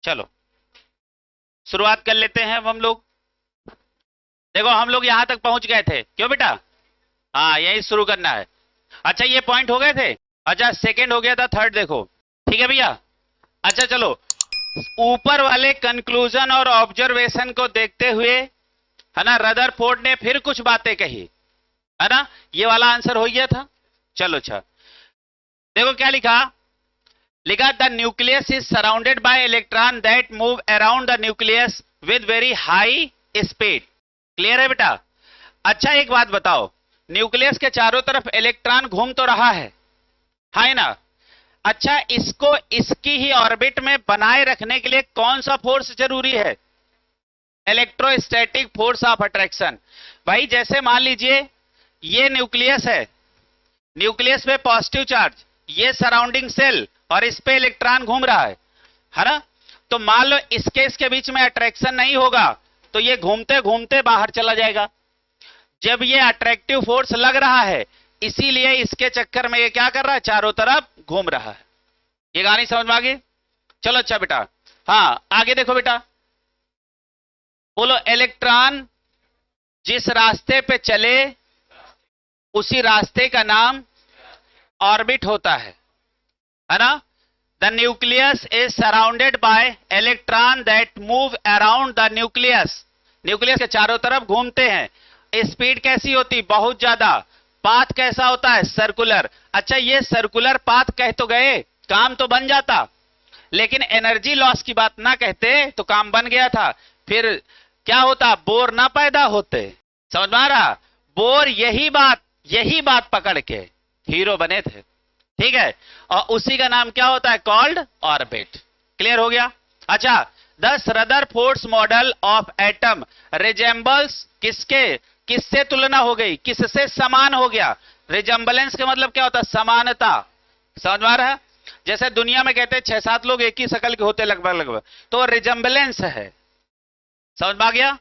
चलो शुरुआत कर लेते हैं अब हम लोग। देखो हम लोग यहां तक पहुंच गए थे, क्यों बेटा? हाँ, यही शुरू करना है। अच्छा, ये पॉइंट हो गए थे। अच्छा, सेकंड हो गया था, थर्ड देखो। ठीक है भैया। अच्छा चलो, ऊपर वाले कंक्लूजन और ऑब्जर्वेशन को देखते हुए, है ना, रदरफोर्ड ने फिर कुछ बातें कही, है ना। ये वाला आंसर हो गया था। चलो अच्छा, देखो क्या लिखा। लिखा the nucleus is surrounded by electron that move around the nucleus with very high speed. Clear है बेटा? अच्छा एक बात बताओ, न्यूक्लियस के चारों तरफ इलेक्ट्रॉन घूम तो रहा है ना। अच्छा, इसको इसकी ही ऑर्बिट में बनाए रखने के लिए कौन सा फोर्स जरूरी है? Electrostatic force of attraction. भाई जैसे मान लीजिए ये न्यूक्लियस है, न्यूक्लियस पे पॉजिटिव चार्ज, ये सराउंडिंग सेल, और इस पे इलेक्ट्रॉन घूम रहा है ना। तो मान लो इसके इसके बीच में अट्रैक्शन नहीं होगा तो ये घूमते घूमते बाहर चला जाएगा। जब ये अट्रैक्टिव फोर्स लग रहा है, इसीलिए इसके चक्कर में ये क्या कर रहा है, चारों तरफ घूम रहा है। ये कहानी समझ में आ गई? चलो अच्छा बेटा, हाँ आगे देखो बेटा। बोलो, इलेक्ट्रॉन जिस रास्ते पे चले उसी रास्ते का नाम ऑर्बिट होता है ना। The nucleus is surrounded by electron that move around the nucleus. Nucleus के चारों तरफ घूमते हैं। स्पीड कैसी होती? बहुत ज्यादा। पाथ कैसा होता है? सर्कुलर। अच्छा, ये सर्कुलर पाथ कह तो गए, काम तो बन जाता, लेकिन एनर्जी लॉस की बात ना कहते तो काम बन गया था। फिर क्या होता? बोर ना पैदा होते। समझ में आ रहा? बोर यही बात पकड़ के हीरो बने थे। ठीक है, और उसी का नाम क्या होता है? Called orbit. क्लियर हो गया? अच्छा, दस Rutherford's model of atom resembles किससे तुलना हो गई? किससे समान हो गया? रिजेंबलेंस का मतलब क्या होता है? समानता। समझ में आ रहा है? जैसे दुनिया में कहते हैं 6-7 लोग एक ही शक्ल के होते लगभग लगभग, तो रिजेंबलेंस है। समझ में आ गया?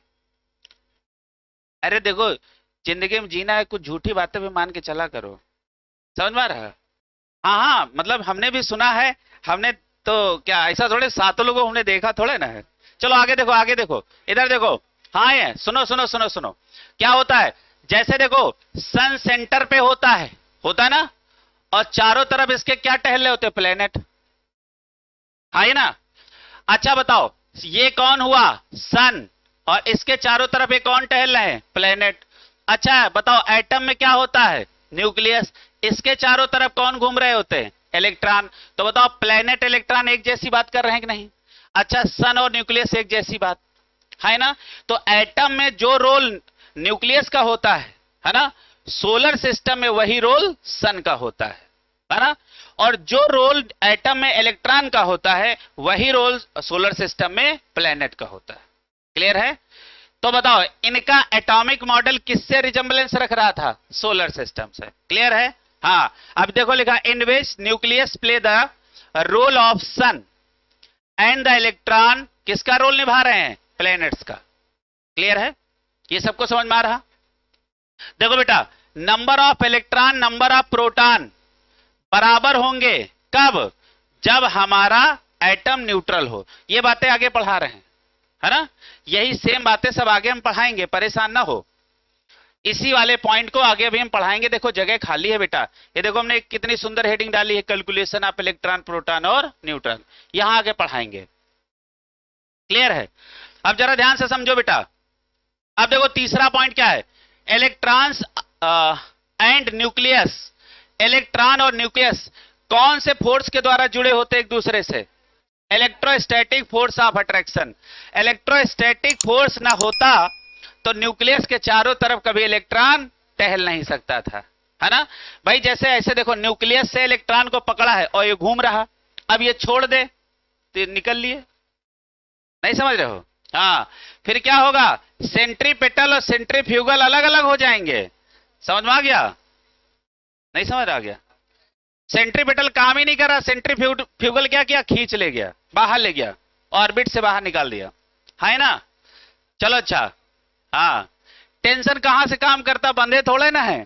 अरे देखो, जिंदगी में जीना है, कुछ झूठी बातें भी मान के चला करो। समझ में आ रहा है? हाँ हाँ, मतलब हमने भी सुना है, हमने तो क्या ऐसा थोड़े 7 लोगों हमने देखा थोड़े ना है। चलो आगे देखो, आगे देखो, इधर देखो। हाँ, ये सुनो सुनो सुनो सुनो, क्या होता है? जैसे देखो, सन सेंटर पे होता है ना, और चारों तरफ इसके क्या टहल रहे होते? प्लेनेट। हाँ ये ना। अच्छा बताओ, ये कौन हुआ? सन, और इसके चारों तरफ ये कौन टहल रहे हैं? प्लेनेट। अच्छा बताओ, एटम में क्या होता है? न्यूक्लियस। इसके चारों तरफ कौन घूम रहे होते हैं? इलेक्ट्रॉन। तो बताओ, प्लेनेट इलेक्ट्रॉन एक जैसी बात कर रहे हैं कि नहीं? अच्छा, सन और न्यूक्लियस एक जैसी बात है ना। तो एटम में जो रोल न्यूक्लियस का होता है ना, सोलर सिस्टम में वही रोल सन का होता है ना। और जो रोल एटम में इलेक्ट्रॉन का होता है वही रोल सोलर सिस्टम में प्लेनेट का होता है। क्लियर है? तो बताओ, इनका एटॉमिक मॉडल किससे रिजेंबलेंस रख रहा था? सोलर सिस्टम से। क्लियर है? हाँ, अब देखो लिखा, in which nucleus play the role of sun and the electron किसका रोल निभा रहे हैं? प्लैनेट्स का। क्लियर है? ये सबको समझ में आ रहा? देखो बेटा, number of electron number of proton बराबर होंगे कब? जब हमारा एटम न्यूट्रल हो। ये बातें आगे पढ़ा रहे हैं, है ना। यही सेम बातें सब आगे हम पढ़ाएंगे, परेशान ना हो। इसी वाले पॉइंट को आगे भी हम पढ़ाएंगे। देखो जगह खाली है बेटा। ये देखो हमने कितनी सुंदर हेडिंग डाली है, कैलकुलेशन ऑफ इलेक्ट्रॉन प्रोटॉन और न्यूट्रॉन। यहां आगे पढ़ाएंगे। क्लियर है? अब जरा ध्यान से समझो बेटा। अब देखो तीसरा पॉइंट क्या है? Electrons and nucleus. इलेक्ट्रॉन और न्यूक्लियस कौन से फोर्स के द्वारा जुड़े होते एक दूसरे से? Electrostatic force of attraction. Electrostatic force ना होता तो न्यूक्लियस के चारों तरफ कभी इलेक्ट्रॉन टहल नहीं सकता था, है ना भाई। जैसे ऐसे देखो, न्यूक्लियस से इलेक्ट्रॉन को पकड़ा है और ये घूम रहा, अब ये छोड़ दे तो ये निकल लिए। नहीं समझ रहे हो? हाँ, फिर क्या होगा? सेंट्रीपेटल और सेंट्रीफ्यूगल अलग अलग हो जाएंगे। समझ में आ गया? नहीं समझ आ गया? सेंट्रीपेटल काम ही नहीं कर रहा, सेंट्रीफ्यूगल क्या किया? खींच ले गया, बाहर ले गया, ऑर्बिट से बाहर निकाल दिया, है ना। चलो अच्छा, हाँ, टेंशन कहां से काम करता? बंधे थोड़े ना है।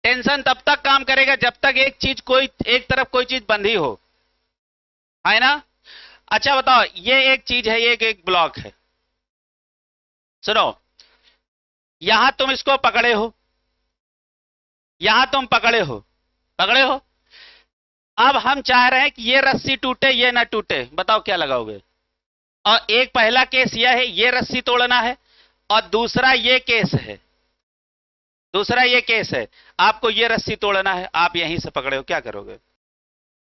टेंशन तब तक काम करेगा जब तक एक तरफ कोई चीज बंधी हो, है ना। अच्छा बताओ, ये एक चीज है, ये एक ब्लॉक है, सुनो, यहां तुम इसको पकड़े हो, यहां तुम पकड़े हो। अब हम चाह रहे हैं कि ये रस्सी टूटे, ये ना टूटे, बताओ क्या लगाओगे? और एक पहला केस यह है, ये रस्सी तोड़ना है, और दूसरा ये केस है, दूसरा ये केस है, आपको ये रस्सी तोड़ना है, आप यहीं से पकड़े हो, क्या करोगे?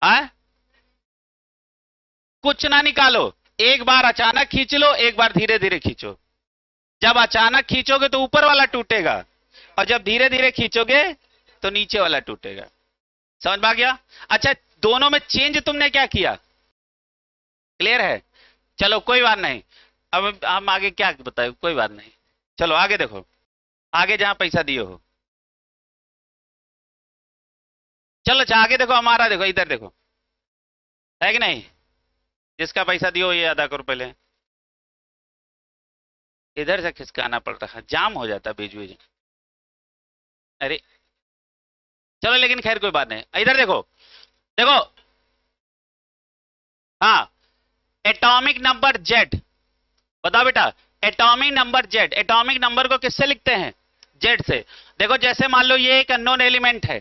हाँ, कुछ ना निकालो, एक बार अचानक खींच लो, एक बार धीरे धीरे खींचो। जब अचानक खींचोगे तो ऊपर वाला टूटेगा, और जब धीरे धीरे खींचोगे तो नीचे वाला टूटेगा। समझ में आ गया? अच्छा, दोनों में चेंज तुमने क्या किया? क्लियर है? चलो कोई बात नहीं, अब हम आगे क्या बताए, कोई बात नहीं, चलो आगे देखो, आगे जहां पैसा दिए हो, चलो अच्छा आगे देखो, हमारा देखो, इधर देखो, है कि नहीं? जिसका पैसा दियो ये अदा करो पहले। इधर से खिसकाना पड़ रहा है, जाम हो जाता है बीच बीच। अरे चलो, लेकिन खैर कोई बात नहीं, इधर देखो, देखो, हाँ, एटॉमिक नंबर जेड, बताओ बेटा, atomic number Z, atomic number को किससे लिखते हैं? जेड से। देखो जैसे मान लो ये एक अननोन एलिमेंट है,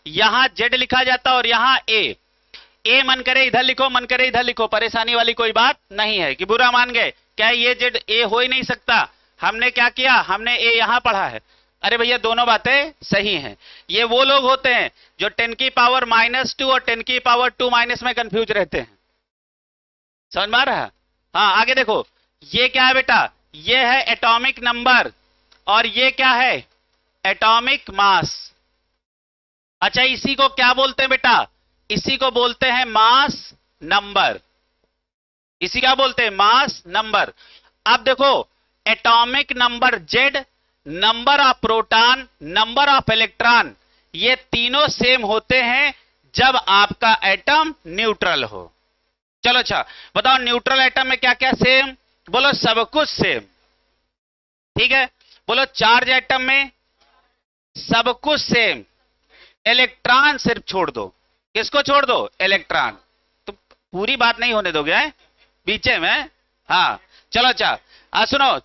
यहां जेड लिखा जाता और यहां ए मन करे इधर लिखो, मन करे इधर लिखो, परेशानी वाली कोई बात नहीं है कि बुरा मान गए, क्या ये जेड ए हो ही नहीं सकता? हमने क्या किया, हमने ए यहां पढ़ा है। अरे भैया दोनों बातें सही हैं। ये वो लोग होते हैं जो 10 की पावर -2 और 10 की पावर 2 माइनस में कंफ्यूज रहते हैं। समझ में आ रहा है? हाँ आगे देखो, ये क्या है बेटा? ये है एटॉमिक नंबर, और ये क्या है? Atomic mass. अच्छा, इसी को क्या बोलते हैं बेटा? इसी को बोलते हैं मास नंबर। इसी क्या बोलते हैं? Mass number. अब देखो, atomic number Z, number of proton, number of electron, ये तीनों सेम होते हैं जब आपका एटम न्यूट्रल हो। चलो अच्छा बताओ, न्यूट्रल एटम में क्या क्या सेम? बोलो सब कुछ सेम, ठीक है? बोलो चार्ज एटम में सब कुछ सेम, इलेक्ट्रॉन सिर्फ छोड़ दो। किसको छोड़ दो? इलेक्ट्रॉन। तो पूरी बात नहीं होने दोगे हैं? बीचे में। हाँ चलो अच्छा, सुनो,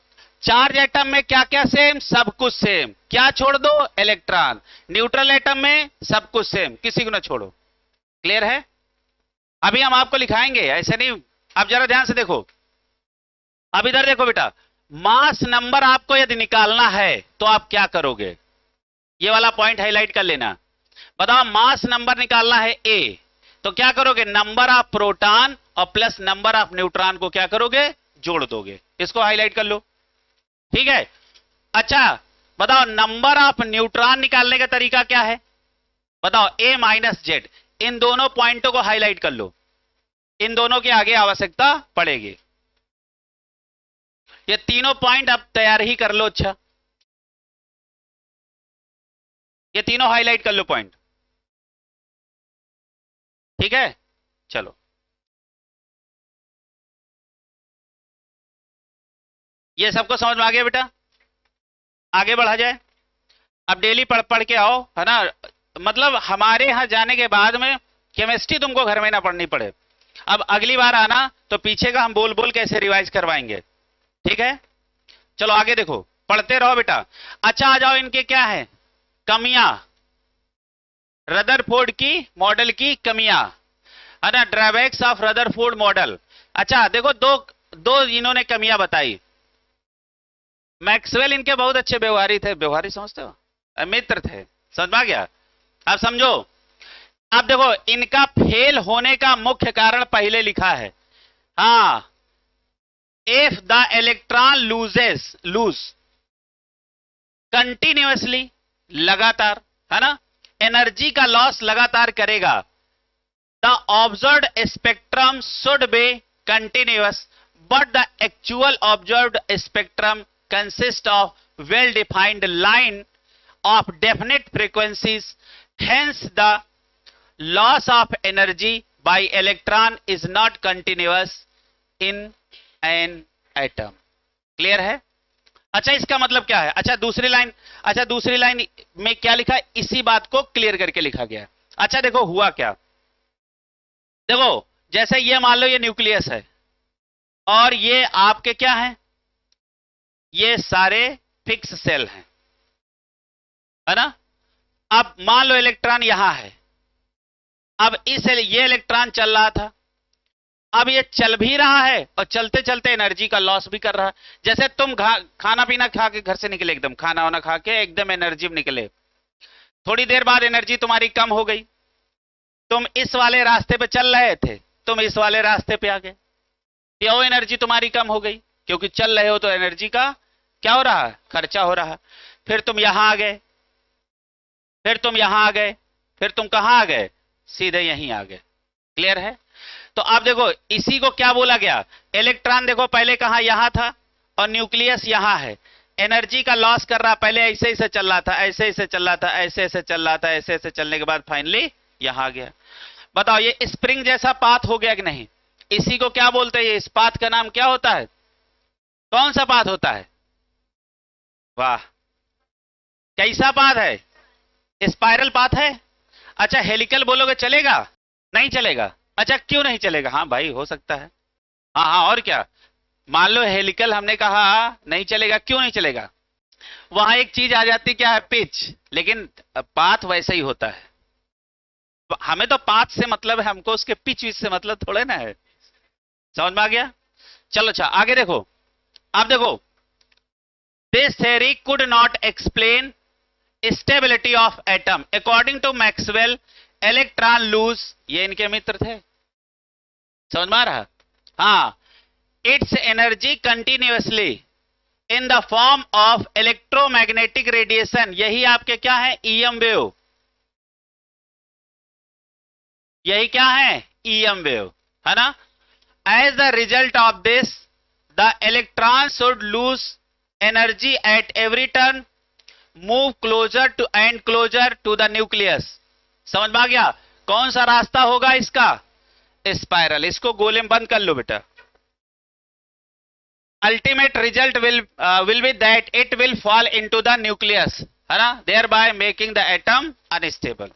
चार्ज एटम में क्या क्या सेम? सब कुछ सेम, क्या छोड़ दो? इलेक्ट्रॉन। न्यूट्रल एटम में सब कुछ सेम, किसी को ना छोड़ो। क्लियर है? अभी हम आपको लिखाएंगे, ऐसे नहीं। अब जरा ध्यान से देखो, अब इधर देखो बेटा, मास नंबर आपको यदि निकालना है तो आप क्या करोगे? ये वाला पॉइंट हाईलाइट कर लेना। बताओ, मास नंबर निकालना है ए, तो क्या करोगे? नंबर ऑफ प्रोटॉन और प्लस नंबर ऑफ न्यूट्रॉन को क्या करोगे? जोड़ दोगे। इसको हाईलाइट कर लो, ठीक है? अच्छा बताओ, नंबर ऑफ न्यूट्रॉन निकालने का तरीका क्या है? बताओ, ए माइनस जेड। इन दोनों पॉइंटों को हाईलाइट कर लो, इन दोनों की आगे आवश्यकता पड़ेगी। ये तीनों पॉइंट अब तैयार ही कर लो। अच्छा, ये तीनों हाईलाइट कर लो पॉइंट, ठीक है? चलो, ये सबको समझ में आ गया बेटा? आगे बढ़ा जाए। अब डेली पढ़ पढ़ के आओ, है ना? मतलब हमारे यहां जाने के बाद में केमिस्ट्री तुमको घर में ना पढ़नी पड़े। अब अगली बार आना तो पीछे का हम बोल बोल कैसे रिवाइज करवाएंगे, ठीक है? चलो आगे देखो, पढ़ते रहो बेटा। अच्छा आ जाओ, इनके क्या है कमियां? रदरफोर्ड की मॉडल की कमियां, है ना? Drawbacks of Rutherford model. अच्छा देखो, दो दो इन्होंने कमियां बताई। मैक्सवेल इनके बहुत अच्छे व्यवहारी थे, व्यवहारी समझते हो? मित्र थे। समझ में आ गया? अब समझो, अब देखो, इनका फेल होने का मुख्य कारण पहले लिखा है। हाँ, if the electron lose continuously, लगातार, है ना? एनर्जी का लॉस लगातार करेगा। The observed spectrum should be continuous, but the actual observed spectrum consist of well-defined line of definite frequencies. Hence, the loss of energy by electron is not continuous in an atom. Clear है? अच्छा, इसका मतलब क्या है? अच्छा दूसरी line, अच्छा दूसरी लाइन में क्या लिखा है? इसी बात को क्लियर करके लिखा गया। अच्छा देखो हुआ क्या, देखो जैसे ये मान लो ये न्यूक्लियस है और ये आपके क्या है, ये सारे फिक्स सेल हैं, है ना। अब मान लो इलेक्ट्रॉन यहां है, अब ये इलेक्ट्रॉन चल रहा था, अब ये चल भी रहा है और चलते चलते एनर्जी का लॉस भी कर रहा है। जैसे तुम खाना पीना खा के घर से निकले, एकदम खाना वाना खा के एकदम एनर्जी में निकले, थोड़ी देर बाद एनर्जी तुम्हारी कम हो गई, तुम इस वाले रास्ते पे चल रहे थे, तुम इस वाले रास्ते पे आ गए, वो एनर्जी तुम्हारी कम हो गई, क्योंकि चल रहे हो तो एनर्जी का क्या हो रहा है, खर्चा हो रहा है। फिर तुम यहां आ गए, फिर तुम यहां आ गए, फिर तुम कहां आ गए, सीधे यहीं आ गए। क्लियर है। तो आप देखो इसी को क्या बोला गया, इलेक्ट्रॉन देखो पहले कहां, यहां था और न्यूक्लियस यहां है, एनर्जी का लॉस कर रहा, पहले ऐसे ऐसे चल रहा था, ऐसे ऐसे चल रहा था, ऐसे ऐसे चल रहा था, ऐसे ऐसे चलने के बाद फाइनली यहां आ गया। बताओ ये स्प्रिंग जैसा पाथ हो गया कि नहीं, इसी को क्या बोलते हैं, इस पाथ का नाम क्या होता है, कौन सा पाथ होता है, वाह, कैसा पाथ है, स्पाइरल पाथ है। अच्छा हेलिकल बोलोगे चलेगा, नहीं चलेगा, अच्छा क्यों नहीं चलेगा, हाँ भाई हो सकता है, हाँ हाँ और क्या, मान लो हेलिकल हमने कहा नहीं चलेगा, क्यों नहीं चलेगा, वहां एक चीज आ जाती क्या है, पिच, लेकिन पाथ वैसे ही होता है, हमें तो पाथ से मतलब है, हमको उसके पिच से मतलब थोड़े ना है, समझ में आ गया। चलो अच्छा आगे देखो, आप देखो this theory could not explain stability of atom according to Maxwell, electron lose, ये इनके मित्र थे, समझ में आ रहा, हाँ, it's energy continuously in the form of electromagnetic radiation, यही आपके क्या है, ईएम वेव, यही क्या है, ईएम वेव, है ना। As the result of this the electron should lose energy at every turn, move closer to and closer to the nucleus, समझ में आ गया, कौन सा रास्ता होगा इसका, स्पाइरल, इसको गोले में बंद कर लो बेटा। Ultimate result will be that it will fall into the nucleus, है ना, thereby making the atom unstable.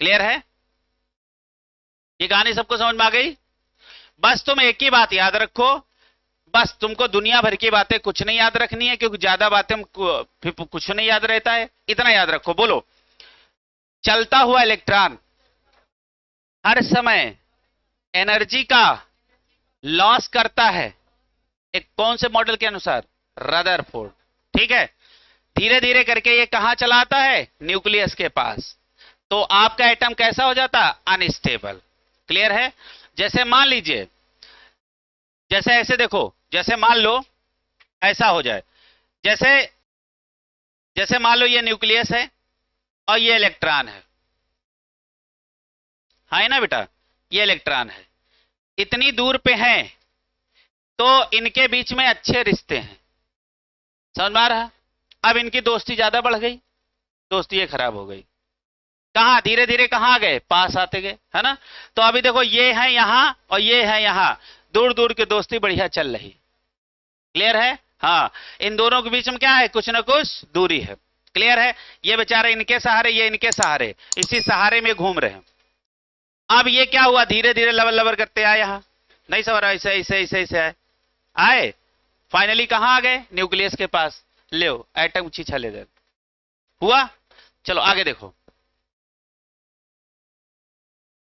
Clear है, ये कहानी सबको समझ में आ गई। बस तुम एक ही बात याद रखो, बस तुमको दुनिया भर की बातें कुछ नहीं याद रखनी है, क्योंकि ज्यादा बातें फिर कुछ नहीं याद रहता है, इतना याद रखो, बोलो, चलता हुआ इलेक्ट्रॉन हर समय एनर्जी का लॉस करता है, एक कौन से मॉडल के अनुसार, रदरफोर्ड, ठीक है, धीरे धीरे करके ये कहां चला आता है, न्यूक्लियस के पास, तो आपका एटम कैसा हो जाता, अनस्टेबल। क्लियर है। जैसे मान लीजिए, जैसे ऐसे देखो, जैसे मान लो ऐसा हो जाए, जैसे जैसे मान लो ये न्यूक्लियस है और ये इलेक्ट्रॉन है, हाँ है ना बेटा, ये इलेक्ट्रॉन है, इतनी दूर पे हैं तो इनके बीच में अच्छे रिश्ते हैं, समझ में आ रहा। अब इनकी दोस्ती ज्यादा बढ़ गई, दोस्ती ये खराब हो गई, कहां धीरे धीरे कहां आ गए, पास आते गए, है ना। तो अभी देखो ये है यहां और ये है यहां, दूर दूर की दोस्ती बढ़िया चल रही। क्लियर है, हाँ, इन दोनों के बीच में क्या है, कुछ ना कुछ दूरी है। क्लियर है, ये बेचारे इनके सहारे, ये इनके सहारे, इसी सहारे में घूम रहे हैं। अब ये क्या हुआ, धीरे धीरे लबर लबर करते आए, यहां नहीं समझ रहा, ऐसे ऐसे ऐसे ऐसे आए, फाइनली कहां आ गए, न्यूक्लियस के पास, ले एटम छीछा ले गए, हुआ। चलो आगे देखो,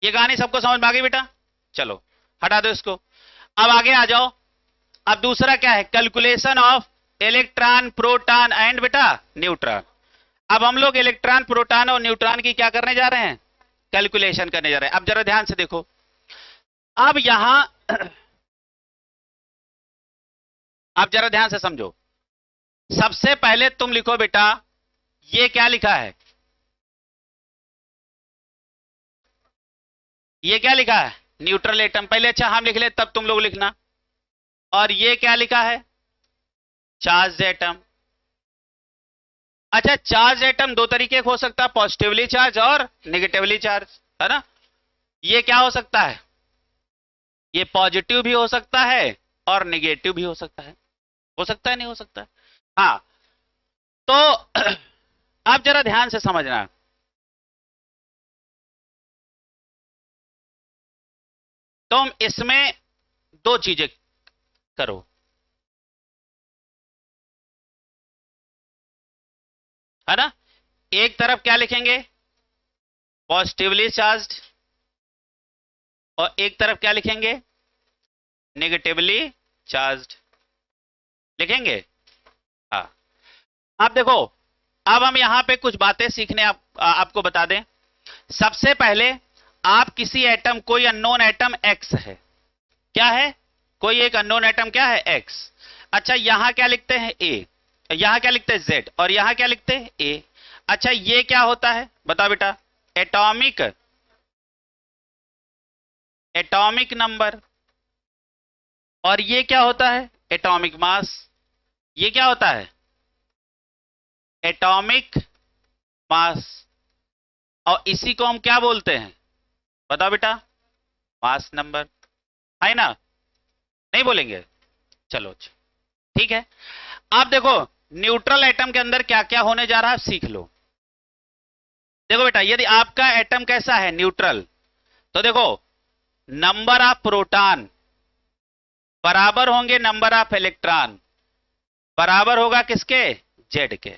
ये कहानी सबको समझ में आ गई बेटा, चलो हटा दो इसको, अब आगे आ जाओ। अब दूसरा क्या है, calculation of electron proton and बेटा न्यूट्रॉन। अब हम लोग इलेक्ट्रॉन प्रोटॉन और न्यूट्रॉन की क्या करने जा रहे हैं, कैलकुलेशन करने जा रहे हैं। अब जरा ध्यान से देखो, अब यहां अब जरा ध्यान से समझो, सबसे पहले तुम लिखो बेटा, ये क्या लिखा है, ये क्या लिखा है, न्यूट्रल एटम, पहले अच्छा हम लिख ले तब तुम लोग लिखना। और ये क्या लिखा है, चार्ज एटम। अच्छा चार्ज एटम दो तरीके का हो सकता है, पॉजिटिवली चार्ज और नेगेटिवली चार्ज, है ना। ये क्या हो सकता है, ये पॉजिटिव भी हो सकता है और नेगेटिव भी हो सकता है, नहीं हो सकता है, हाँ। तो आप जरा ध्यान से समझना, तुम इसमें दो चीजें करो, है ना। एक तरफ क्या लिखेंगे, पॉजिटिवली चार्ज्ड, और एक तरफ क्या लिखेंगे, नेगेटिवली चार्ज्ड लिखेंगे। हाँ, आप देखो, अब हम यहां पे कुछ बातें सीखने आपको बता दें। सबसे पहले आप किसी एटम, कोई अननोन एटम एक्स है, क्या है, कोई एक अननोन एटम क्या है, एक्स। अच्छा, यहां क्या लिखते हैं, ए, यहां क्या लिखते हैं, जेड, और यहां क्या लिखते हैं, ए। अच्छा, ये क्या होता है बताओ बेटा, एटॉमिक, एटॉमिक नंबर। और ये क्या होता है, एटॉमिक मास। ये क्या होता है, एटॉमिक मास। और इसी को हम क्या बोलते हैं, बताओ बेटा, मास नंबर, है ना। नहीं बोलेंगे, चलो अच्छा, ठीक है। आप देखो, न्यूट्रल एटम के अंदर क्या क्या होने जा रहा है, सीख लो। देखो बेटा, यदि आपका एटम कैसा है, न्यूट्रल, तो देखो, नंबर ऑफ प्रोटॉन बराबर होंगे नंबर ऑफ इलेक्ट्रॉन, बराबर होगा किसके, जेड के।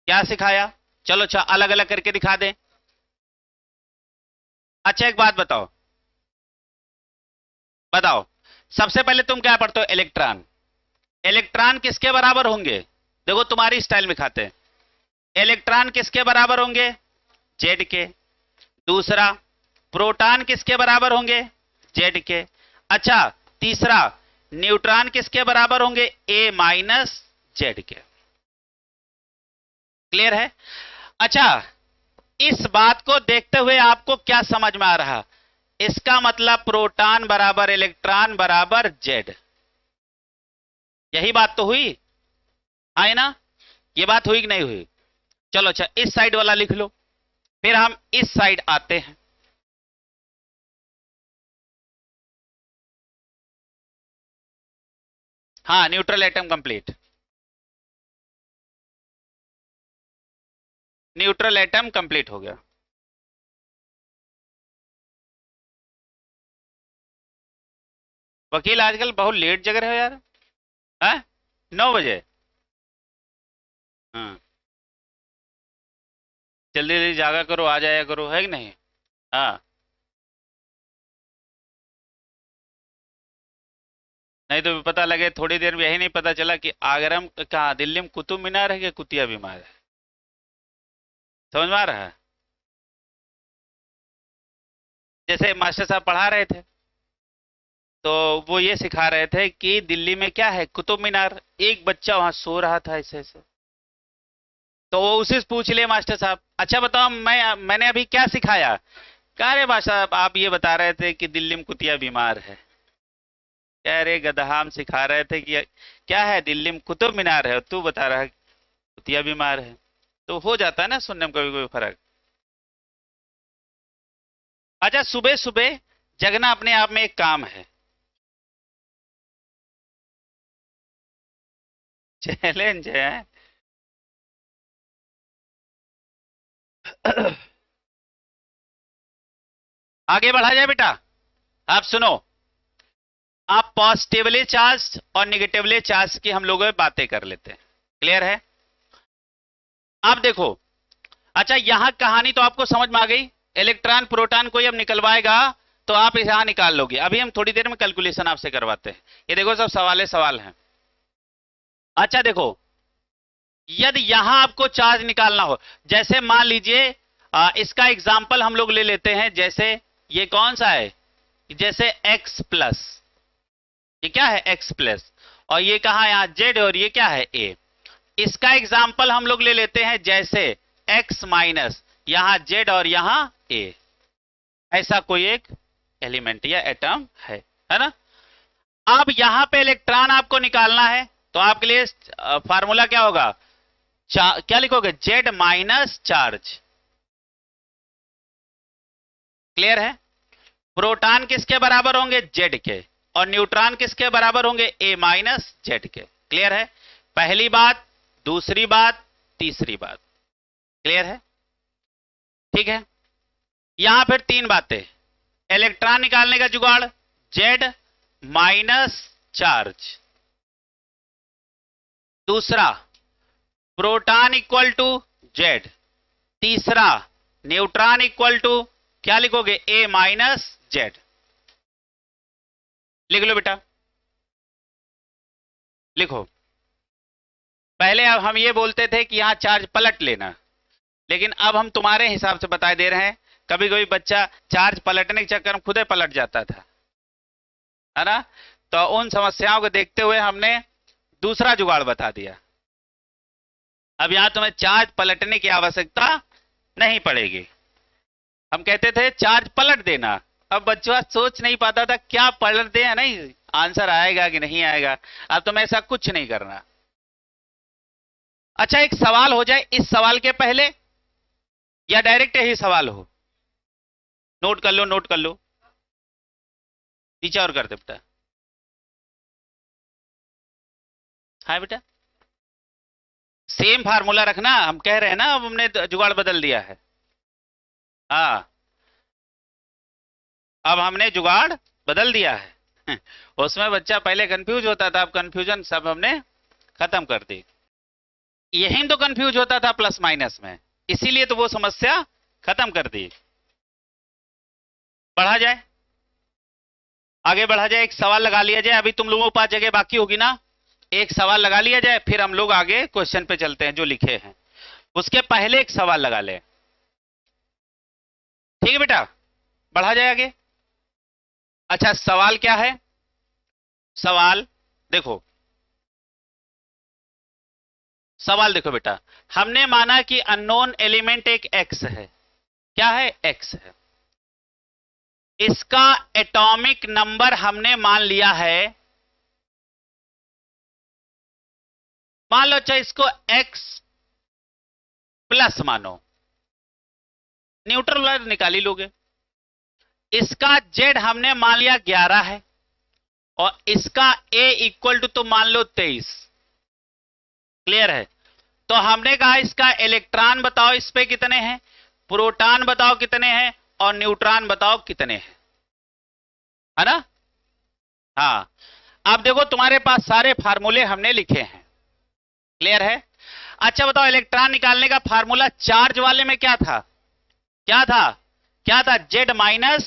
क्या सिखाया, चलो अच्छा अलग अलग करके दिखा दें। अच्छा, एक बात बताओ, बताओ, सबसे पहले तुम क्या पढ़ते हो, इलेक्ट्रॉन। इलेक्ट्रॉन किसके बराबर होंगे, देखो तुम्हारी स्टाइल में खाते हैं, इलेक्ट्रॉन किसके बराबर होंगे, जेड के। दूसरा, प्रोटॉन किसके बराबर होंगे, जेड के। अच्छा, तीसरा, न्यूट्रॉन किसके बराबर होंगे, ए माइनस जेड के। क्लियर है। अच्छा, इस बात को देखते हुए आपको क्या समझ में आ रहा, इसका मतलब प्रोटॉन बराबर इलेक्ट्रॉन बराबर जेड, यही बात तो हुई, है ना। ये बात हुई कि नहीं हुई। चलो अच्छा, इस साइड वाला लिख लो, फिर हम इस साइड आते हैं। हाँ, neutral atom complete, neutral atom complete हो गया। वकील आजकल बहुत लेट जग रहे हो यार, है 9 बजे। हाँ, जल्दी जल्दी जागा करो, आ जाया करो, है कि नहीं। हाँ, नहीं तो पता लगे थोड़ी देर में, यही नहीं पता चला कि आगरा में, कहा दिल्ली में कुतुब मीनार है कि कुतिया बीमार है। समझ में आ रहा है। जैसे मास्टर साहब पढ़ा रहे थे, तो वो ये सिखा रहे थे कि दिल्ली में क्या है, कुतुब मीनार। एक बच्चा वहां सो रहा था ऐसे ऐसे, तो वो उसे पूछ ले मास्टर साहब, अच्छा बताओ, मैंने अभी क्या सिखाया। कह रहे मास्टर साहब, आप ये बता रहे थे कि दिल्ली में कुतिया बीमार है। कह रहे गधा, हम सिखा रहे थे कि क्या है, दिल्ली में कुतुब मीनार है, और तू बता रहा है कुतिया बीमार है। तो हो जाता है ना सुनने में कभी कोई फर्क। अच्छा, सुबह सुबह जगना अपने आप में एक काम है, चैलेंज है। आगे बढ़ा जाए बेटा। आप सुनो, आप पॉजिटिवली चार्ज और निगेटिवली चार्ज की हम लोग बातें कर लेते हैं, क्लियर है। आप देखो, अच्छा यहां कहानी तो आपको समझ में आ गई, इलेक्ट्रॉन प्रोटॉन कोई अब निकलवाएगा तो आप यहां निकाल लोगे। अभी हम थोड़ी देर में कैलकुलेशन आपसे करवाते हैं, ये देखो सब सवाल सवाल हैं। अच्छा देखो, यदि यहां आपको चार्ज निकालना हो, जैसे मान लीजिए इसका एग्जाम्पल हम लोग ले लेते हैं, जैसे ये कौन सा है, जैसे x प्लस, ये क्या है, x प्लस, और ये कहा यहां z, और ये क्या है, a। इसका एग्जाम्पल हम लोग ले लेते हैं, जैसे x माइनस, यहां z और यहां a। ऐसा कोई एक एलिमेंट या एटम है ना। अब यहां पे इलेक्ट्रॉन आपको निकालना है, तो आपके लिए फार्मूला क्या होगा, क्या लिखोगे, जेड माइनस चार्ज। क्लियर है। प्रोटॉन किसके बराबर होंगे, जेड के, और न्यूट्रॉन किसके बराबर होंगे, ए माइनस जेड के। क्लियर है। पहली बात, दूसरी बात, तीसरी बात, क्लियर है। ठीक है। यहां फिर तीन बातें, इलेक्ट्रॉन निकालने का जुगाड़ जेड माइनस चार्ज। दूसरा प्रोटॉन इक्वल टू जेड। तीसरा न्यूट्रॉन इक्वल टू क्या लिखोगे, ए माइनस जेड। लिख लो बेटा, लिखो। पहले अब हम ये बोलते थे कि यहां चार्ज पलट लेना, लेकिन अब हम तुम्हारे हिसाब से बता दे रहे हैं। कभी कभी बच्चा चार्ज पलटने के चक्कर में खुद ही पलट जाता था, है ना। तो उन समस्याओं को देखते हुए हमने दूसरा जुगाड़ बता दिया। अब यहां तुम्हें चार्ज पलटने की आवश्यकता नहीं पड़ेगी। हम कहते थे चार्ज पलट देना, अब बच्चा सोच नहीं पाता था क्या पलट दे या नहीं, आंसर आएगा कि नहीं आएगा। अब तुम्हें ऐसा कुछ नहीं करना। अच्छा, एक सवाल हो जाए इस सवाल के पहले, या डायरेक्ट यही सवाल हो। नोट कर लो, नोट कर लो, नीचे और कर दे बेटा। हाँ बेटा, सेम फार्मूला रखना, हम कह रहे हैं ना, अब हमने जुगाड़ बदल दिया है। हाँ, अब हमने जुगाड़ बदल दिया है। उसमें बच्चा पहले कंफ्यूज होता था, अब कंफ्यूजन सब हमने खत्म कर दी। यही तो कंफ्यूज होता था प्लस माइनस में, इसीलिए तो वो समस्या खत्म कर दी। बढ़ा जाए, आगे बढ़ा जाए, एक सवाल लगा लिया जाए। अभी तुम लोगों के पास जगह बाकी होगी ना, एक सवाल लगा लिया जाए, फिर हम लोग आगे क्वेश्चन पे चलते हैं जो लिखे हैं। उसके पहले एक सवाल लगा ले, ठीक है बेटा। बढ़ा जाए आगे। अच्छा, सवाल क्या है? सवाल देखो, सवाल देखो बेटा। हमने माना कि अननोन एलिमेंट एक एक्स है। क्या है? एक्स है। इसका एटॉमिक नंबर हमने मान लिया है, मान लो, अच्छा इसको एक्स प्लस मानो, न्यूट्रल वाला निकाल ही लोगे। इसका जेड हमने मान लिया 11 है, और इसका ए इक्वल टू तो मान लो 23। क्लियर है? तो हमने कहा इसका इलेक्ट्रॉन बताओ इस पे कितने हैं, प्रोटॉन बताओ कितने हैं, और न्यूट्रॉन बताओ कितने हैं, है ना। हाँ, अब देखो तुम्हारे पास सारे फार्मूले हमने लिखे हैं। क्लियर है? अच्छा बताओ, इलेक्ट्रॉन निकालने का फार्मूला चार्ज वाले में क्या था? क्या था? क्या था? जेड माइनस,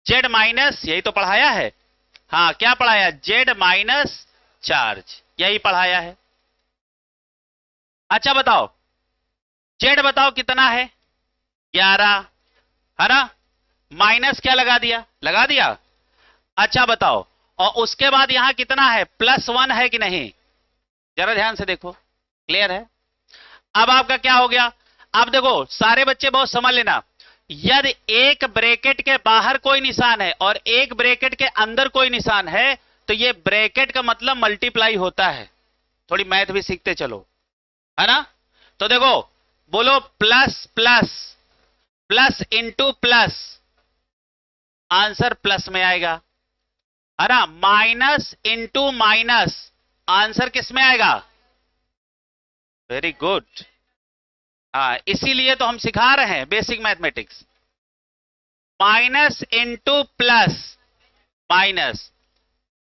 जेड माइनस, यही तो पढ़ाया है। हाँ, क्या पढ़ाया? जेड माइनस चार्ज, यही पढ़ाया है। अच्छा बताओ, जेड बताओ कितना है? 11, है ना। माइनस क्या लगा दिया? लगा दिया। अच्छा बताओ, और उसके बाद यहां कितना है? +1 है कि नहीं? जरा ध्यान से देखो। क्लियर है? अब आपका क्या हो गया? अब देखो सारे बच्चे बहुत समझ लेना, यदि एक ब्रैकेट के बाहर कोई निशान है और एक ब्रैकेट के अंदर कोई निशान है, तो ये ब्रैकेट का मतलब मल्टीप्लाई होता है। थोड़ी मैथ भी सीखते चलो, है ना। तो देखो, बोलो plus plus plus into plus, answer plus में आएगा, है ना। माइनस इंटू माइनस, आंसर किस में आएगा? Very good. हाँ, इसीलिए तो हम सिखा रहे हैं basic mathematics. Minus into plus minus,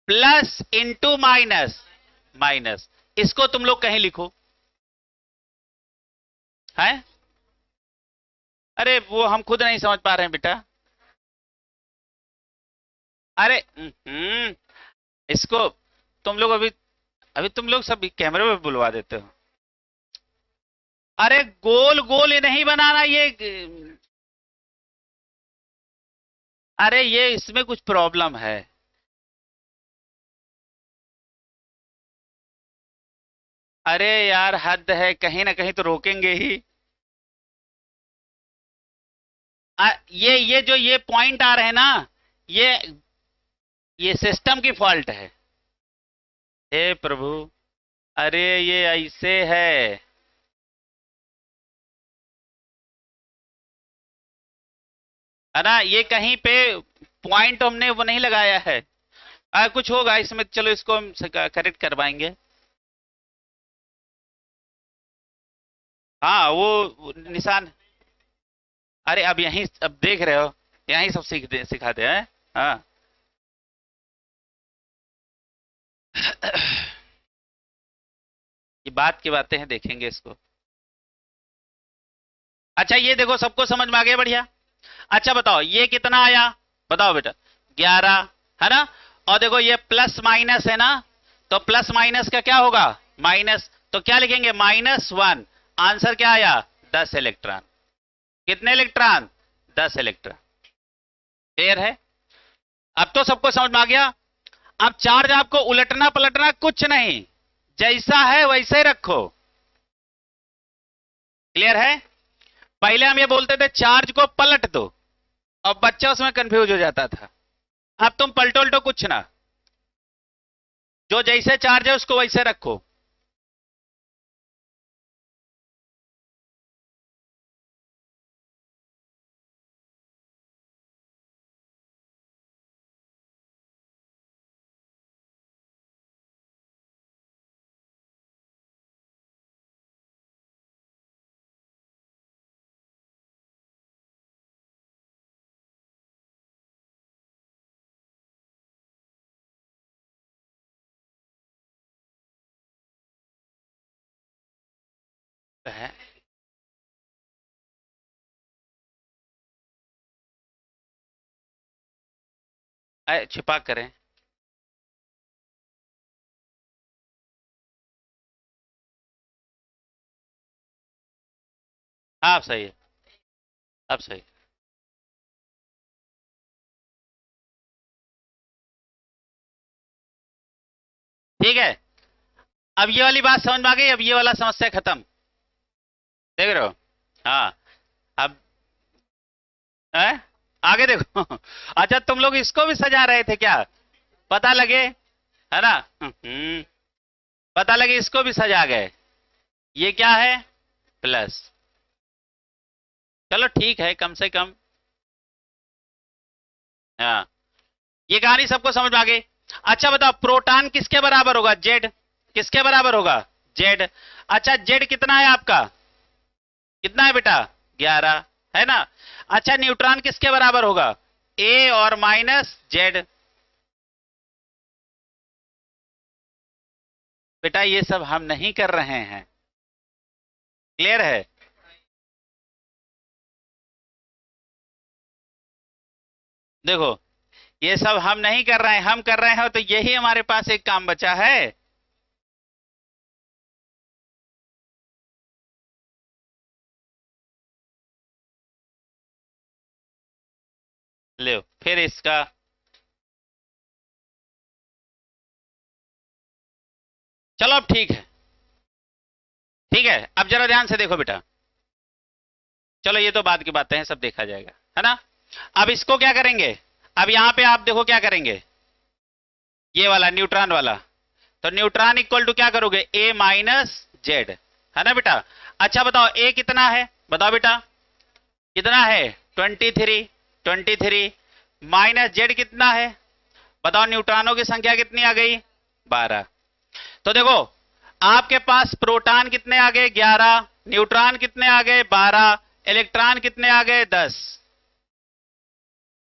plus into minus minus, इसको तुम लोग कहीं लिखो, है। अरे वो हम खुद नहीं समझ पा रहे हैं बेटा। अरे इसको तुम लोग अभी अभी तुम लोग सब कैमरे में बुलवा देते हो। अरे गोल गोल ये नहीं बनाना, ये अरे ये इसमें कुछ प्रॉब्लम है। अरे यार हद है, कहीं ना कहीं तो रोकेंगे ही। ये पॉइंट आ रहे हैं ना, ये ये सिस्टम की फॉल्ट है। हे प्रभु, अरे ये ऐसे है। है ना, ये कहीं पे पॉइंट हमने वो नहीं लगाया है। कुछ होगा इसमें, चलो इसको हम करेक्ट करवाएंगे। हाँ वो निशान, अरे अब यहीं अब देख रहे हो, यहीं सब सिखाते हैं। हाँ ये बात की बातें हैं, देखेंगे इसको। अच्छा ये देखो, सबको समझ में आ गया? बढ़िया। अच्छा बताओ ये कितना आया, बताओ बेटा? 11 है ना। और देखो ये प्लस माइनस है ना, तो प्लस माइनस का क्या होगा? माइनस। तो क्या लिखेंगे? -1। आंसर क्या आया? 10 इलेक्ट्रॉन। कितने इलेक्ट्रॉन? 10 इलेक्ट्रॉन। क्लियर है? अब तो सबको समझ में आ गया। अब चार्ज आपको उलटना पलटना कुछ नहीं, जैसा है वैसे ही रखो। क्लियर है? पहले हम ये बोलते थे चार्ज को पलट दो, अब बच्चा उसमें कंफ्यूज हो जाता था। अब तुम पलटो उल्टो कुछ ना, जो जैसे चार्ज है उसको वैसे रखो। है छिपा करें। हाँ अब सही है, अब सही। ठीक है, अब ये वाली बात समझ में आ गई, अब ये वाला समस्या खत्म। देख रहे हो? हाँ। अब है? आगे देखो। अच्छा तुम लोग इसको भी सजा रहे थे क्या? पता लगे, है ना? पता लगे इसको भी सजा गए। ये क्या है? प्लस। चलो ठीक है, कम से कम। हाँ ये कहानी सबको समझ में आ गई। अच्छा बताओ प्रोटॉन किसके बराबर होगा? जेड। किसके बराबर होगा? जेड। अच्छा जेड कितना है आपका? कितना है बेटा? 11 है ना। अच्छा न्यूट्रॉन किसके बराबर होगा? ए और माइनस जेड। बेटा ये सब हम नहीं कर रहे हैं। क्लियर है? देखो ये सब हम नहीं कर रहे हैं, हम कर रहे हैं तो यही हमारे पास एक काम बचा है। ले फिर इसका। चलो अब ठीक है, ठीक है अब जरा ध्यान से देखो बेटा। चलो ये तो बाद की बातें हैं, सब देखा जाएगा, है ना। अब इसको क्या करेंगे? अब यहां पे आप देखो क्या करेंगे, ये वाला न्यूट्रॉन वाला। तो न्यूट्रॉन इक्वल टू क्या करोगे? ए माइनस जेड, है ना बेटा। अच्छा बताओ ए कितना है? बताओ बेटा कितना है? 23। 23 माइनस जेड कितना है? बताओ न्यूट्रॉनों की संख्या कितनी आ गई? 12। तो देखो आपके पास प्रोटॉन कितने आ गए? 11। न्यूट्रॉन कितने आ गए? 12। इलेक्ट्रॉन कितने आ गए? 10।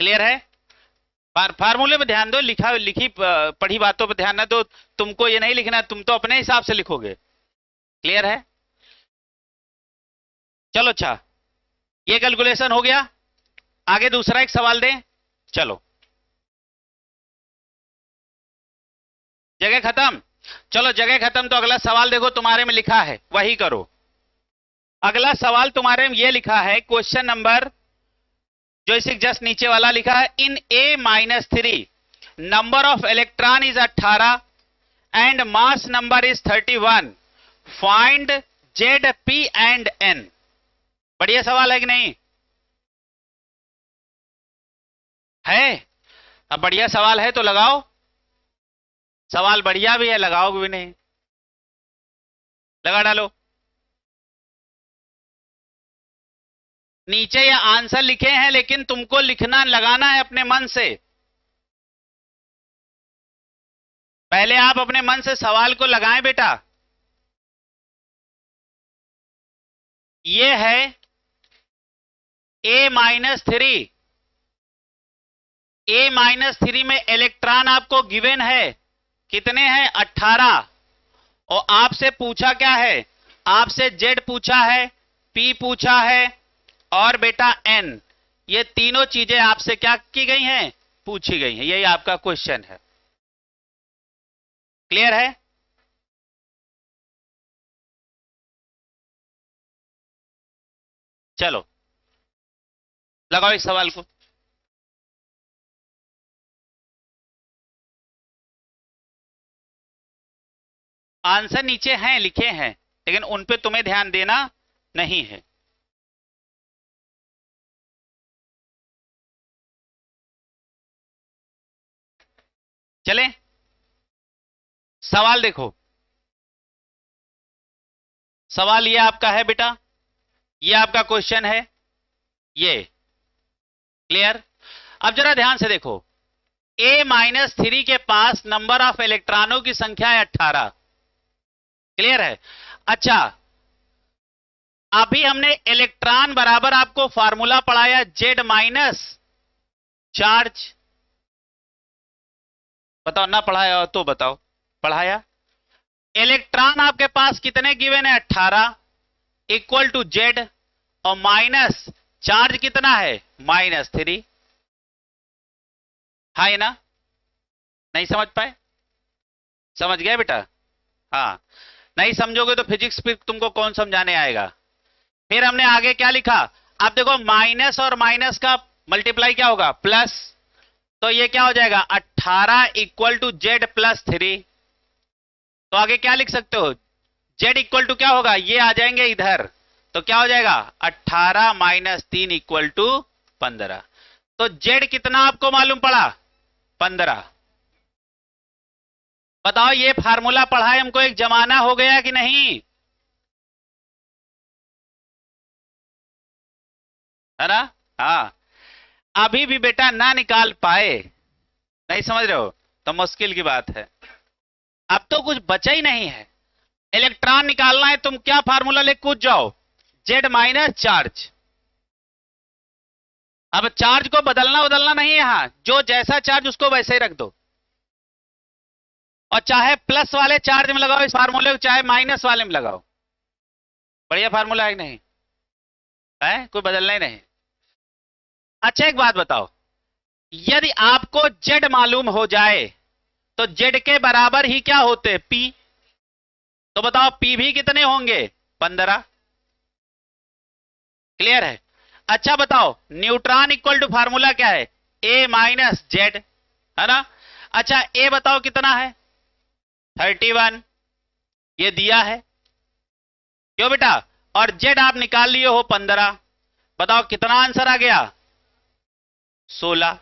क्लियर है? फार्मूले में ध्यान दो, लिखा लिखी पढ़ी बातों पर ध्यान ना दो। तुमको ये नहीं लिखना, तुम तो अपने हिसाब से लिखोगे। क्लियर है? चलो अच्छा, ये कैलकुलेशन हो गया। आगे दूसरा एक सवाल दें। चलो जगह खत्म। चलो जगह खत्म, तो अगला सवाल देखो तुम्हारे में लिखा है, वही करो। अगला सवाल तुम्हारे में ये लिखा है, क्वेश्चन नंबर जो इसी जस्ट नीचे वाला लिखा है, in A-3 number of electron is 18 and mass number is 31, find Z P and N. बढ़िया सवाल है कि नहीं? है? अब बढ़िया सवाल है तो लगाओ। सवाल बढ़िया भी है, लगाओ भी नहीं, लगा डालो। नीचे ये आंसर लिखे हैं, लेकिन तुमको लिखना लगाना है अपने मन से। पहले आप अपने मन से सवाल को लगाएं बेटा। ये है A-3 A-3 में इलेक्ट्रॉन आपको गिवन है, कितने हैं? 18। और आपसे पूछा क्या है? आपसे Z पूछा है, P पूछा है और बेटा N। ये तीनों चीजें आपसे क्या की गई हैं? पूछी गई हैं। यही आपका क्वेश्चन है। क्लियर है? चलो लगाओ इस सवाल को। आंसर नीचे हैं, लिखे हैं, लेकिन उन पे तुम्हें ध्यान देना नहीं है। चले सवाल देखो। सवाल ये आपका है बेटा, ये आपका क्वेश्चन है, ये क्लियर। अब जरा ध्यान से देखो, A-3 के पास नंबर ऑफ इलेक्ट्रॉनों की संख्या है 18। क्लियर है? अच्छा, अभी हमने इलेक्ट्रॉन बराबर आपको फार्मूला पढ़ाया Z माइनस चार्ज। बताओ ना पढ़ाया हो तो बताओ। पढ़ाया। इलेक्ट्रॉन आपके पास कितने गिवन है? 18 इक्वल टू Z और माइनस चार्ज कितना है? -3। हाँ ये ना? नहीं समझ पाए? समझ गए बेटा? हाँ, नहीं समझोगे तो फिजिक्स फिर तुमको कौन समझाने आएगा। फिर हमने आगे क्या लिखा? आप देखो, माइनस और माइनस का मल्टीप्लाई क्या होगा? प्लस। तो ये क्या हो जाएगा? 18 इक्वल टू Z प्लस 3। तो आगे क्या लिख सकते हो? Z इक्वल टू क्या होगा? ये आ जाएंगे इधर, तो क्या हो जाएगा? 18 माइनस 3 इक्वल टू 15। तो Z कितना आपको मालूम पड़ा? 15। बताओ, ये फार्मूला पढ़ाए हमको एक जमाना हो गया कि नहीं? है ना? हाँ। अभी भी बेटा ना निकाल पाए, नहीं समझ रहे हो तो मुश्किल की बात है। अब तो कुछ बचा ही नहीं है। इलेक्ट्रॉन निकालना है, तुम क्या फार्मूला ले कूद जाओ? Z minus charge. अब चार्ज को बदलना बदलना नहीं है, यहां जो जैसा चार्ज उसको वैसे ही रख दो। और चाहे प्लस वाले चार्ज में लगाओ इस फार्मूले को, चाहे माइनस वाले में लगाओ। बढ़िया फार्मूला है कि नहीं? है, कोई बदलना ही नहीं। अच्छा एक बात बताओ, यदि आपको Z मालूम हो जाए तो Z के बराबर ही क्या होते? P। तो बताओ P भी कितने होंगे? 15। क्लियर है? अच्छा बताओ, न्यूट्रॉन इक्वल टू फार्मूला क्या है? A माइनस Z, है ना? अच्छा A बताओ कितना है? 31। ये दिया है क्यों बेटा? और Z आप निकाल लिए हो 15। बताओ कितना आंसर आ गया? 16।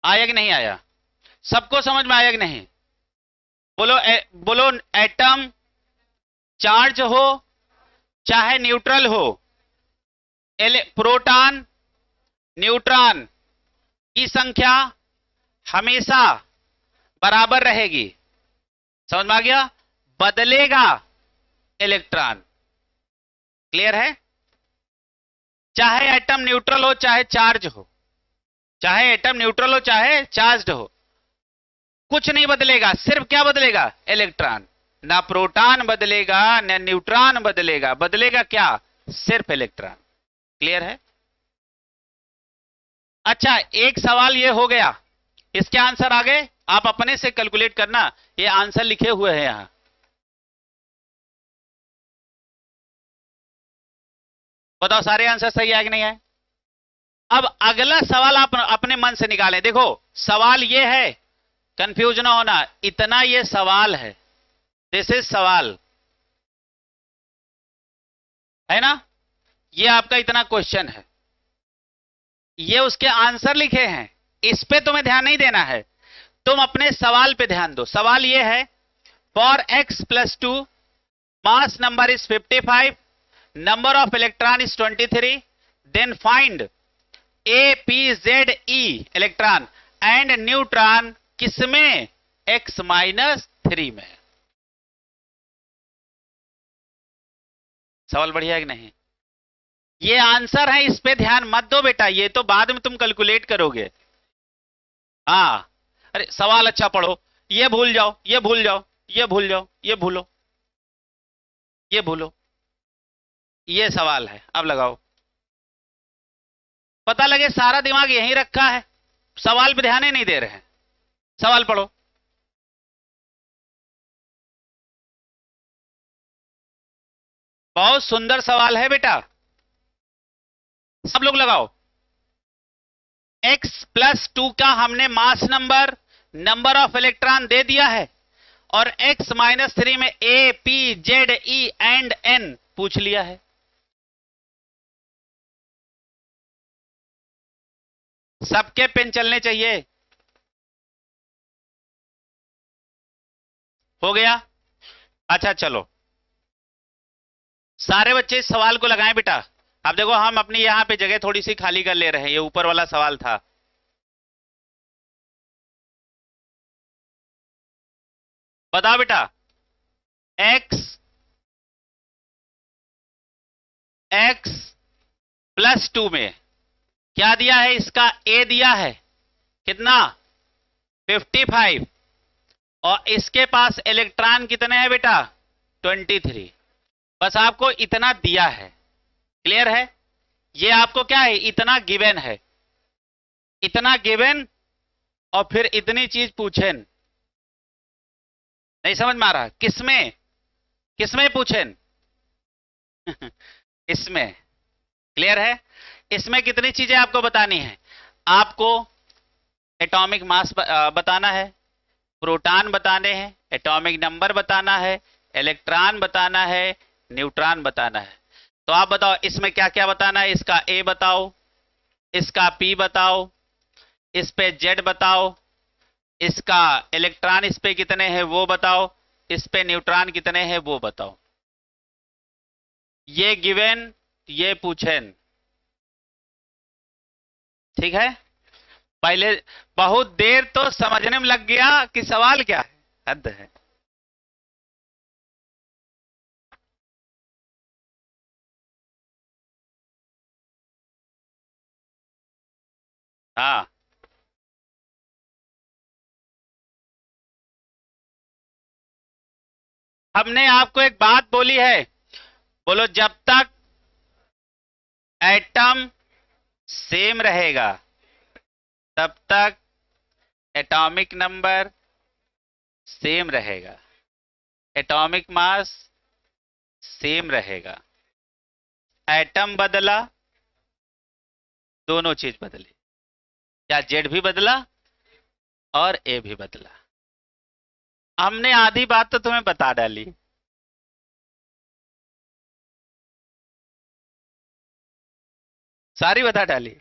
आया कि नहीं आया? सबको समझ में आया कि नहीं? बोलो बोलो, एटम चार्ज हो चाहे न्यूट्रल हो, प्रोटॉन न्यूट्रॉन की संख्या हमेशा बराबर रहेगी। समझ में आ गया? बदलेगा इलेक्ट्रॉन। क्लियर है? चाहे एटम न्यूट्रल हो चाहे चार्ज हो, चाहे एटम न्यूट्रल हो चाहे चार्ज हो, कुछ नहीं बदलेगा। सिर्फ क्या बदलेगा? इलेक्ट्रॉन। ना प्रोटॉन बदलेगा ना न्यूट्रॉन बदलेगा, बदलेगा क्या? सिर्फ इलेक्ट्रॉन। क्लियर है? अच्छा एक सवाल ये हो गया, इसके आंसर आगे आप अपने से कैलकुलेट करना, ये आंसर लिखे हुए हैं यहां। बताओ सारे आंसर सही है कि नहीं है? अब अगला सवाल आप अपने मन से निकालें। देखो सवाल ये है, कंफ्यूज ना होना, इतना ये सवाल है, दिस इज सवाल, है ना? ये आपका इतना क्वेश्चन है, ये उसके आंसर लिखे हैं, इस पे तुम्हें ध्यान नहीं देना है, तुम अपने सवाल पे ध्यान दो। सवाल ये है, for x plus 2 mass number is 55, number of electron is 23, then find A P Z E electron and neutron किसमें? x माइनस 3 में। सवाल बढ़िया है कि नहीं? ये आंसर है, इस पे ध्यान मत दो बेटा, ये तो बाद में तुम कैलकुलेट करोगे। हाँ, अरे सवाल अच्छा पढ़ो। ये भूल जाओ, ये भूल जाओ, ये भूल जाओ, ये भूलो, ये भूलो। ये सवाल है, अब लगाओ। पता लगे सारा दिमाग यहीं रखा है, सवाल पे ध्यान ही नहीं दे रहे हैं। सवाल पढ़ो। बहुत सुंदर सवाल है बेटा, सब लोग लगाओ। x+2 का हमने mass number, number of electron दे दिया है, और x-3 में A, P, Z, E and N पूछ लिया है। सबके पेन चलने चाहिए। हो गया? अच्छा चलो, सारे बच्चे इस सवाल को लगाएं बेटा। अब देखो हम अपनी यहां पे जगह थोड़ी सी खाली कर ले रहे हैं, ये ऊपर वाला सवाल था। बताओ बेटा, x+2 में क्या दिया है? इसका a दिया है कितना? 55। और इसके पास इलेक्ट्रॉन कितने हैं बेटा? 23। बस आपको इतना दिया है, क्लियर है? ये आपको क्या है? इतना गिवन है, इतना गिवन, और फिर इतनी चीज पूछेन। नहीं समझ में आ रहा? किसमें किसमें पूछेन? इसमें, क्लियर है? इसमें कितनी चीजें आपको बतानी है? आपको एटॉमिक मास बताना है, प्रोटॉन बताने हैं, एटॉमिक नंबर बताना है, इलेक्ट्रॉन बताना है, न्यूट्रॉन बताना है। तो आप बताओ इसमें क्या क्या बताना है? इसका ए बताओ, इसका पी बताओ, इस पे जेड बताओ, इसका इलेक्ट्रॉन इस पे कितने हैं वो बताओ, इस पे न्यूट्रॉन कितने हैं वो बताओ। ये गिवन, ये पूछेन, ठीक है? पहले बहुत देर तो समझने में लग गया कि सवाल क्या है, हद है। हाँ, हमने आपको एक बात बोली है, बोलो, जब तक एटम सेम रहेगा तब तक एटॉमिक नंबर सेम रहेगा, एटॉमिक मास सेम रहेगा। एटम बदला, दोनों चीज बदली, या जेड भी बदला और ए भी बदला। हमने आधी बात तो तुम्हें बता डाली, सारी बता डाली।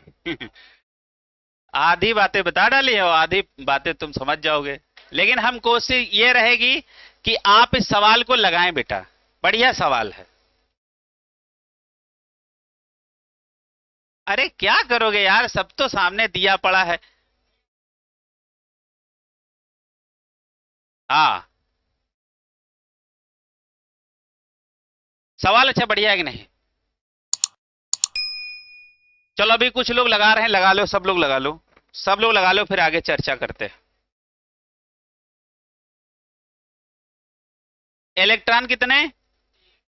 आधी बातें बता डाली है और आधी बातें तुम समझ जाओगे। लेकिन हम कोशिश ये रहेगी कि आप इस सवाल को लगाएं बेटा, बढ़िया सवाल है। अरे क्या करोगे यार, सब तो सामने दिया पड़ा है। हाँ, सवाल अच्छा बढ़िया है कि नहीं? चलो अभी कुछ लोग लगा रहे हैं, लगा लो, सब लोग लगा लो, सब लोग लगा लो, फिर आगे चर्चा करते हैं। इलेक्ट्रॉन कितने?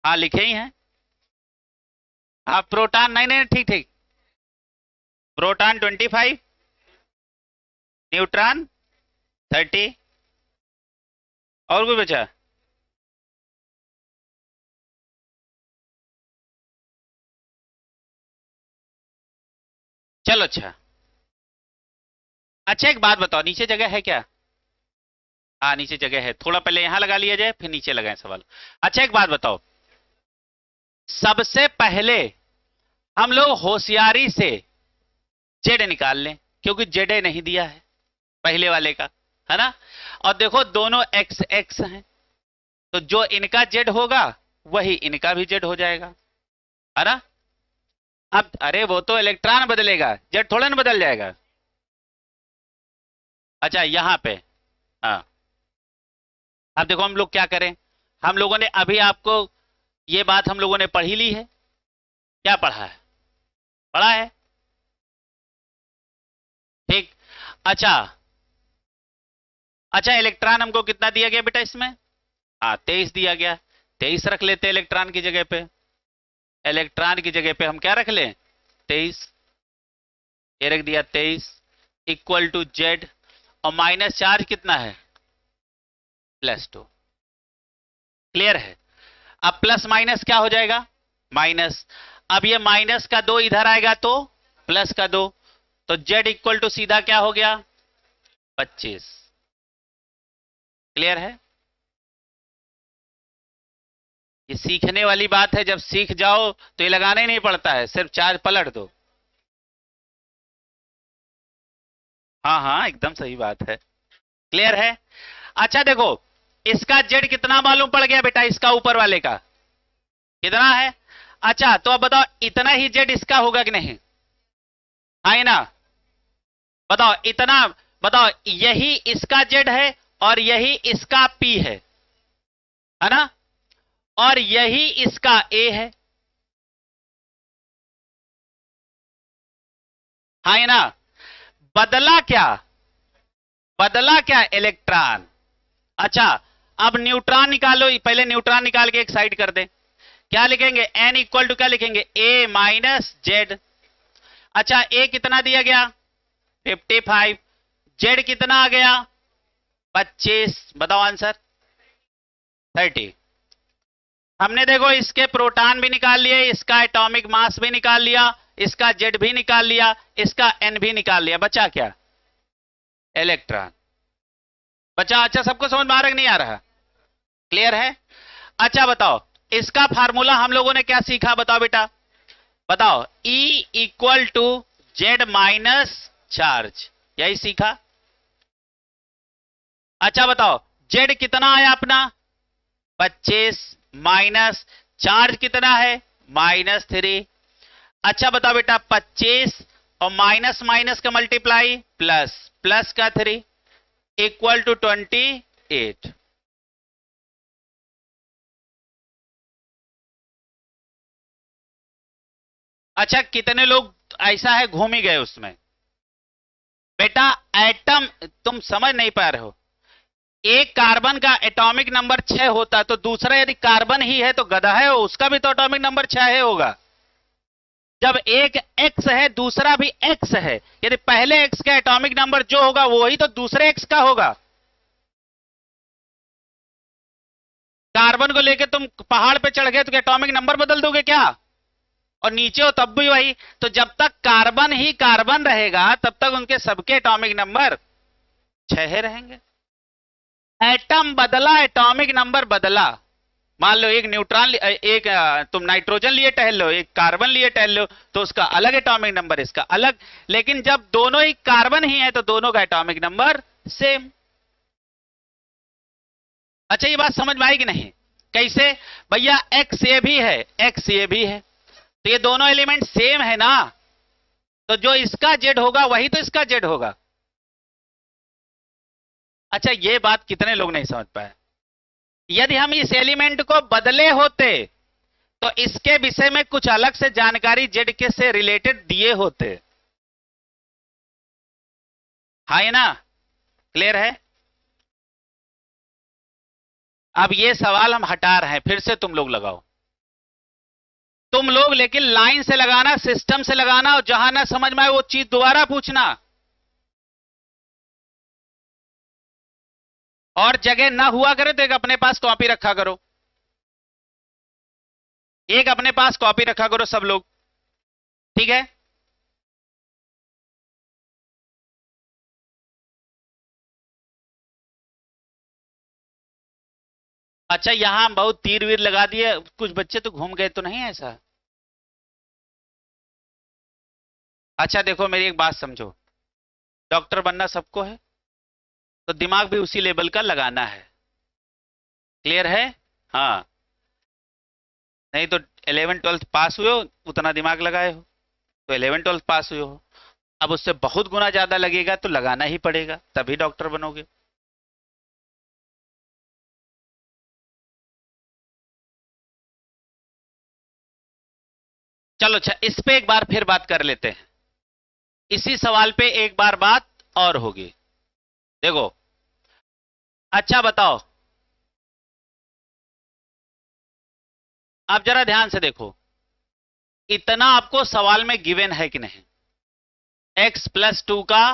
हाँ लिखे ही हैं। हाँ प्रोटॉन, नहीं नहीं ठीक ठीक, प्रोटॉन 25, न्यूट्रॉन 30, और कोई बचा? चलो अच्छा। अच्छा एक बात बताओ, नीचे जगह है क्या? हाँ नीचे जगह है, थोड़ा पहले यहां लगा लिया जाए फिर नीचे लगाएं सवाल। अच्छा एक बात बताओ, सबसे पहले हम लोग होशियारी से जेड निकाल लें, क्योंकि जेड नहीं दिया है पहले वाले का, है ना? और देखो दोनों एक्स एक्स हैं, तो जो इनका जेड होगा वही इनका भी जेड हो जाएगा, है ना? अब अरे वो तो इलेक्ट्रॉन बदलेगा, जेड थोड़ा ना बदल जाएगा। अच्छा यहां पे, हाँ, अब देखो हम लोग क्या करें। हम लोगों ने अभी आपको ये बात हम लोगों ने पढ़ी ली है। क्या पढ़ा है? पढ़ा है? ठीक। अच्छा, अच्छा इलेक्ट्रॉन हमको कितना दिया गया बेटा इसमें? हाँ 23 दिया गया। 23 रख लेते इलेक्ट्रॉन की जगह पे। इलेक्ट्रॉन की जगह पे हम क्या रख लें? 23। ये रख दिया 23 इक्वल टू जेड। और माइनस चार्ज कितना है? +2। क्लियर है? अब प्लस माइनस क्या हो जाएगा? माइनस। अब ये माइनस का 2 इधर आएगा तो प्लस का 2, तो जेड इक्वल टू सीधा क्या हो गया? 25। क्लियर है? ये सीखने वाली बात है, जब सीख जाओ तो ये लगाना ही नहीं पड़ता है, सिर्फ चार्ज पलट दो। हाँ हाँ एकदम सही बात है। क्लियर है? अच्छा देखो, इसका जेड कितना मालूम पड़ गया बेटा? इसका ऊपर वाले का कितना है? अच्छा तो अब बताओ, इतना ही जेड इसका होगा कि नहीं? है ना? बताओ इतना। बताओ, यही इसका जेड है और यही इसका पी है ना? और यही इसका ए है ना? बदला क्या? बदला क्या? इलेक्ट्रॉन। अच्छा, अब न्यूट्रॉन निकालो, पहले न्यूट्रॉन निकाल के एक साइड कर दे। क्या लिखेंगे? एन इक्वल टू क्या लिखेंगे? ए माइनस जेड। अच्छा ए कितना दिया गया? 55। जेड कितना आ गया? 25। बताओ आंसर। 30। हमने देखो इसके प्रोटॉन भी निकाल लिए, इसका एटॉमिक मास भी निकाल लिया, इसका जेड भी निकाल लिया, इसका एन भी निकाल लिया। बचा क्या? इलेक्ट्रॉन बचा। अच्छा सबको समझ में आ रहा है कि नहीं आ रहा? क्लियर है? अच्छा बताओ, इसका फार्मूला हम लोगों ने क्या सीखा? बताओ बेटा, बताओ। E equal to Z minus charge, यही सीखा। अच्छा बताओ, जेड कितना आया अपना? 25 माइनस चार्ज कितना है? -3। अच्छा बताओ बेटा, 25 और माइनस माइनस का मल्टीप्लाई प्लस, प्लस का 3 इक्वल टू 28। अच्छा कितने लोग ऐसा है घूम ही गए उसमें? बेटा एटम, तुम समझ नहीं पा रहे हो। एक कार्बन का एटॉमिक नंबर 6 होता, तो दूसरा यदि कार्बन ही है तो गधा है, उसका भी तो एटॉमिक नंबर 6 है होगा। जब एक एक्स है दूसरा भी एक्स है, यदि पहले एक्स का एटॉमिक नंबर जो होगा वही तो दूसरे एक्स का होगा। कार्बन को लेके तुम पहाड़ पे चढ़ गए तो एटॉमिक नंबर बदल दोगे क्या? और नीचे हो तब भी वही। तो जब तक कार्बन ही कार्बन रहेगा तब तक उनके सबके एटॉमिक नंबर 6 रहेंगे। एटम बदला, एटॉमिक नंबर बदला। मान लो एक न्यूट्रॉन, एक तुम नाइट्रोजन लिए टहल लो, एक कार्बन लिए टहल लो, तो उसका अलग एटॉमिक नंबर, इसका अलग। लेकिन जब दोनों ही कार्बन ही है तो दोनों का एटॉमिक नंबर सेम। अच्छा ये बात समझ में आई कि नहीं? कैसे? भैया एक्स ये भी है, एक्स ये भी है, तो ये दोनों एलिमेंट सेम है ना, तो जो इसका जेड होगा वही तो इसका जेड होगा। अच्छा ये बात कितने लोग नहीं समझ पाए? यदि हम इस एलिमेंट को बदले होते तो इसके विषय में कुछ अलग से जानकारी जेड के से रिलेटेड दिए होते। हाँ ये ना? क्लियर है? अब ये सवाल हम हटा रहे हैं, फिर से तुम लोग लगाओ। तुम लोग लेकिन लाइन से लगाना, सिस्टम से लगाना, और जहां ना समझ में आए वो चीज दोबारा पूछना। और जगह ना हुआ करे तो एक अपने पास कॉपी रखा करो, एक अपने पास कॉपी रखा करो सब लोग। ठीक है? अच्छा यहां बहुत तीर वीर लगा दिए, कुछ बच्चे तो घूम गए तो नहीं है ऐसा? अच्छा देखो मेरी एक बात समझो, डॉक्टर बनना सबको है, तो दिमाग भी उसी लेवल का लगाना है। क्लियर है? हाँ। नहीं तो 11 12 पास हुए हो, उतना दिमाग लगाए हो, तो 11 12 पास हुए हो। अब उससे बहुत गुना ज्यादा लगेगा तो लगाना ही पड़ेगा, तभी डॉक्टर बनोगे। चलो अच्छा, इस पे एक बार फिर बात कर लेते हैं, इसी सवाल पे एक बार बात और होगी। देखो, अच्छा बताओ, आप जरा ध्यान से देखो, इतना आपको सवाल में गिवन है कि नहीं? x+2 का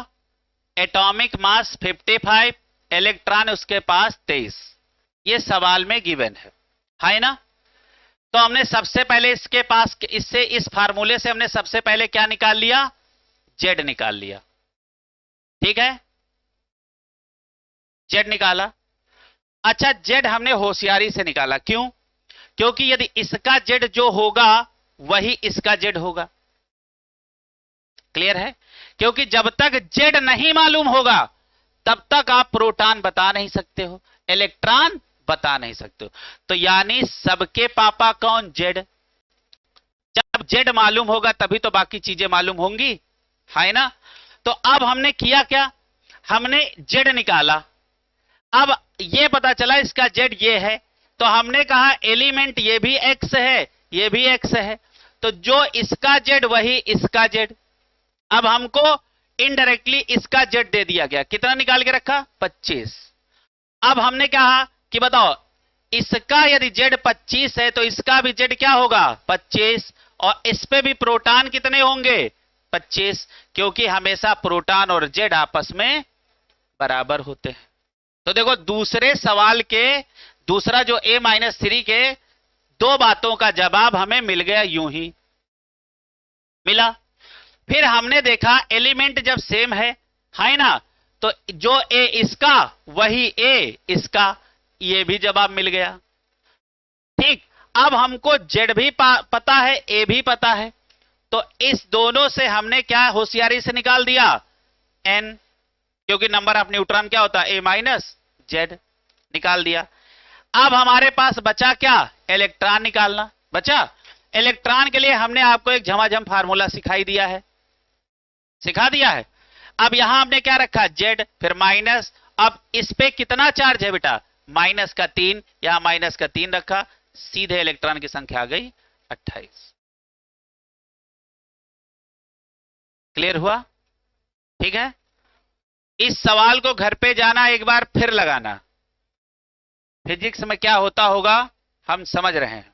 एटॉमिक मास 55, इलेक्ट्रॉन उसके पास 23, ये सवाल में गिवन है ना? तो हमने सबसे पहले इसके पास, इससे, इस फार्मूले से हमने सबसे पहले क्या निकाल लिया? जेड निकाल लिया, ठीक है, जेड निकाला। अच्छा, जेड हमने होशियारी से निकाला, क्यों? क्योंकि यदि इसका जेड जो होगा वही इसका जेड होगा। क्लियर है? क्योंकि जब तक जेड नहीं मालूम होगा तब तक आप प्रोटॉन बता नहीं सकते हो, इलेक्ट्रॉन बता नहीं सकते हो। तो यानी सबके पापा कौन? जेड। जब जेड मालूम होगा तभी तो बाकी चीजें मालूम होंगी, है ना? तो अब हमने किया क्या? हमने जेड निकाला। अब ये पता चला इसका जेड ये है, तो हमने कहा एलिमेंट ये भी एक्स है, ये भी एक्स है, तो जो इसका जेड वही इसका जेड। अब हमको इनडायरेक्टली इसका जेड दे दिया गया, कितना निकाल के रखा? 25। अब हमने कहा कि बताओ, इसका यदि जेड 25 है तो इसका भी जेड क्या होगा? 25। और इस पे भी प्रोटॉन कितने होंगे? 25, क्योंकि हमेशा प्रोटॉन और जेड आपस में बराबर होते हैं। तो देखो, दूसरे सवाल के, दूसरा जो A-3 के दो बातों का जवाब हमें मिल गया, यूं ही मिला। फिर हमने देखा एलिमेंट जब सेम है ना, तो जो ए इसका वही ए इसका, ये भी जवाब मिल गया। ठीक, अब हमको जेड भी पता है, ए भी पता है, तो इस दोनों से हमने क्या होशियारी से निकाल दिया? एन, क्योंकि नंबर ऑफ न्यूट्रॉन क्या होता है? A-Z, निकाल दिया। अब हमारे पास बचा क्या? इलेक्ट्रॉन निकालना बचा। इलेक्ट्रॉन के लिए हमने आपको एक झमाझम फार्मूला सिखाई दिया है, सिखा दिया है। अब यहां हमने क्या रखा? जेड, फिर माइनस। अब इस पे कितना चार्ज है बेटा? -3, यहां -3 रखा, सीधे इलेक्ट्रॉन की संख्या आ गई 28। क्लियर हुआ? ठीक है, इस सवाल को घर पे जाना एक बार फिर लगाना, फिजिक्स में क्या होता होगा हम समझ रहे हैं।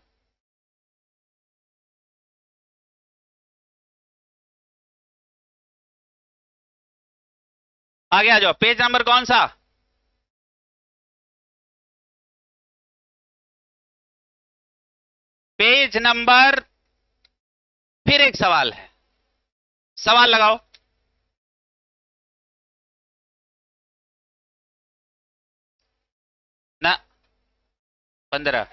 आगे आ जाओ, पेज नंबर कौन सा? पेज नंबर, फिर एक सवाल है, सवाल लगाओ। ना, 15।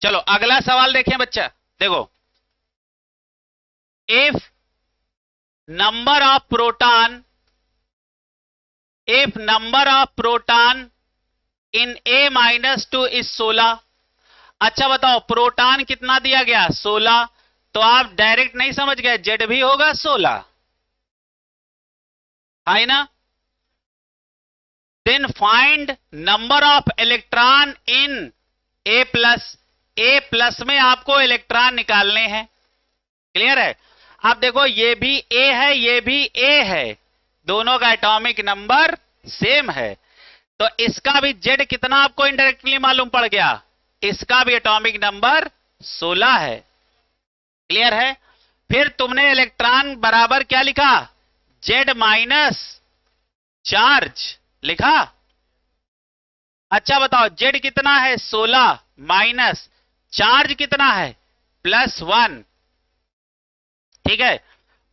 चलो अगला सवाल देखें बच्चा, देखो, if number of proton, if number of proton in A-2 is 16। अच्छा बताओ, प्रोटॉन कितना दिया गया? 16। तो आप डायरेक्ट नहीं समझ गए, जेड भी होगा 16, है ना? Then find number of electron in A+। A+ में आपको इलेक्ट्रॉन निकालने हैं। क्लियर है? आप देखो, ये भी A है, ये भी A है, दोनों का एटॉमिक नंबर सेम है, तो इसका भी जेड कितना आपको इनडायरेक्टली मालूम पड़ गया? इसका भी एटॉमिक नंबर 16 है। क्लियर है? फिर तुमने इलेक्ट्रॉन बराबर क्या लिखा? जेड माइनस चार्ज लिखा। अच्छा बताओ, जेड कितना है? 16 माइनस चार्ज कितना है? +1। ठीक है,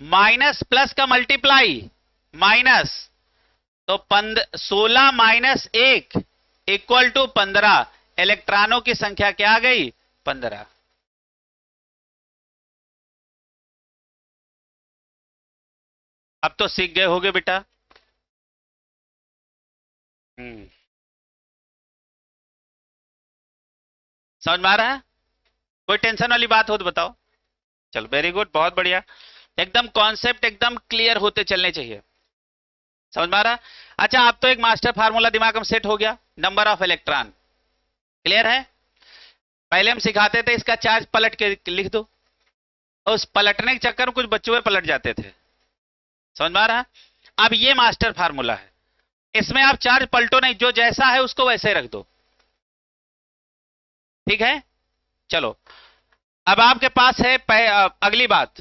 माइनस प्लस का मल्टीप्लाई माइनस, तो 16 माइनस 1 इक्वल टू 15। इलेक्ट्रॉनों की संख्या क्या आ गई? 15। अब तो सीख गए होगे बेटा। समझ में आ रहा है? कोई टेंशन वाली बात हो तो बताओ। चलो, वेरी गुड, बहुत बढ़िया। एकदम कॉन्सेप्ट एकदम क्लियर होते चलने चाहिए। समझ में आ रहा? अच्छा, आप तो एक मास्टर फार्मूला दिमाग में सेट हो गया, नंबर ऑफ इलेक्ट्रॉन। क्लियर है? पहले हम सिखाते थे इसका चार्ज पलट के लिख दो, और उस पलटने के चक्कर में कुछ बच्चों में पलट जाते थे। समझ में आ रहा है? अब ये मास्टर फार्मूला है, इसमें आप चार्ज पलटो नहीं, जो जैसा है उसको वैसे रख दो। ठीक है, चलो अब आपके पास है अगली बात,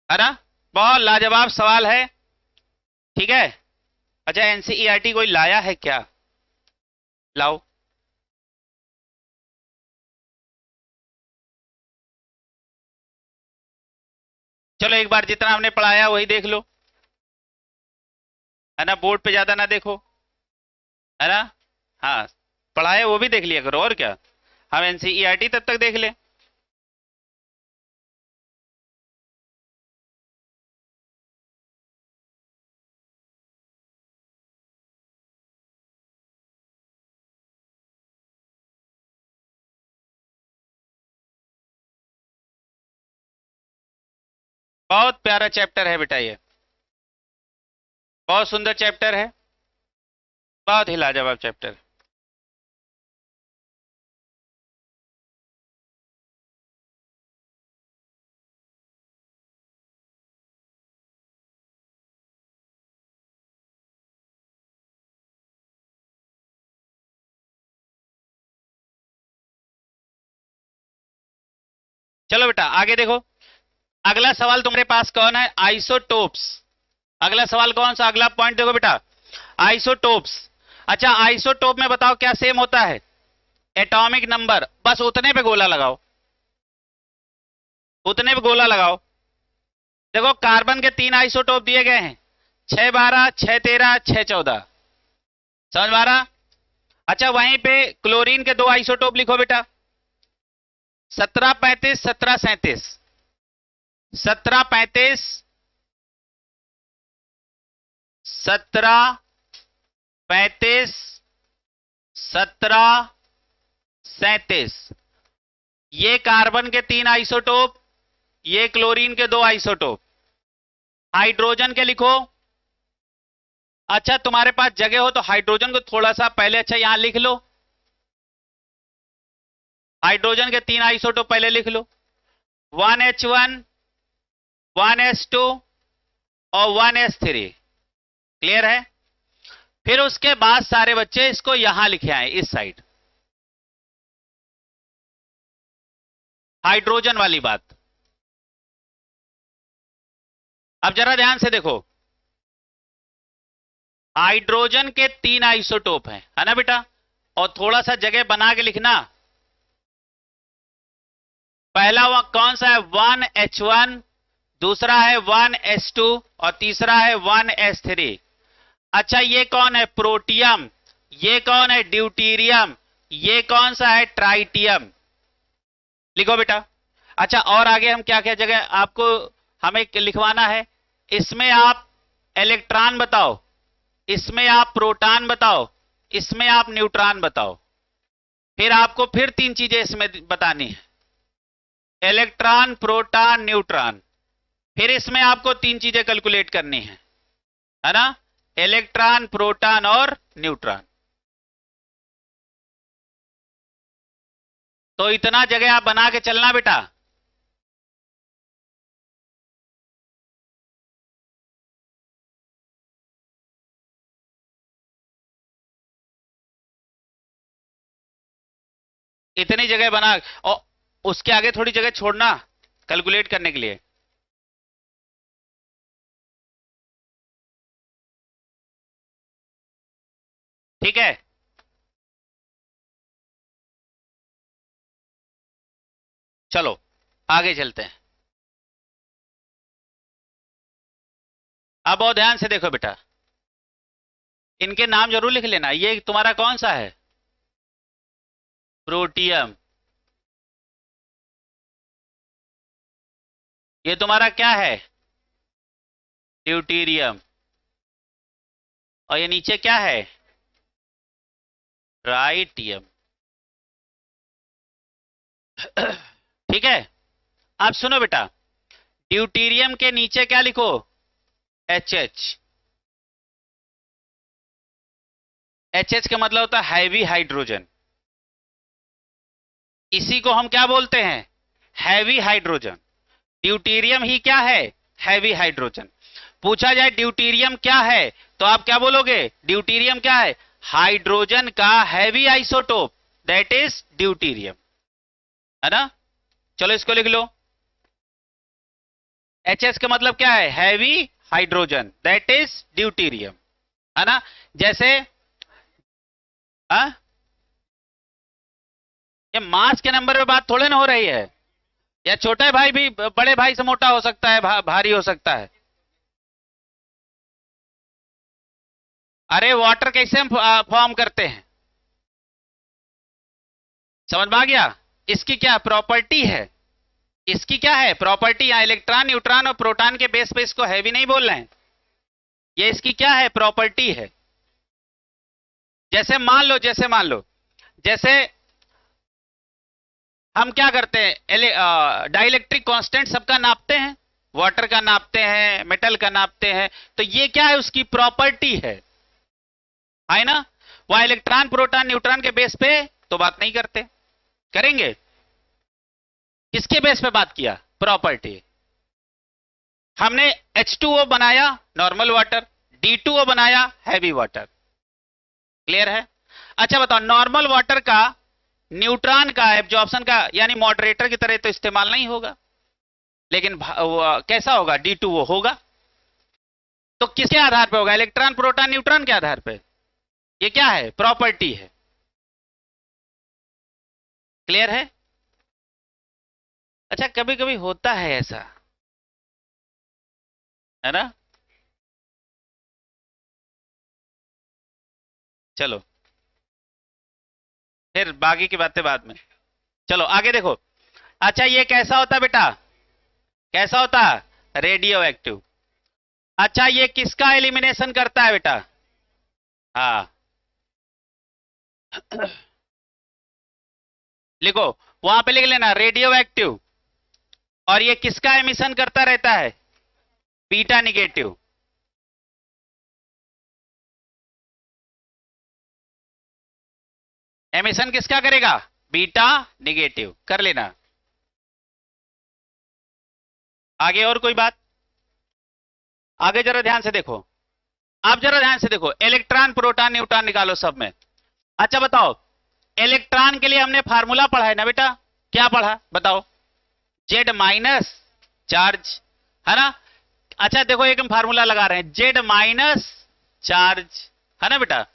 है ना? बहुत लाजवाब सवाल है। ठीक है, अच्छा एनसीईआरटी कोई लाया है क्या? लाओ। चलो एक बार जितना हमने पढ़ाया वही देख लो, है ना? बोर्ड पे ज्यादा ना देखो, है ना? हाँ, पढ़ाए वो भी देख लिया करो, और क्या। हम एनसीईआरटी तब तक देख ले। बहुत प्यारा चैप्टर है बेटा ये, बहुत सुंदर चैप्टर है, बहुत ही लाजवाब चैप्टर। चलो बेटा आगे देखो, अगला सवाल तुम्हारे पास कौन है? आइसोटोप्स। अगला सवाल कौन सा? अगला पॉइंट देखो बेटा, आइसोटोप्स। अच्छा आइसोटोप में बताओ क्या सेम होता है? एटॉमिक नंबर, बस उतने पे गोला लगाओ, उतने पे गोला लगाओ। देखो कार्बन के 3 आइसोटोप दिए गए हैं, 612, 613, 614। समझ में आ रहा? अच्छा वहीं पे क्लोरीन के 2 आइसोटोप लिखो बेटा, 1735, 1737। 1735, 1735, 1737। ये कार्बन के 3 आइसोटोप, ये क्लोरीन के 2 आइसोटोप। हाइड्रोजन के लिखो। अच्छा तुम्हारे पास जगह हो तो हाइड्रोजन को थोड़ा सा पहले, अच्छा यहां लिख लो, हाइड्रोजन के 3 आइसोटोप पहले लिख लो, 1H1, 1S2 और 1S3। क्लियर है? फिर उसके बाद सारे बच्चे इसको यहां लिखे आए इस साइड, हाइड्रोजन वाली बात। अब जरा ध्यान से देखो, हाइड्रोजन के 3 आइसोटोप हैं, है ना बेटा? और थोड़ा सा जगह बना के लिखना। पहला कौन सा है? 1H1, दूसरा है 1S2 और तीसरा है 1S3। अच्छा ये कौन है? प्रोटियम। ये कौन है? ड्यूटीरियम। ये कौन सा है? ट्राइटियम। लिखो बेटा। अच्छा और आगे हम क्या क्या जगह आपको हमें लिखवाना है? इसमें आप इलेक्ट्रॉन बताओ, इसमें आप प्रोटॉन बताओ, इसमें आप न्यूट्रॉन बताओ। फिर आपको फिर 3 चीजें इसमें बतानी है, इलेक्ट्रॉन, प्रोटॉन, न्यूट्रॉन। फिर इसमें आपको 3 चीजें कैलकुलेट करनी है ना? इलेक्ट्रॉन, प्रोटॉन और न्यूट्रॉन। तो इतना जगह आप बना के चलना बेटा। इतनी जगह बना, और उसके आगे थोड़ी जगह छोड़ना कैलकुलेट करने के लिए। ठीक है, चलो आगे चलते हैं। अब बहुत ध्यान से देखो बेटा, इनके नाम जरूर लिख लेना। ये तुम्हारा कौन सा है? प्रोटियम। ये तुम्हारा क्या है? ड्यूटीरियम। और ये नीचे क्या है? ट्राइटियम। ठीक है, अब सुनो बेटा, ड्यूटीरियम के नीचे क्या लिखो? एच। एच का मतलब होता है हैवी हाइड्रोजन। इसी को हम क्या बोलते हैं? Heavy hydrogen. ड्यूटेरियम ही क्या है? Heavy hydrogen. पूछा जाए ड्यूटेरियम क्या है, तो आप क्या बोलोगे? ड्यूटेरियम क्या है? हाइड्रोजन का heavy isotope, that is deuterium, है ना? चलो इसको लिख लो। HS का मतलब क्या है? Heavy hydrogen, that is deuterium, है ना? जैसे ये मास के नंबर पे बात थोड़े ना हो रही है, या छोटे भाई भी बड़े भाई से मोटा हो सकता है, भारी हो सकता है। अरे वाटर कैसे हम फॉर्म करते हैं, समझ में आ गया? इसकी क्या प्रॉपर्टी है? इसकी क्या है प्रॉपर्टी? यहां इलेक्ट्रॉन, न्यूट्रॉन और प्रोटॉन के बेस पे इसको हैवी नहीं बोल रहे हैं, ये इसकी क्या है? प्रॉपर्टी है। जैसे मान लो, जैसे हम क्या करते हैं, डाइलेक्ट्रिक कांस्टेंट सबका नापते हैं, वाटर का नापते हैं, मेटल का नापते हैं, तो ये क्या है? उसकी प्रॉपर्टी है ना? वहां इलेक्ट्रॉन, प्रोटॉन, न्यूट्रॉन के बेस पे तो बात नहीं करते, करेंगे किसके बेस पे बात किया? प्रॉपर्टी। हमने H2O बनाया नॉर्मल वाटर, D2O बनाया हैवी वाटर, क्लियर है? अच्छा बताओ, नॉर्मल वाटर का न्यूट्रॉन का एब्जॉर्प्शन का यानी मॉडरेटर की तरह तो इस्तेमाल नहीं होगा, लेकिन कैसा होगा? D2O होगा। तो किसके आधार पे होगा? इलेक्ट्रॉन, प्रोटॉन, न्यूट्रॉन के आधार पे। ये क्या है? प्रॉपर्टी है, क्लियर है? अच्छा कभी कभी होता है ऐसा, है ना? चलो फिर बाकी की बातें बाद में, चलो आगे देखो। अच्छा ये कैसा होता है बेटा? कैसा होता है? Radio active. अच्छा ये किसका एलिमिनेशन करता है बेटा? हाँ लिखो, वहां पे लिख लेना रेडियो एक्टिव। और ये किसका एमिशन करता रहता है? Beta negative. एमिशन किसका करेगा? बीटा निगेटिव, कर लेना। आगे और कोई बात? आगे जरा ध्यान से देखो, आप जरा ध्यान से देखो, इलेक्ट्रॉन, प्रोटॉन, न्यूट्रॉन निकालो सब में। अच्छा बताओ, इलेक्ट्रॉन के लिए हमने फार्मूला पढ़ा है ना बेटा? क्या पढ़ा बताओ? जेड माइनस चार्ज, है ना? अच्छा देखो, एक हम फार्मूला लगा रहे हैं, जेड माइनस चार्ज, है ना बेटा?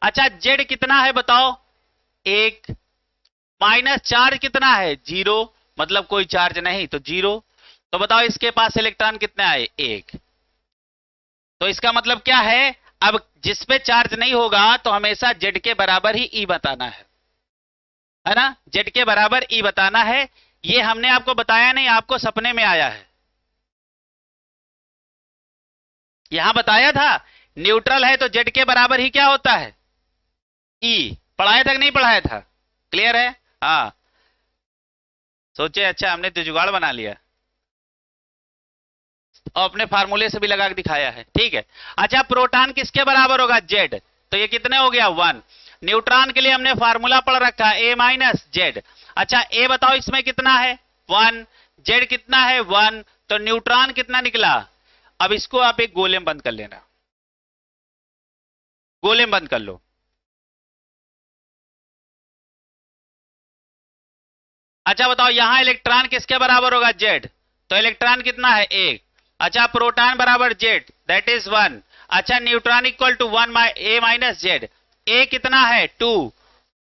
अच्छा जेड कितना है बताओ? एक। माइनस चार्ज कितना है? 0, मतलब कोई चार्ज नहीं तो 0। तो बताओ इसके पास इलेक्ट्रॉन कितने आए? 1। तो इसका मतलब क्या है? अब जिस पे चार्ज नहीं होगा तो हमेशा जेड के बराबर ही ई बताना है ना? जेड के बराबर ई बताना है। ये हमने आपको बताया नहीं, आपको सपने में आया है। यहां बताया था न्यूट्रल है तो जेड के बराबर ही क्या होता है? ई। पढ़ाया था कि नहीं पढ़ाया था? क्लियर है? हाँ सोचे अच्छा हमने तो जुगाड़ बना लिया और अपने फार्मूले से भी लगा के दिखाया है, ठीक है। अच्छा प्रोटॉन किसके बराबर होगा? जेड। तो ये कितने हो गया? 1। न्यूट्रॉन के लिए हमने फार्मूला पढ़ रखा है ए माइनस जेड। अच्छा ए बताओ इसमें कितना है? 1। जेड कितना है? 1। तो न्यूट्रॉन कितना निकला? अब इसको आप एक गोले में बंद कर लेना, गोले में बंद कर लो। अच्छा बताओ यहां इलेक्ट्रॉन किसके बराबर होगा? जेड। तो इलेक्ट्रॉन कितना है? 1। अच्छा प्रोटॉन बराबर जेड, दैट इज 1। अच्छा neutron equal to 1 A minus Z. A कितना है? 2।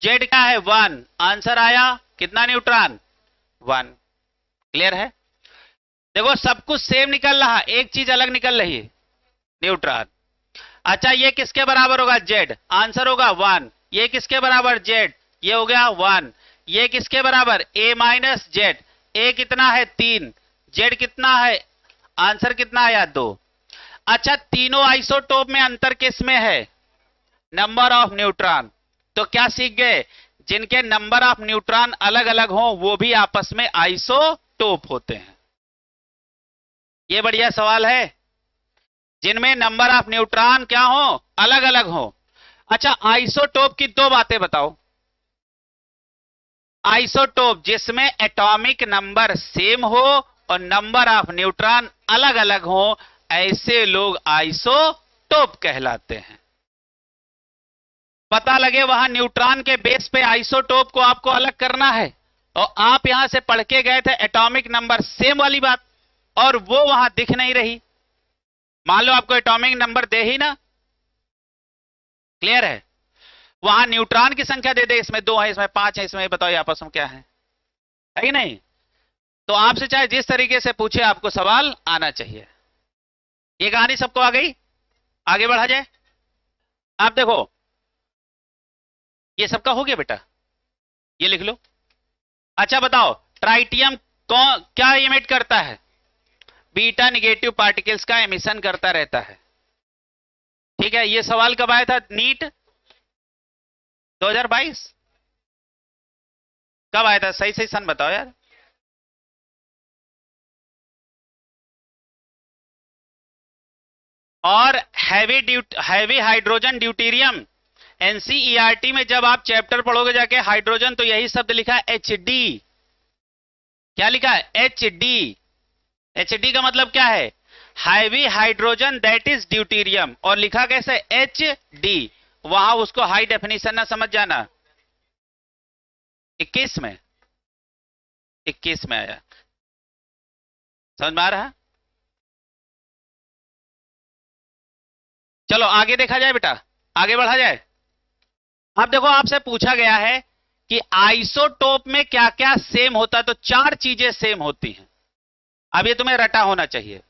जेड क्या है? 1। आंसर आया कितना? न्यूट्रॉन 1। क्लियर है? देखो सब कुछ सेम निकल रहा, एक चीज अलग निकल रही है, न्यूट्रॉन। अच्छा ये किसके बराबर होगा? जेड। आंसर होगा 1। ये किसके बराबर? जेड। ये हो गया 1। ये किसके बराबर? ए माइनस जेड। ए कितना है? 3। जेड कितना है? आंसर कितना आया? 2। अच्छा तीनों आइसोटोप में अंतर किस में है? Number of neutron. तो क्या सीख गए? जिनके नंबर ऑफ न्यूट्रॉन अलग अलग हो वो भी आपस में आइसोटोप होते हैं। ये बढ़िया सवाल है, जिनमें नंबर ऑफ न्यूट्रॉन क्या हो? अलग अलग हो। अच्छा आइसोटोप की दो बातें बताओ। आइसोटोप जिसमें एटॉमिक नंबर सेम हो और नंबर ऑफ न्यूट्रॉन अलग अलग हो, ऐसे लोग आइसोटोप कहलाते हैं। पता लगे वहां न्यूट्रॉन के बेस पे आइसोटोप को आपको अलग करना है, और आप यहां से पढ़ के गए थे एटॉमिक नंबर सेम वाली बात, और वो वहां दिख नहीं रही। मान लो आपको एटॉमिक नंबर दे ही ना, क्लियर है, वहां न्यूट्रॉन की संख्या दे दे, इसमें 2 है, इसमें 5 है, इसमें बताओ आपस में क्या है कि नहीं? तो आपसे चाहे जिस तरीके से पूछे आपको सवाल आना चाहिए। ये कहानी सबको आ गई? आगे बढ़ा जाए। आप देखो ये सबका हो गया बेटा, ये लिख लो। अच्छा बताओ, ट्राइटियम कौन क्या इमिट करता है? बीटा निगेटिव पार्टिकल्स का एमिशन करता रहता है। ठीक है, ये सवाल कब आया था नीट 2022? कब आया था? सही सही सन बताओ यार। और हैवी हाइड्रोजन ड्यूटेरियम, एनसीईआरटी में जब आप चैप्टर पढ़ोगे जाके हाइड्रोजन, तो यही शब्द लिखा है एच डी। क्या लिखा है? H D. एच डी का मतलब क्या है? Heavy hydrogen that is deuterium, और लिखा कैसे? H D. वहां उसको हाई डेफिनेशन ना समझ जाना। 21 में, 21 में आया, समझ में आ रहा? चलो आगे देखा जाए बेटा, आगे बढ़ा जाए। अब देखो आपसे पूछा गया है कि आइसोटोप में क्या क्या सेम होता है, तो 4 चीजें सेम होती हैं। अब ये तुम्हें रटा होना चाहिए।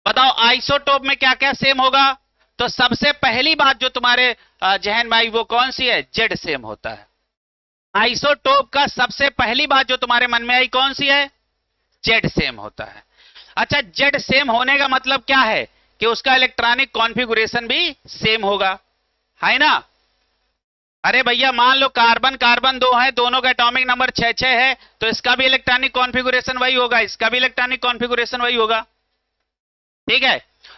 बताओ आइसोटोप में क्या क्या सेम होगा? तो सबसे पहली बात जो तुम्हारे जहन में आई वो कौन सी है? जेड सेम होता है। आइसोटोप का सबसे पहली बात जो तुम्हारे मन में आई कौन सी है? जेड सेम होता है। अच्छा, जेड सेम होने का मतलब क्या है? कि उसका इलेक्ट्रॉनिक कॉन्फ़िगरेशन भी सेम होगा, है ना? अरे भैया मान लो कार्बन कार्बन 2 है, दोनों का एटॉमिक नंबर 6 है, तो इसका भी इलेक्ट्रॉनिक कॉन्फ़िगरेशन वही होगा, इसका भी इलेक्ट्रॉनिक कॉन्फ़िगरेशन वही होगा। ठीक है,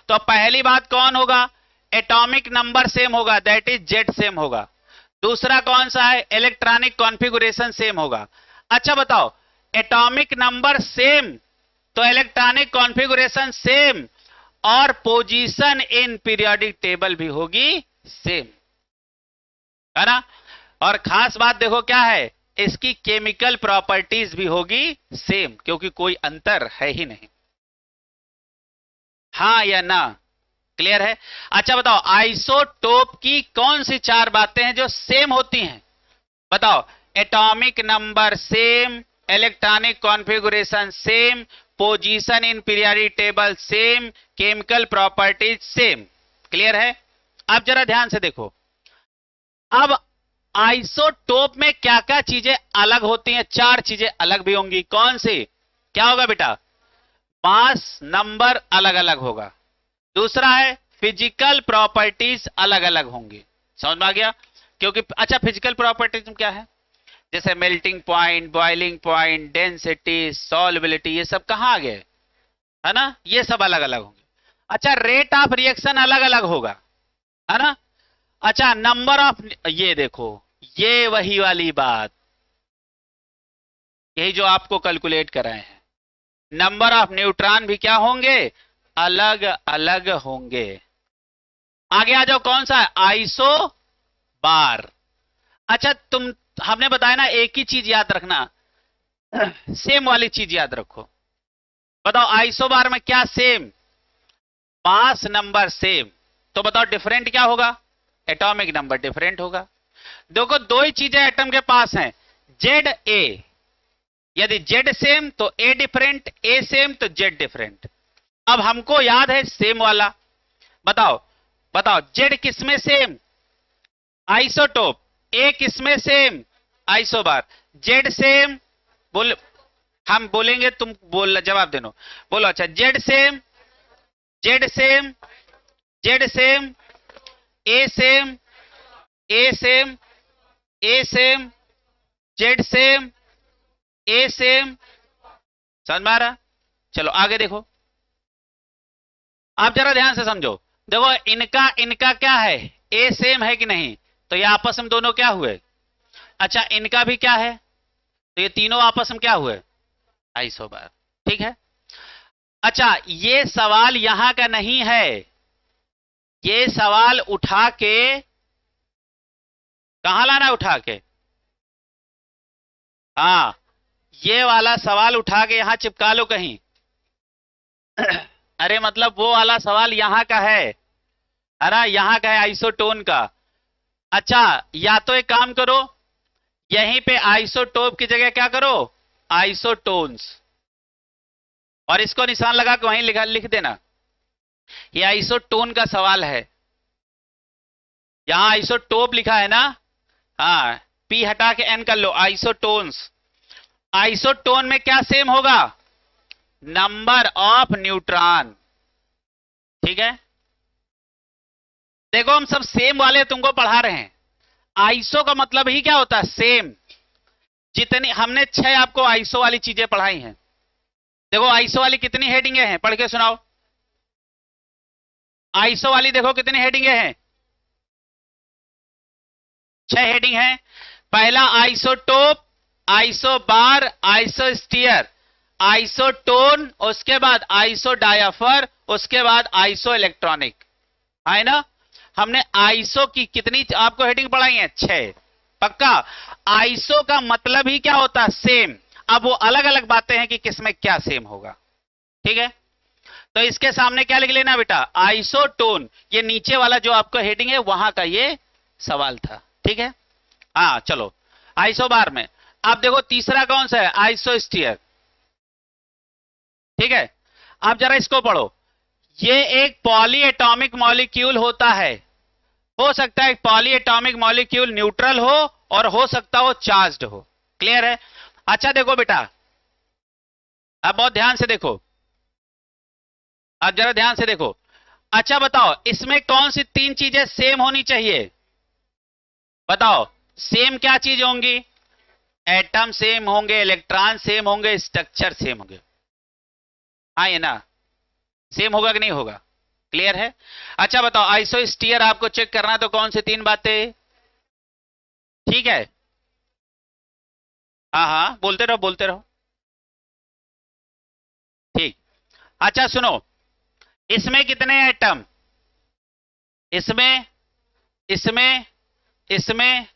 तो पहली बात कौन होगा? एटॉमिक नंबर सेम होगा, दैट इज जेड सेम होगा। दूसरा कौन सा है? इलेक्ट्रॉनिक कॉन्फ़िगरेशन सेम होगा। अच्छा बताओ, एटॉमिक नंबर सेम तो इलेक्ट्रॉनिक कॉन्फ़िगरेशन सेम, और पोजीशन इन पीरियोडिक टेबल भी होगी सेम, है ना? और खास बात देखो क्या है, इसकी केमिकल प्रॉपर्टीज भी होगी सेम, क्योंकि कोई अंतर है ही नहीं। हाँ या ना? क्लियर है? अच्छा बताओ, आइसोटोप की कौन सी 4 बातें हैं जो सेम होती हैं? बताओ। Atomic number same, electronic configuration same, position in periodic table same, chemical properties same. Clear है? अब जरा ध्यान से देखो, अब आइसोटोप में क्या क्या चीजें अलग होती हैं? 4 चीजें अलग भी होंगी। कौन सी? क्या होगा बेटा? मास नंबर अलग अलग होगा। दूसरा है फिजिकल प्रॉपर्टीज अलग अलग होंगी। समझ में आ गया? क्योंकि अच्छा, फिजिकल प्रॉपर्टीज में क्या है? जैसे melting point, boiling point, density, solubility, ये सब कहां आ गए? है ना? ये सब अलग अलग होंगे। अच्छा, रेट ऑफ रिएक्शन अलग अलग होगा, है ना? अच्छा, नंबर ऑफ, ये देखो, ये वही वाली बात, यही जो आपको कैलकुलेट कराए हैं, नंबर ऑफ न्यूट्रॉन भी क्या होंगे? अलग अलग होंगे। आगे आ जाओ, कौन सा है? आइसो बार। अच्छा हमने बताया ना, एक ही चीज याद रखना, सेम वाली चीज याद रखो। बताओ आइसो बार में क्या सेम? मास नंबर सेम, तो बताओ डिफरेंट क्या होगा? एटॉमिक नंबर डिफरेंट होगा। देखो 2 ही चीजें एटम के पास हैं, जेड ए, यदि जेड सेम तो ए डिफरेंट, ए सेम तो जेड डिफरेंट। अब हमको याद है सेम वाला, बताओ बताओ, जेड किसमें सेम? आइसोटोप। ए किसमें सेम? आइसोबार। जेड सेम, बोल, हम बोलेंगे तुम बोल जवाब देना, बोलो। अच्छा, Z same, Z same, Z same, A same, A same, A same, Z same, A same. समझ में आ रहा? चलो आगे देखो, आप जरा ध्यान से समझो। देखो इनका इनका क्या है? ए सेम है कि नहीं? तो ये आपस में दोनों क्या हुए? अच्छा इनका भी क्या है, तो ये तीनों आपस में क्या हुए, आइसोबार। ठीक है। अच्छा ये सवाल यहां का नहीं है, ये सवाल उठा के कहां लाना है, उठा के, हाँ ये वाला सवाल उठा के यहां चिपका लो कहीं। अरे मतलब वो वाला सवाल यहां का है, अरे यहां का है आइसोटोन का। अच्छा या तो एक काम करो, यहीं पे आइसोटोप की जगह क्या करो, आइसोटोन्स, और इसको निशान लगा के वहीं लिख देना, ये आइसोटोन का सवाल है। यहां आइसोटोप लिखा है ना, हाँ पी हटा के एन कर लो, आइसोटोन्स। आइसोटोन में क्या सेम होगा, नंबर ऑफ न्यूट्रॉन। ठीक है, देखो हम सब सेम वाले तुमको पढ़ा रहे हैं, आइसो का मतलब ही क्या होता है, सेम। जितनी हमने 6 आपको आइसो वाली चीजें पढ़ाई हैं, देखो आइसो वाली कितनी हेडिंगें हैं, पढ़ के सुनाओ। आइसो वाली देखो कितनी हेडिंगें हैं, 6 हेडिंग है। पहला आइसोटोप, आइसोबार, आइसोस्टीयर, आइसोटोन, उसके बाद आइसोडायाफर, उसके बाद आइसो इलेक्ट्रॉनिक, है ना। हमने आइसो की कितनी आपको हेडिंग पढ़ाई है, 6। पक्का, आइसो का मतलब ही क्या होता है, सेम। अब वो अलग अलग बातें हैं कि किसमें क्या सेम होगा। ठीक है, तो इसके सामने क्या लिख लेना बेटा, आइसोटोन। ये नीचे वाला जो आपका हेडिंग है वहां का ये सवाल था। ठीक है, हाँ चलो आइसोबार में। अब देखो तीसरा कौन सा है, आइसोस्टीयर। ठीक है, आप जरा इसको पढ़ो, ये एक पॉली एटॉमिक मॉलिक्यूल होता है, हो सकता है पॉली एटॉमिक मॉलिक्यूल न्यूट्रल हो और सकता हो चार्ज्ड हो। क्लियर है। अच्छा देखो बेटा, अब बहुत ध्यान से देखो, अब जरा ध्यान से देखो। अच्छा बताओ इसमें कौन सी 3 चीजें सेम होनी चाहिए, बताओ सेम क्या चीज होंगी, एटम सेम होंगे, इलेक्ट्रॉन सेम होंगे, स्ट्रक्चर सेम होंगे। हाँ ये ना, सेम होगा कि नहीं होगा, क्लियर है। अच्छा बताओ आइसोस्टीयर आपको चेक करना है तो कौन सी 3 बातें, ठीक है। हाँ हाँ बोलते रहो बोलते रहो, ठीक। अच्छा सुनो, इसमें कितने एटम, इसमें, इसमें, इसमें,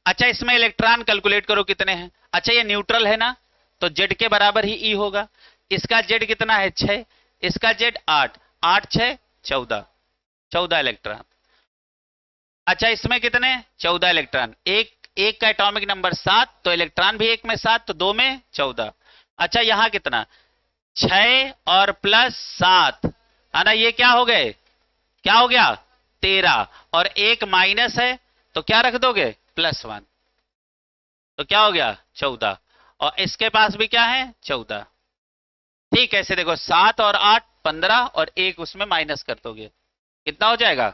अच्छा इसमें इलेक्ट्रॉन कैलकुलेट करो कितने हैं। अच्छा ये न्यूट्रल है ना, तो जेड के बराबर ही ई होगा। इसका जेड कितना है, 6, इसका जेड 8, 8 6 14, 14 इलेक्ट्रॉन। अच्छा इसमें कितने, 14 इलेक्ट्रॉन, एक एक का एटॉमिक नंबर 7, तो इलेक्ट्रॉन भी एक में 7, तो 2 में 14। अच्छा यहां कितना, 6 और प्लस 7, है ना, ये क्या हो गए, क्या हो गया, 13, और एक माइनस है तो क्या रख दोगे, +1, तो क्या हो गया 14, और इसके पास भी क्या है 14। ठीक है, ऐसे देखो 7 और 8 15, और एक उसमें माइनस कर दोगे, कितना हो जाएगा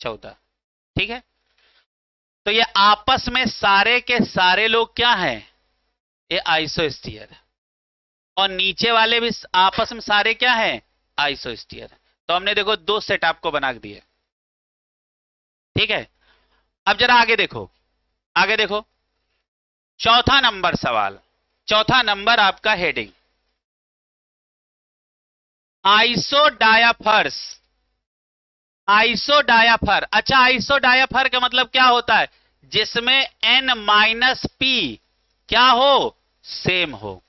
14। ठीक है, तो ये आपस में सारे के सारे लोग क्या हैं, ये आइसोस्टीयर, और नीचे वाले भी आपस में सारे क्या हैं, आइसोस्टीयर। तो हमने देखो 2 सेट आपको बना दिए। ठीक है, अब जरा आगे देखो, आगे देखो, चौथा नंबर सवाल, चौथा नंबर आपका हेडिंग, आइसोडायाफर्स। आइसोडायाफर, अच्छा आइसोडायाफर का मतलब क्या होता है, जिसमें n-p क्या हो, सेम हो,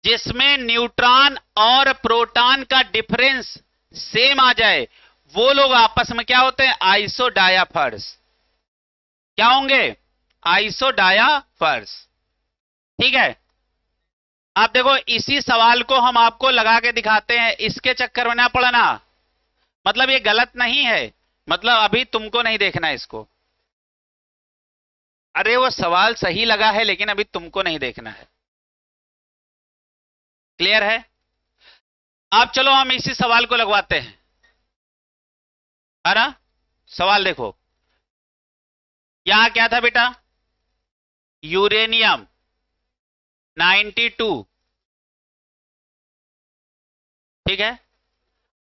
जिसमें न्यूट्रॉन और प्रोटॉन का डिफरेंस सेम आ जाए, वो लोग आपस में क्या होते हैं, आइसोडायाफर्स। क्या होंगे, आइसोडायाफर्स। ठीक है, आप देखो इसी सवाल को हम आपको लगा के दिखाते हैं, इसके चक्कर में ना पड़ना, मतलब ये गलत नहीं है, मतलब अभी तुमको नहीं देखना है इसको, अरे वो सवाल सही लगा है लेकिन अभी तुमको नहीं देखना है। क्लियर है। अब चलो हम इसी सवाल को लगवाते हैं, है ना। सवाल देखो, यहां क्या था बेटा, यूरेनियम 92, ठीक है।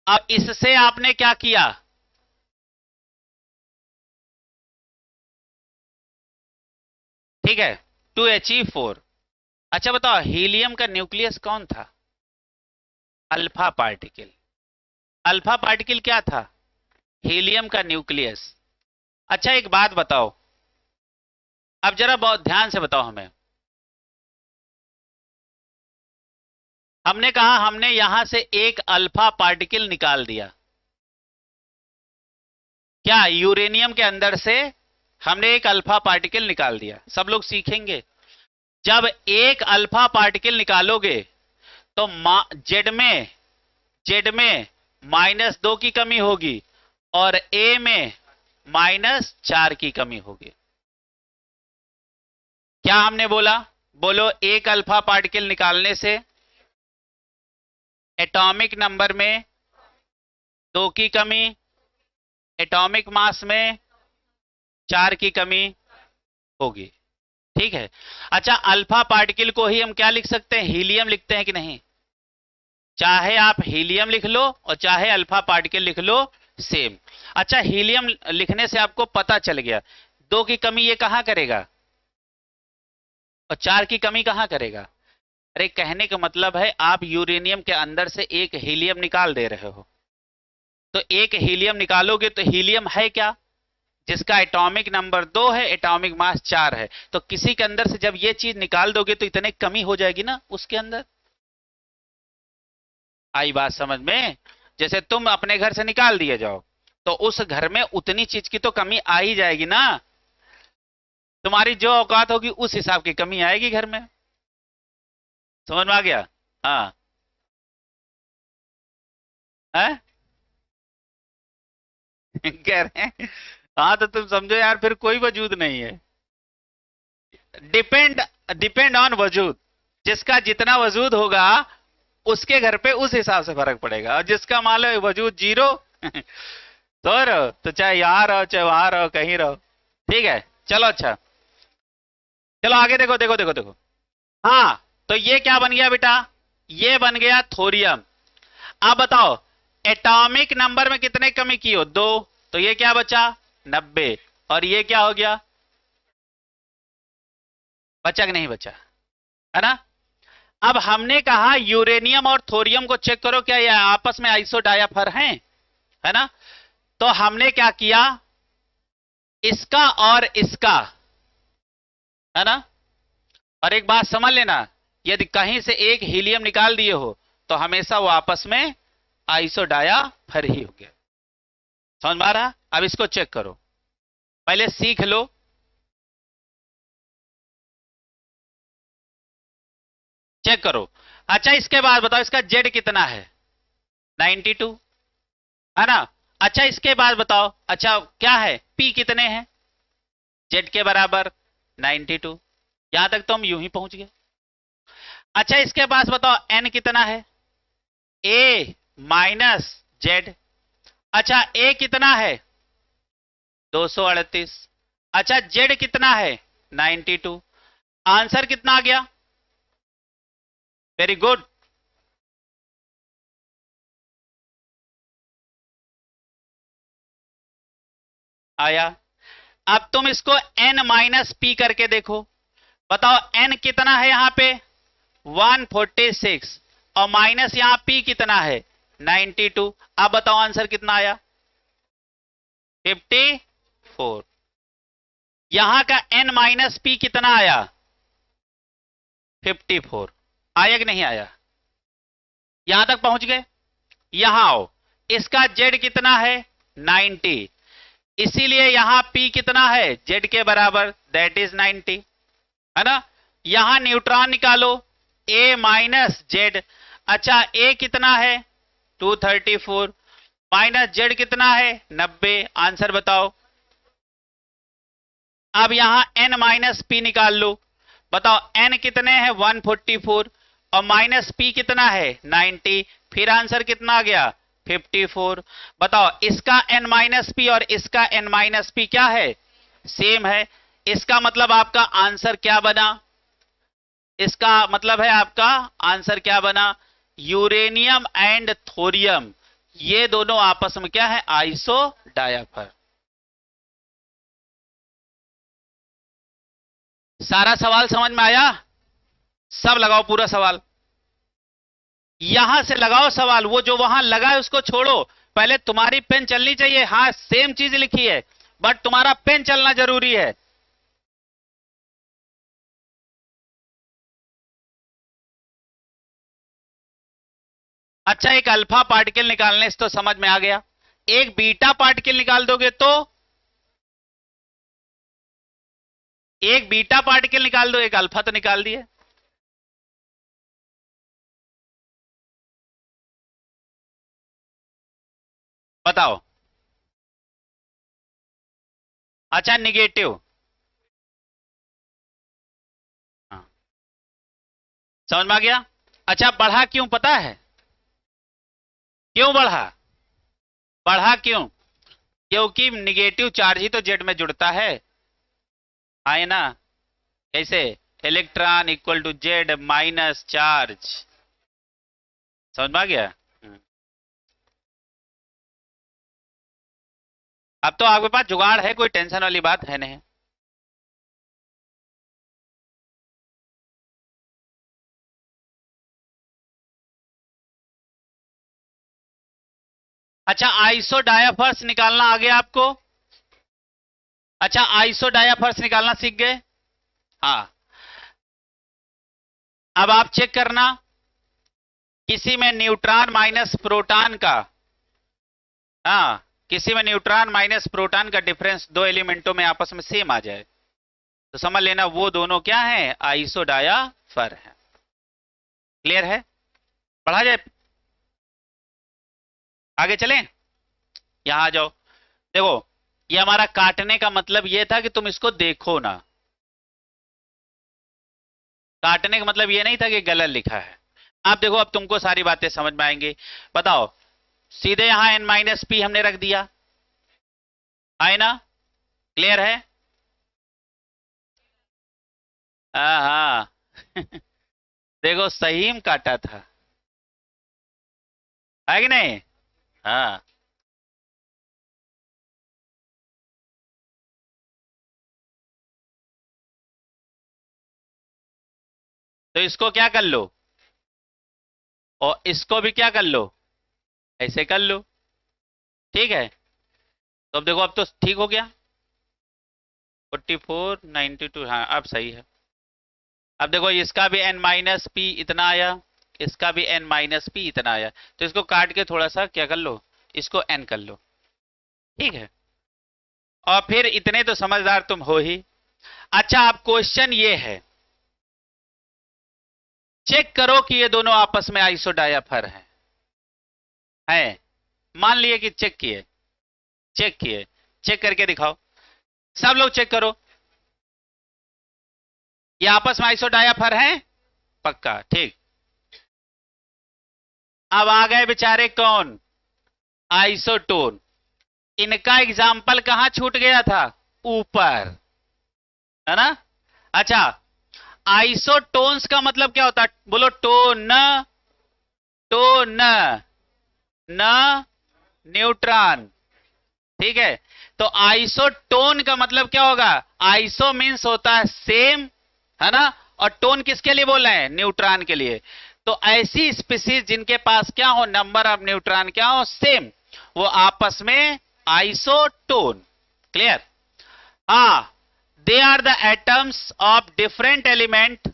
अब इससे आपने क्या किया, ठीक है, 2He4। अच्छा बताओ, हीलियम का न्यूक्लियस कौन था? Alpha particle. अल्फा पार्टिकल क्या था? हीलियम का न्यूक्लियस। अच्छा एक बात बताओ, अब जरा बहुत ध्यान से बताओ हमें। हमने कहा हमने यहां से एक अल्फा पार्टिकल निकाल दिया, क्या यूरेनियम के अंदर से हमने एक अल्फा पार्टिकल निकाल दिया। सब लोग सीखेंगे, जब एक अल्फा पार्टिकल निकालोगे तो जेड में -2 की कमी होगी और ए में -4 की कमी होगी। क्या हमने बोला? बोलो, एक अल्फा पार्टिकल निकालने से एटॉमिक नंबर में 2 की कमी, एटॉमिक मास में 4 की कमी होगी। ठीक है। अच्छा, अल्फा पार्टिकल को ही हम क्या लिख सकते हैं? हीलियम लिखते हैं कि नहीं? चाहे आप हीलियम लिख लो और चाहे अल्फा पार्टिकल लिख लो, सेम। अच्छा, हीलियम लिखने से आपको पता चल गया 2 की कमी ये कहां करेगा और 4 की कमी कहां करेगा। अरे कहने का मतलब है आप यूरेनियम के अंदर से एक हीलियम निकाल दे रहे हो, तो एक हीलियम निकालोगे तो हीलियम है क्या? जिसका एटॉमिक नंबर 2 है, एटॉमिक मास 4 है। तो किसी के अंदर से जब ये चीज निकाल दोगे तो इतने कमी हो जाएगी ना उसके अंदर। आई बात समझ में? जैसे तुम अपने घर से निकाल दिए जाओ तो उस घर में उतनी चीज की तो कमी आ ही जाएगी ना। तुम्हारी जो औकात होगी उस हिसाब की कमी आएगी घर में। समझ में आ गया? हाँ है? कह रहे हैं हाँ, तो तुम समझो यार, फिर कोई वजूद नहीं है। डिपेंड डिपेंड ऑन वजूद। जिसका जितना वजूद होगा उसके घर पे उस हिसाब से फर्क पड़ेगा, और जिसका मान लो वजूद 0 तो रहो, तो चाहे यहां रहो चाहे वहां रहो, कहीं रहो। ठीक है, चलो। अच्छा चलो आगे देखो देखो देखो देखो। हाँ, तो ये क्या बन गया बेटा? ये बन गया थोरियम। अब बताओ, एटॉमिक नंबर में कितने कमी की हो? 2। तो ये क्या बचा? 90। और ये क्या हो गया? बचा कि नहीं बचा? है ना? अब हमने कहा यूरेनियम और थोरियम को चेक करो, क्या ये आपस में आइसो डायाफर हैं? है ना? तो हमने क्या किया, इसका और इसका, है ना? और एक बात समझ लेना, यदि कहीं से एक हीलियम निकाल दिए हो तो हमेशा वो आपस में आइसोडायाफर ही हो गया। समझ में आ रहा? अब इसको चेक करो, पहले सीख लो। चेक करो। अच्छा इसके बाद बताओ, इसका जेड कितना है? 92, है ना? अच्छा इसके बाद बताओ, अच्छा क्या है, पी कितने हैं जेड के बराबर? 92। यहां तक तो हम यूं ही पहुंच गए। अच्छा इसके पास बताओ एन कितना है? ए माइनस जेड। अच्छा ए कितना है? 238। अच्छा जेड कितना है? 92। आंसर कितना आ गया? Very good. आया। अब तुम इसको एन माइनस पी करके देखो। बताओ एन कितना है यहां पे? 146। और माइनस यहां पी कितना है? 92। अब बताओ आंसर कितना आया? 54। यहां का एन माइनस पी कितना आया? 54। आया कि नहीं आया? यहां तक पहुंच गए? यहां आओ, इसका जेड कितना है? 90। इसीलिए यहां पी कितना है? जेड के बराबर, दैट इज 90। है ना? यहां न्यूट्रॉन निकालो, ए माइनस जेड। अच्छा ए कितना है? 234। माइनस जेड कितना है? 90। आंसर बताओ। अब यहां एन माइनस पी निकाल लो। बताओ एन कितने हैं? 144। और माइनस पी कितना है? 90। फिर आंसर कितना आ गया? 54। बताओ इसका एन माइनस पी और इसका एन माइनस पी क्या है? सेम है। इसका मतलब आपका आंसर क्या बना? इसका मतलब है आपका आंसर क्या बना? यूरेनियम एंड थोरियम, ये दोनों आपस में क्या है? आइसो डायाफर। सारा सवाल समझ में आया? सब लगाओ पूरा सवाल, यहां से लगाओ सवाल, वो जो वहां लगा है उसको छोड़ो। पहले तुम्हारी पेन चलनी चाहिए। हाँ सेम चीज लिखी है, बट तुम्हारा पेन चलना जरूरी है। अच्छा, एक अल्फा पार्टिकल निकालने से तो समझ में आ गया, एक बीटा पार्टिकल निकाल दोगे तो, एक बीटा पार्टिकल निकाल दो, एक अल्फा तो निकाल दिए। बताओ। अच्छा निगेटिव, हाँ, समझ में आ गया। अच्छा बढ़ा क्यों पता है? क्यों बढ़ा? बढ़ा क्यों? क्योंकि निगेटिव चार्ज ही तो जेड में जुड़ता है ना? कैसे? Electron equal to Z minus charge. समझ में आ गया? हम्म। अब तो आपके पास जुगाड़ है, कोई टेंशन वाली बात है नहीं। अच्छा आइसो डायाफर्स निकालना आ गया आपको? अच्छा आइसो डायाफर्स निकालना सीख गए? हाँ। अब आप चेक करना, किसी में न्यूट्रॉन माइनस प्रोटॉन का, हाँ किसी में न्यूट्रॉन माइनस प्रोटॉन का डिफरेंस दो एलिमेंटों में आपस में सेम आ जाए तो समझ लेना वो दोनों क्या है, आइसो डायाफर है। क्लियर है? पढ़ा जाए? आगे चलें? यहां आ जाओ। देखो, ये हमारा काटने का मतलब ये था कि तुम इसको देखो ना। काटने का मतलब ये नहीं था कि गलत लिखा है। आप देखो, अब तुमको सारी बातें समझ में आएंगी। बताओ, सीधे यहां n माइनस पी हमने रख दिया, है ना? क्लियर है? हाँ हाँ। देखो सही में काटा था, है कि नहीं? हाँ। तो इसको क्या कर लो, और इसको भी क्या कर लो, ऐसे कर लो। ठीक है, तो अब देखो, अब तो ठीक हो गया। 4492, हाँ अब सही है। अब देखो, इसका भी n माइनस पी इतना आया, इसका भी n माइनस पी इतना आया, तो इसको काट के थोड़ा सा क्या कर लो, इसको n कर लो। ठीक है, और फिर इतने तो समझदार तुम हो ही। अच्छा अब क्वेश्चन ये है, चेक करो कि ये दोनों आपस में आइसोडायाफर हैं। मान लिए कि चेक किए, चेक किए, चेक करके दिखाओ। सब लोग चेक करो, ये आपस में आइसोडायाफर हैं? पक्का, ठीक। अब आ गए बेचारे कौन, आइसोटोन। इनका एग्जाम्पल कहां छूट गया था, ऊपर, है ना? अच्छा, आइसोटोन्स का मतलब क्या होता है, बोलो? टोन, टोन, न न्यूट्रॉन। ठीक है, तो आइसोटोन का मतलब क्या होगा, आइसो मीन्स होता है सेम, है ना? और टोन किसके लिए बोल रहे हैं, न्यूट्रॉन के लिए। तो ऐसी स्पीसीज जिनके पास क्या हो, नंबर ऑफ न्यूट्रॉन क्या हो, सेम, वो आपस में आइसोटोन। क्लियर? हाँ, they are the atoms of different element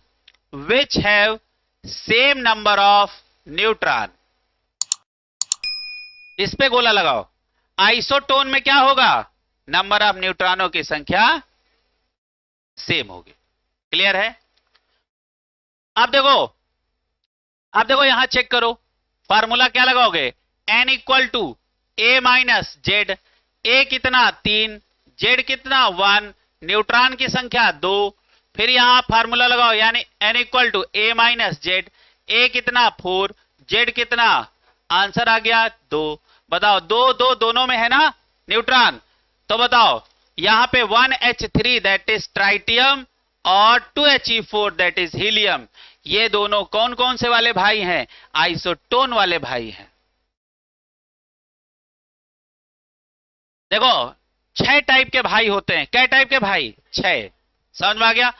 which have same number of neutron। इस पे गोला लगाओ, आइसोटोन में क्या होगा, नंबर ऑफ न्यूट्रॉनों की संख्या सेम होगी। क्लियर है? अब देखो, अब देखो यहां चेक करो, फार्मूला क्या लगाओगे, n equal to A minus Z. A कितना 3, जेड कितना 1, न्यूट्रॉन की संख्या 2। फिर यहां फार्मूला लगाओ, यानी n equal to A minus Z. A कितना 4, जेड कितना, आंसर आ गया 2। बताओ, दो दो दोनों में है ना न्यूट्रॉन, तो बताओ यहां पे 1H3 दैट इज ट्राइटियम और 2He4 दैट इज हीलियम, ये दोनों कौन कौन से वाले भाई हैं, आइसोटोन वाले भाई हैं। देखो 6 टाइप के भाई होते हैं, कै टाइप के भाई, 6। समझ में आ गया?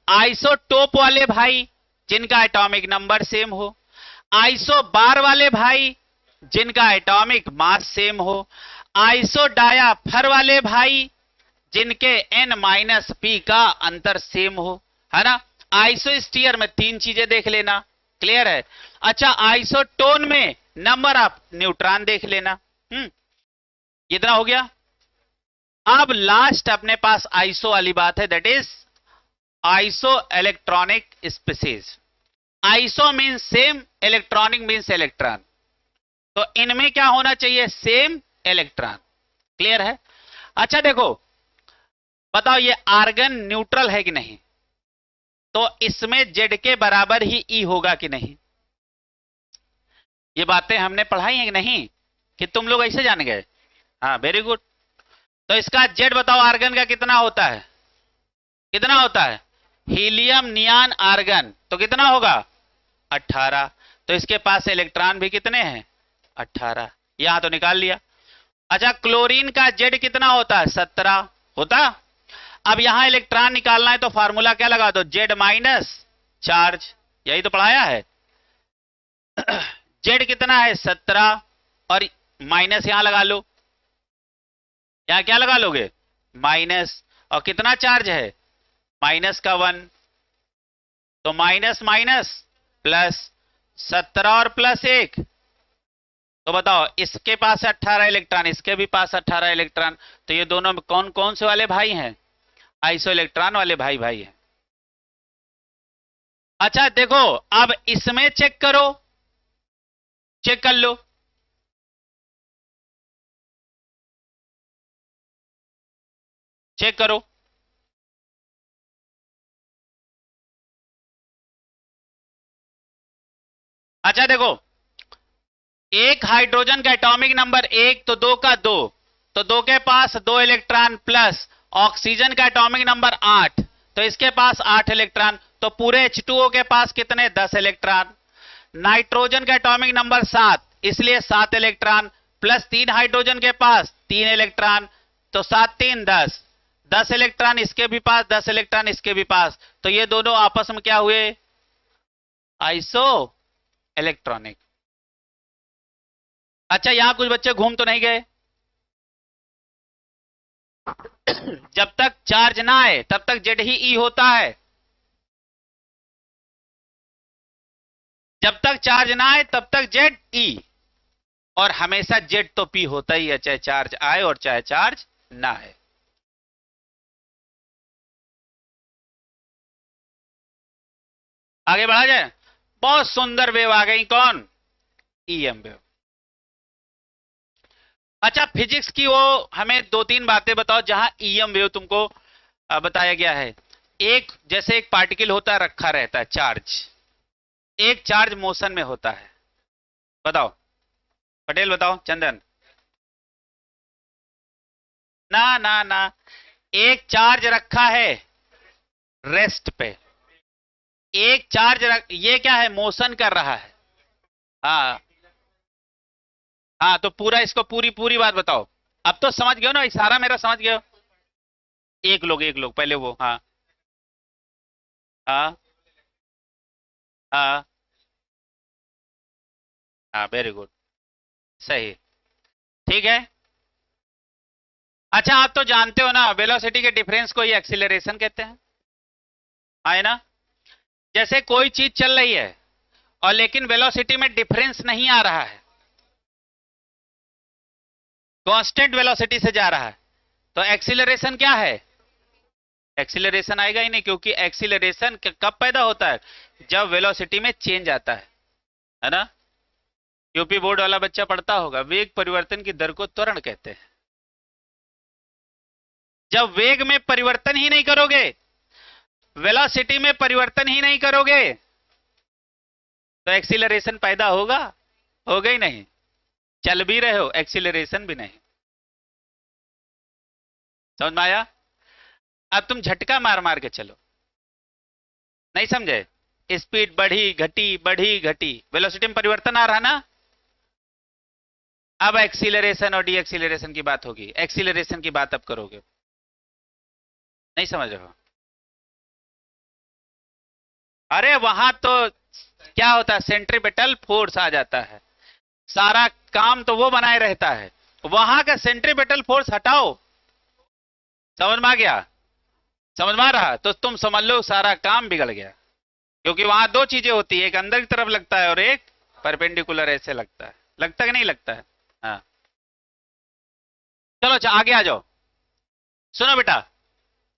आइसोटोप वाले भाई जिनका एटॉमिक नंबर सेम हो, आइसो बार वाले भाई जिनका एटॉमिक मास सेम हो, आइसो डायाफर वाले भाई जिनके n माइनस पी का अंतर सेम हो, है ना। आइसो स्टीयर में तीन चीजें देख लेना, क्लियर है। अच्छा, आइसोटोन में नंबर ऑफ न्यूट्रॉन देख लेना। इतना हो गया। अब लास्ट अपने पास आइसो वाली बात है, that is iso electronic species. Iso means same, electronic means electron. तो इनमें क्या होना चाहिए, सेम इलेक्ट्रॉन, क्लियर है। अच्छा देखो, बताओ ये आर्गन न्यूट्रल है कि नहीं, तो इसमें जेड के बराबर ही ई होगा कि नहीं। ये बातें हमने पढ़ाई है कि नहीं, कि तुम लोग ऐसे जान गए। हाँ, वेरी गुड। तो इसका जेड बताओ आर्गन का कितना होता है, कितना होता है, हीलियम नियान आर्गन, तो कितना होगा 18। तो इसके पास इलेक्ट्रॉन भी कितने हैं 18, यहां तो निकाल लिया। अच्छा, क्लोरीन का जेड कितना होता है 17 होता। अब यहां इलेक्ट्रॉन निकालना है तो फार्मूला क्या लगा दो, जेड माइनस चार्ज, यही तो पढ़ाया है। जेड कितना है 17 और माइनस यहां लगा लो, यहां क्या लगा लोगे माइनस, और कितना चार्ज है माइनस का 1, तो माइनस माइनस प्लस 17 और प्लस 1, तो बताओ इसके पास 18 इलेक्ट्रॉन, इसके भी पास 18 इलेक्ट्रॉन, तो ये दोनों कौन कौन से वाले भाई हैं, आइसो इलेक्ट्रॉन वाले भाई भाई हैं। अच्छा देखो, अब इसमें चेक करो, चेक कर लो। चेक करो, अच्छा देखो, एक हाइड्रोजन का एटॉमिक नंबर 1 तो 2 का 2, तो 2 के पास 2 इलेक्ट्रॉन, प्लस ऑक्सीजन का एटॉमिक नंबर 8, तो इसके पास 8 इलेक्ट्रॉन, तो पूरे H2O के पास कितने 10 इलेक्ट्रॉन। नाइट्रोजन का एटॉमिक नंबर 7, इसलिए 7 इलेक्ट्रॉन, प्लस 3 हाइड्रोजन के पास 3 इलेक्ट्रॉन, तो 7 3 10, 10 इलेक्ट्रॉन इसके भी पास, 10 इलेक्ट्रॉन इसके भी पास, तो ये दोनों आपस में क्या हुए, आइसो इलेक्ट्रॉनिक। अच्छा, यहां कुछ बच्चे घूम तो नहीं गए, जब तक चार्ज ना आए तब तक जेड ही ई होता है, जब तक चार्ज ना आए तब तक जेड ई, और हमेशा जेड तो पी होता ही है, चाहे चार्ज आए और चाहे चार्ज ना आए। आगे बढ़ा जाए, बहुत सुंदर वेव आ गई, कौन, ईएम वेव। अच्छा, फिजिक्स की वो हमें दो तीन बातें बताओ जहां ईएम वेव तुमको बताया गया है। एक, जैसे एक पार्टिकल होता है, रखा रहता है चार्ज, एक चार्ज मोशन में होता है, बताओ पटेल, बताओ चंदन। ना ना ना, एक चार्ज रखा है रेस्ट पे, एक चार्ज ये क्या है, मोशन कर रहा है। हाँ हाँ, तो पूरा इसको पूरी पूरी बात बताओ। अब तो समझ गए हो ना, इशारा मेरा समझ गए हो। एक लोग पहले वो, हाँ हाँ हाँ हाँ, वेरी गुड, सही, ठीक है। अच्छा, आप तो जानते हो ना, वेलोसिटी के डिफरेंस को ही एक्सीलरेशन कहते हैं, है ना। जैसे कोई चीज चल रही है और लेकिन वेलोसिटी में डिफरेंस नहीं आ रहा है, कांस्टेंट वेलोसिटी से जा रहा है, तो एक्सीलरेशन क्या है, एक्सीलरेशन आएगा ही नहीं, क्योंकि एक्सीलरेशन कब पैदा होता है, जब वेलोसिटी में चेंज आता है ना। यूपी बोर्ड वाला बच्चा पढ़ता होगा, वेग परिवर्तन की दर को त्वरण कहते हैं। जब वेग में परिवर्तन ही नहीं करोगे, वेलोसिटी में परिवर्तन ही नहीं करोगे, तो एक्सीलरेशन पैदा होगा, होगा ही नहीं। चल भी रहे हो, एक्सीलरेशन भी नहीं। समझ में आया। अब तुम झटका मार मार के चलो, नहीं समझे, स्पीड बढ़ी घटी, वेलोसिटी में परिवर्तन आ रहा ना। अब एक्सीलरेशन और डी एक्सीलरेशन की बात होगी, एक्सीलरेशन की बात अब करोगे, नहीं समझ रहे हो। अरे वहां तो क्या होता है, सेंट्रीपेटल फोर्स आ जाता है, सारा काम तो वो बनाए रहता है, वहां का सेंट्रीपेटल फोर्स हटाओ। समझ में आ गया? समझ में आ रहा? तो तुम समझ लो सारा काम बिगड़ गया, क्योंकि वहां दो चीजें होती है, एक अंदर की तरफ लगता है और एक परपेंडिकुलर ऐसे लगता है। लगता कि नहीं लगता है? हाँ, चलो अच्छा आगे आ जाओ। सुनो बेटा,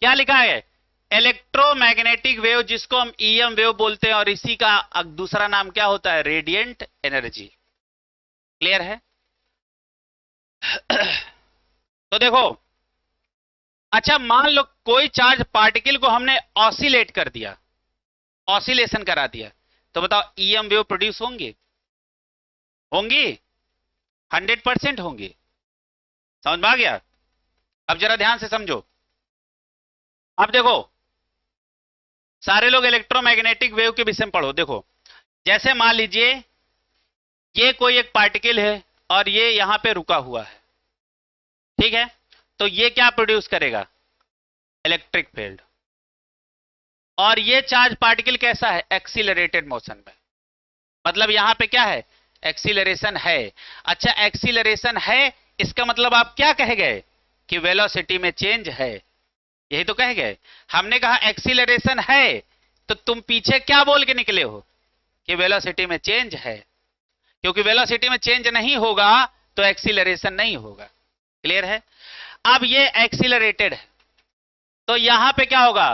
क्या लिखा है? इलेक्ट्रोमैग्नेटिक वेव, जिसको हम ईएम वेव बोलते हैं, और इसी का दूसरा नाम क्या होता है? Radiant energy. क्लियर है? तो देखो, अच्छा मान लो कोई चार्ज पार्टिकल को हमने ऑसिलेट कर दिया, ऑसिलेशन करा दिया, तो बताओ ईएम वेव प्रोड्यूस होंगे? होंगी? 100% होंगी। समझ में आ गया? अब जरा ध्यान से समझो। अब देखो, सारे लोग इलेक्ट्रोमैग्नेटिक वेव के विषय में पढ़ो। देखो, जैसे मान लीजिए ये कोई एक पार्टिकल है और ये यहां पे रुका हुआ है, ठीक है? तो ये क्या प्रोड्यूस करेगा? Electric field. और ये चार्ज पार्टिकल कैसा है? एक्सीलरेटेड मोशन में। मतलब यहां पे क्या है? एक्सीलरेशन है। अच्छा, एक्सीलरेशन है, इसका मतलब आप क्या कह गए? कि वेलोसिटी में चेंज है। यही तो कह गए। हमने कहा एक्सीलरेशन है, तो तुम पीछे क्या बोल के निकले हो? कि वेलोसिटी में चेंज है। क्योंकि वेलोसिटी में चेंज नहीं होगा तो एक्सीलरेशन नहीं होगा। क्लियर है? अब ये एक्सीलरेटेड है, तो यहां पे क्या होगा?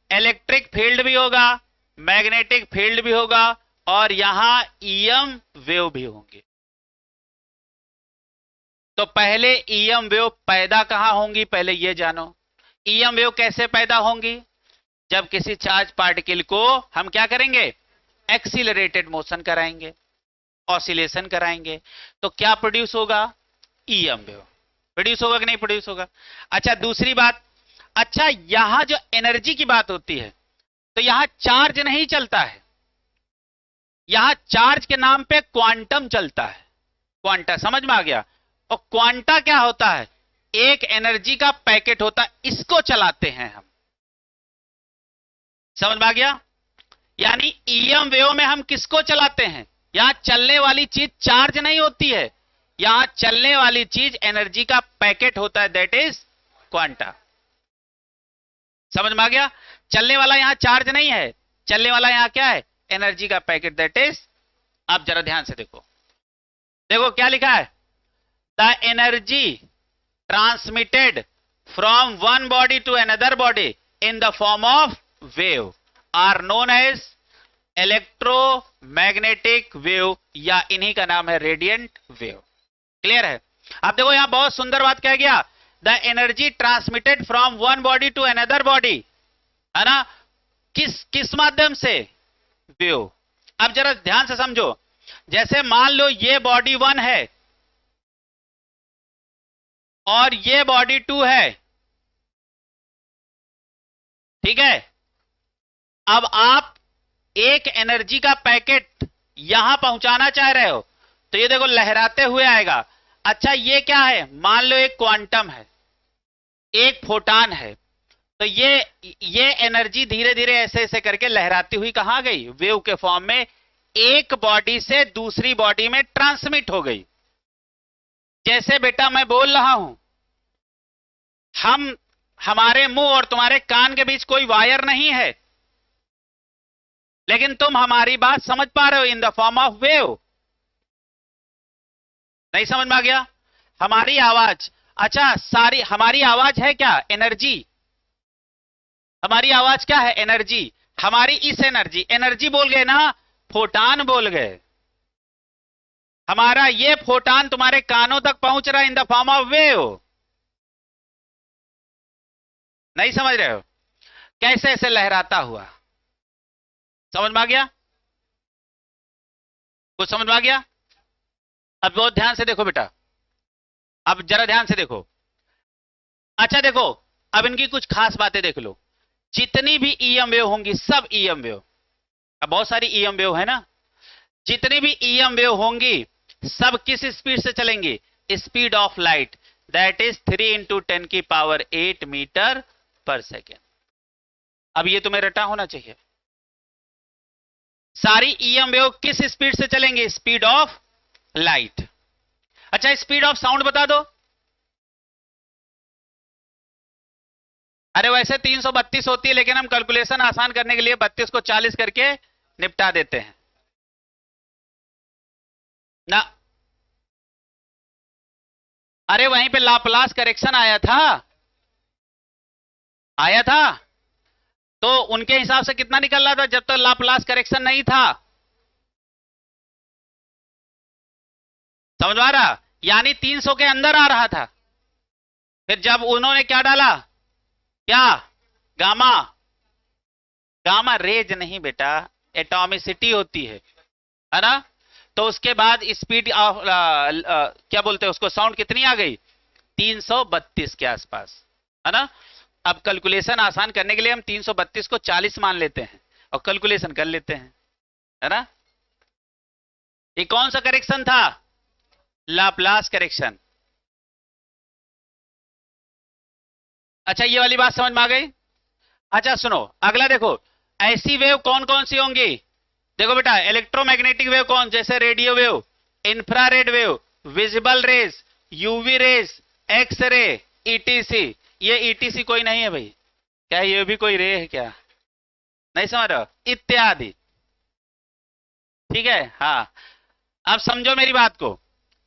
इलेक्ट्रिक फील्ड भी होगा, मैग्नेटिक फील्ड भी होगा, और यहां ईएम वेव भी होंगे। तो पहले ईएम वेव पैदा कहां होंगी, पहले ये जानो। ईएम वेव कैसे पैदा होंगी? जब किसी चार्ज पार्टिकल को हम क्या करेंगे? एक्सीलरेटेड मोशन कराएंगे, ऑसिलेशन कराएंगे, तो क्या प्रोड्यूस होगा? ईएम वेव प्रोड्यूस होगा कि नहीं प्रोड्यूस होगा? अच्छा, दूसरी बात, अच्छा यहां जो एनर्जी की बात होती है, तो यहां चार्ज नहीं चलता है, यहां चार्ज के नाम पे क्वांटम चलता है। क्वांटा, समझ में आ गया? और क्वांटा क्या होता है? एक एनर्जी का पैकेट होता है, इसको चलाते हैं हम। समझ में आ गया? यानी ईएम वेव में हम किसको चलाते हैं? यहां चलने वाली चीज चार्ज नहीं होती है, यहां चलने वाली चीज एनर्जी का पैकेट होता है, दैट इज क्वांटा। समझ में आ गया? चलने वाला यहां चार्ज नहीं है, चलने वाला यहां क्या है? एनर्जी का पैकेट, दैट इज। आप जरा ध्यान से देखो, देखो क्या लिखा है? The energy transmitted from one body to another body in the form of wave are known as electromagnetic wave, या इन्हीं का नाम है रेडिएंट वेव। क्लियर है? अब देखो यहां बहुत सुंदर बात कह गया, the energy transmitted from one body to another body, है ना? किस किस माध्यम से? वेव। अब जरा ध्यान से समझो, जैसे मान लो ये बॉडी 1 है और ये बॉडी 2 है, ठीक है? अब आप एक एनर्जी का पैकेट यहां पहुंचाना चाह रहे हो, तो ये देखो लहराते हुए आएगा। अच्छा ये क्या है? मान लो एक क्वांटम है, एक फोटान है, तो ये एनर्जी धीरे धीरे ऐसे ऐसे करके लहराती हुई कहां गई? वेव के फॉर्म में एक बॉडी से दूसरी बॉडी में ट्रांसमिट हो गई। जैसे बेटा मैं बोल रहा हूं, हमारे मुंह और तुम्हारे कान के बीच कोई वायर नहीं है, लेकिन तुम हमारी बात समझ पा रहे हो इन द फॉर्म ऑफ वेव। नहीं समझ में आ गया? हमारी आवाज, अच्छा सारी हमारी आवाज है क्या? एनर्जी। हमारी आवाज क्या है? एनर्जी। हमारी इस एनर्जी, एनर्जी बोल गए ना, फोटान बोल गए। हमारा ये फोटान तुम्हारे कानों तक पहुंच रहा है इन द फॉर्म ऑफ वेव। नहीं समझ रहे हो? कैसे ऐसे लहराता हुआ। समझ में आ गया? कुछ समझ में आ गया? अब बहुत ध्यान से देखो बेटा, अब जरा ध्यान से देखो। अच्छा देखो, अब इनकी कुछ खास बातें देख लो। जितनी भी ईएम वेव होंगी, सब ईएम वेव, अब बहुत सारी ईएम वेव है ना, जितनी भी ईएम वेव होंगी सब किस स्पीड से चलेंगी? Speed of light, that is 3 into 10 की पावर 8 मीटर पर सेकेंड। अब ये तुम्हें रटा होना चाहिए। सारी ईएम वेव किस स्पीड से चलेंगे? Speed of light. अच्छा, स्पीड ऑफ साउंड बता दो। अरे वैसे 332 होती है, लेकिन हम कैलकुलेशन आसान करने के लिए 32 को 40 करके निपटा देते हैं ना। अरे वहीं पे लाप्लास करेक्शन आया था, आया था। तो उनके हिसाब से कितना निकल रहा था जब तक लाप्लास करेक्शन नहीं था? समझ आ रहा? यानी 300 के अंदर आ रहा था। फिर जब उन्होंने क्या डाला? क्या? गामा। गामा रेज नहीं बेटा, एटॉमिसिटी होती है ना। तो उसके बाद स्पीड ऑफ क्या बोलते हैं उसको, साउंड कितनी आ गई? 332 के आसपास, है ना। अब कैलकुलेशन आसान करने के लिए हम 332 को 40 मान लेते हैं और कैलकुलेशन कर लेते हैं, है ना। ये कौन सा करेक्शन था? Laplace correction. अच्छा, ये वाली बात समझ में आ गई। अच्छा सुनो, अगला देखो, ऐसी वेव कौन कौन सी होंगी? देखो बेटा, इलेक्ट्रोमैग्नेटिक वेव कौन? जैसे radio wave, infrared wave, visible raise, UV rays, X ray, etc. ये ईटीसी कोई नहीं है भाई, क्या ये भी कोई रे है क्या? नहीं समझ रहे हो? इत्यादि। ठीक है, हाँ। अब समझो मेरी बात को।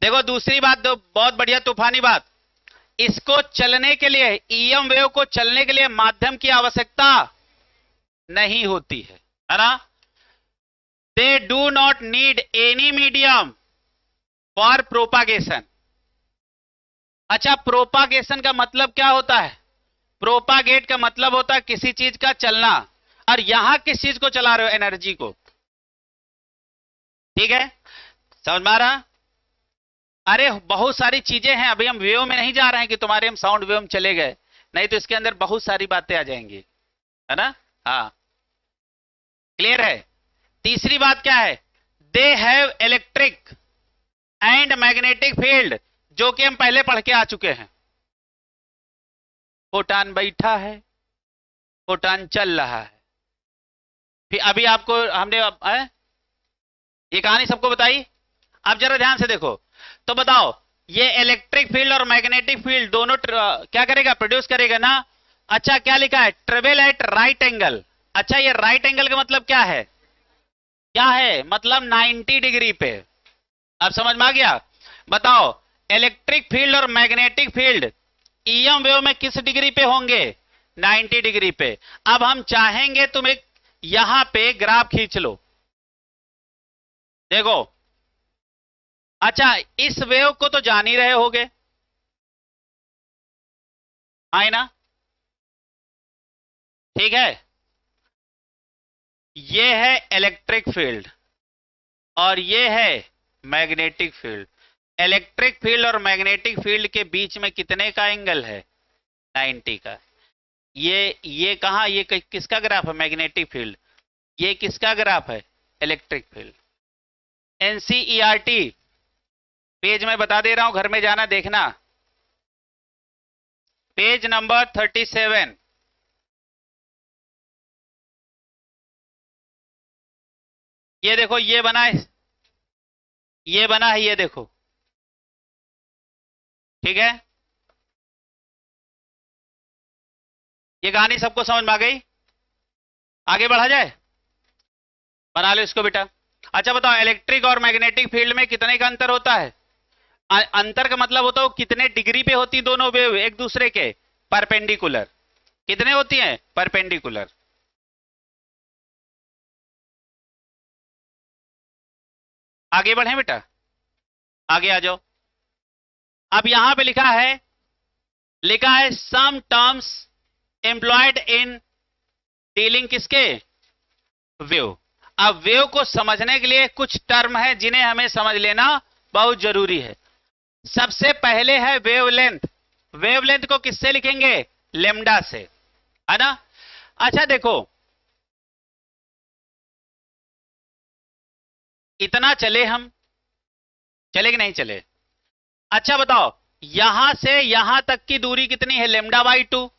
देखो दूसरी बात, दो बहुत बढ़िया तूफानी बात। इसको चलने के लिए, ईएम वेव को चलने के लिए माध्यम की आवश्यकता नहीं होती है ना। They do not need any medium for propagation. अच्छा, प्रोपागेशन का मतलब क्या होता है? प्रोपागेट का मतलब होता है किसी चीज का चलना। और यहां किस चीज को चला रहे हो? एनर्जी को। ठीक है, समझ में आ रहा? अरे बहुत सारी चीजें हैं, अभी हम वेव में नहीं जा रहे हैं कि तुम्हारे हम साउंड वेव में चले गए, नहीं तो इसके अंदर बहुत सारी बातें आ जाएंगी, है ना। हाँ, क्लियर है। तीसरी बात क्या है? They have electric and magnetic field, जो कि हम पहले पढ़ के आ चुके हैं। फोटान बैठा है, फोटान चल रहा है। फिर अभी आपको हमने ये कहानी सबको बताई। अब जरा ध्यान से देखो, तो बताओ, ये इलेक्ट्रिक फील्ड और मैग्नेटिक फील्ड दोनों क्या करेगा? प्रोड्यूस करेगा ना। अच्छा, क्या लिखा है? Travel eight right angle. अच्छा, ये राइट एंगल का मतलब क्या है? क्या है मतलब? 90 डिग्री पे। अब समझ में आ गया? बताओ, इलेक्ट्रिक फील्ड और मैग्नेटिक फील्ड ईएम वेव में किस डिग्री पे होंगे? 90 डिग्री पे। अब हम चाहेंगे तुम एक यहां पे ग्राफ खींच लो, देखो। अच्छा, इस वेव को तो जान ही रहे होगे, है ना। ठीक है, ये है इलेक्ट्रिक फील्ड और ये है मैग्नेटिक फील्ड। इलेक्ट्रिक फील्ड और मैग्नेटिक फील्ड के बीच में कितने का एंगल है? 90 का। ये कहां, ये किसका ग्राफ है? Magnetic field. ये किसका ग्राफ है? Electric field. एनसीईआरटी पेज में बता दे रहा हूं, घर में जाना देखना, पेज नंबर 37। ये देखो, ये बना है, ये बना है, ये देखो। ठीक है, ये कहानी सबको समझ में आ गई? आगे बढ़ा जाए, बना लो इसको बेटा। अच्छा बताओ, इलेक्ट्रिक और मैग्नेटिक फील्ड में कितने का अंतर होता है? अंतर का मतलब होता है कितने डिग्री पे होती दोनों वेव एक दूसरे के? परपेंडिकुलर। कितने होती हैं? परपेंडिकुलर। आगे बढ़े बेटा, आगे आ जाओ। अब यहां पे लिखा है some terms employed in dealing किसके? वेव। अब वेव को समझने के लिए कुछ टर्म है जिन्हें हमें समझ लेना बहुत जरूरी है। सबसे पहले है वेवलेंथ। वेवलेंथ को किससे लिखेंगे? लेमडा से, है ना। अच्छा देखो, इतना चले हम, चले कि नहीं चले? अच्छा बताओ, यहां से यहां तक की दूरी कितनी है? λ/2।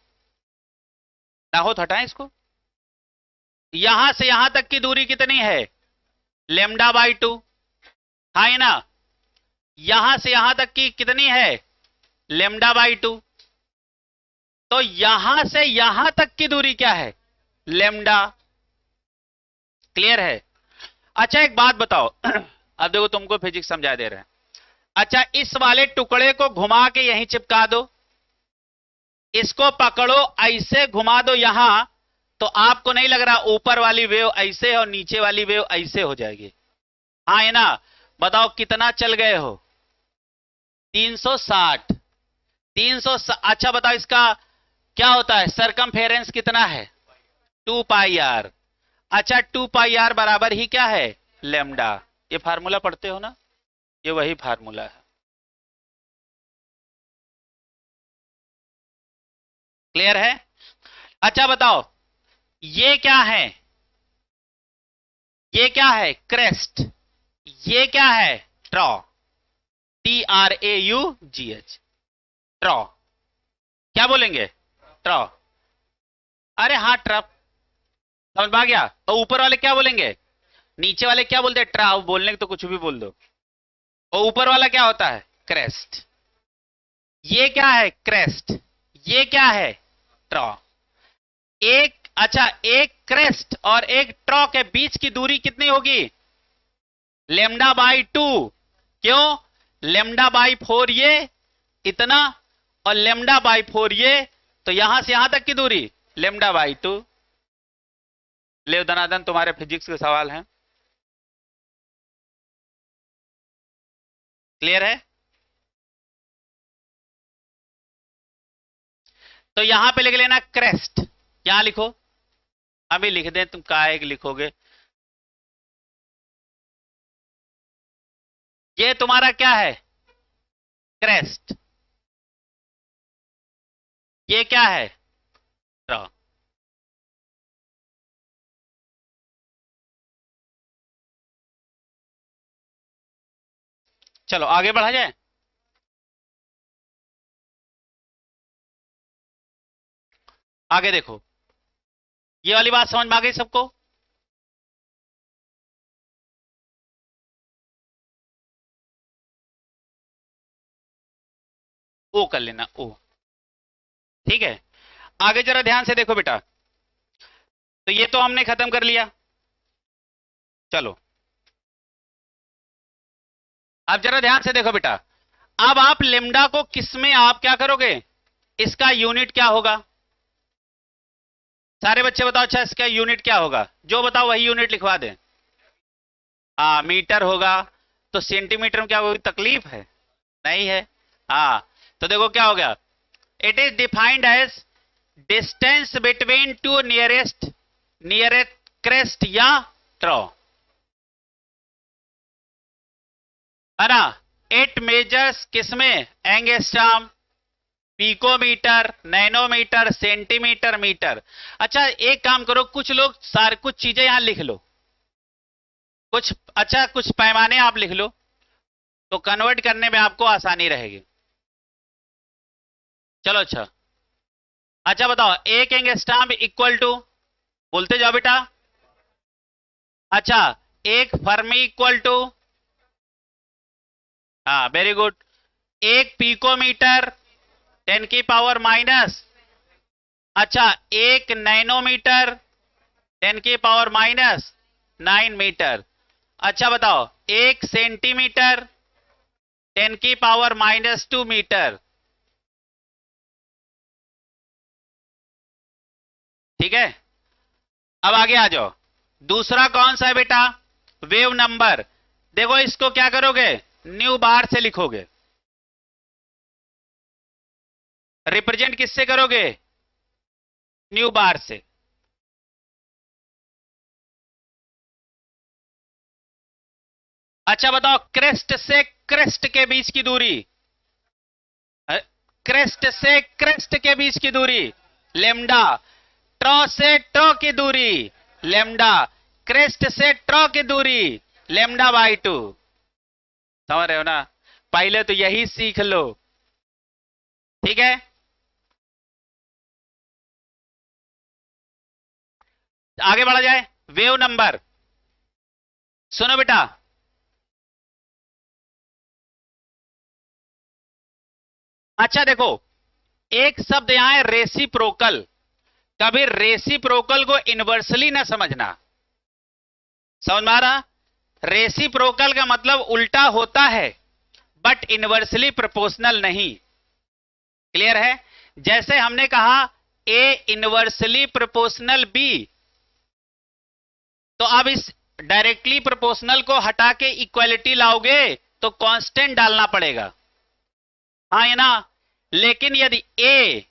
ना हो तो हटाएं इसको। यहां से यहां तक की दूरी कितनी है? लेमडा बाई 2, हाँ है ना। यहां से यहां तक की कितनी है, लेमडा बाई 2। तो यहां से यहां तक की दूरी क्या है, लेमडा। क्लियर है। अच्छा एक बात बताओ अब देखो तुमको फिजिक्स समझा दे रहे हैं। अच्छा इस वाले टुकड़े को घुमा के यहीं चिपका दो, इसको पकड़ो ऐसे घुमा दो यहां, तो आपको नहीं लग रहा ऊपर वाली वेव ऐसे और नीचे वाली वेव ऐसे हो जाएगी, हाँ है ना। बताओ कितना चल गए हो, 360। 300। अच्छा बताओ इसका क्या होता है, सरकमफेरेंस कितना है, 2 पाई आर। अच्छा 2 पाई आर बराबर ही क्या है, लेमडा। ये फार्मूला पढ़ते हो ना, ये वही फार्मूला है। क्लियर है। अच्छा बताओ ये क्या है, ये क्या है क्रेस्ट, ये क्या है ट्रॉ, TRAUGH, ट्रॉ। क्या बोलेंगे, ट्रॉ। अरे हाँ ट्रप, समझ में आ गया। और ऊपर वाले क्या बोलेंगे, नीचे वाले क्या बोलते हैं, ट्रा। बोलने तो कुछ भी बोल दो। और ऊपर वाला क्या होता है, क्रेस्ट। ये क्या है क्रेस्ट, ये क्या है ट्रॉ। एक अच्छा एक क्रेस्ट और एक ट्रॉ के बीच की दूरी कितनी होगी, लेमडा बाई 2। क्यों, लेमडा बाई 4 ये इतना, और लेमडा बाई 4 ये, तो यहां से यहां तक की दूरी लेमडा बाई 2। ले दनादन तुम्हारे फिजिक्स के सवाल हैं। क्लियर है। तो यहां पे लिख लेना क्रेस्ट, यहां लिखो, अभी लिख दें, तुम काहे लिखोगे। ये तुम्हारा क्या है, क्रेस्ट। ये क्या है, ट्रॉ। चलो आगे बढ़ा जाए। आगे देखो, ये वाली बात समझ में आ गई सबको। ओ कर लेना ओ, ठीक है। आगे जरा ध्यान से देखो बेटा, तो ये तो हमने खत्म कर लिया। चलो अब जरा ध्यान से देखो बेटा, अब आप लेमडा को किसमें आप क्या करोगे, इसका यूनिट क्या होगा, सारे बच्चे बताओ। अच्छा इसका यूनिट क्या होगा, जो बताओ वही यूनिट लिखवा दें। हाँ मीटर होगा, तो सेंटीमीटर में क्या कोई तकलीफ है, नहीं है। हाँ तो देखो क्या हो गया, it is defined as distance between two nearest crest या ट्रॉ, है ना। इट मेजर्स किसमें, angstrom, picometre, nanometre, centimetre, metre. अच्छा एक काम करो, कुछ लोग सारे कुछ चीजें यहां लिख लो, कुछ अच्छा कुछ पैमाने आप लिख लो, तो कन्वर्ट करने में आपको आसानी रहेगी। चलो अच्छा, अच्छा बताओ एक एंगस्ट्रॉम इक्वल टू, बोलते जाओ बेटा। अच्छा एक फर्मी इक्वल टू, हाँ वेरी गुड। एक पिकोमीटर 10 की पावर माइनस, अच्छा एक नैनोमीटर 10 की पावर माइनस 9 मीटर। अच्छा बताओ एक सेंटीमीटर 10 की पावर -2 मीटर। ठीक है, अब आगे आ जाओ। दूसरा कौन सा है बेटा, वेव नंबर। देखो इसको क्या करोगे, न्यू बार से लिखोगे, रिप्रेजेंट किससे करोगे, न्यू बार से। अच्छा बताओ क्रेस्ट से क्रेस्ट के बीच की दूरी, क्रेस्ट से क्रेस्ट के बीच की दूरी लेमडा, ट्रॉ से ट्रॉ की दूरी लेमडा, क्रेस्ट से ट्रॉ की दूरी लेमडा बाई 2। समझ रहे हो ना, पहले तो यही सीख लो, ठीक है। आगे बढ़ा जाए, वेव नंबर। सुनो बेटा, अच्छा देखो, एक शब्द यहां है रेसिप्रोकल। कभी रेसिप्रोकल को इनवर्सली ना समझना, समझ में आ रहा? रेसिप्रोकल का मतलब उल्टा होता है बट इनवर्सली प्रोपोर्शनल नहीं। क्लियर है? जैसे हमने कहा ए इनवर्सली प्रोपोर्शनल बी, तो अब इस डायरेक्टली प्रोपोर्शनल को हटा के इक्वालिटी लाओगे तो कांस्टेंट डालना पड़ेगा, हाँ या ना? लेकिन यदि ए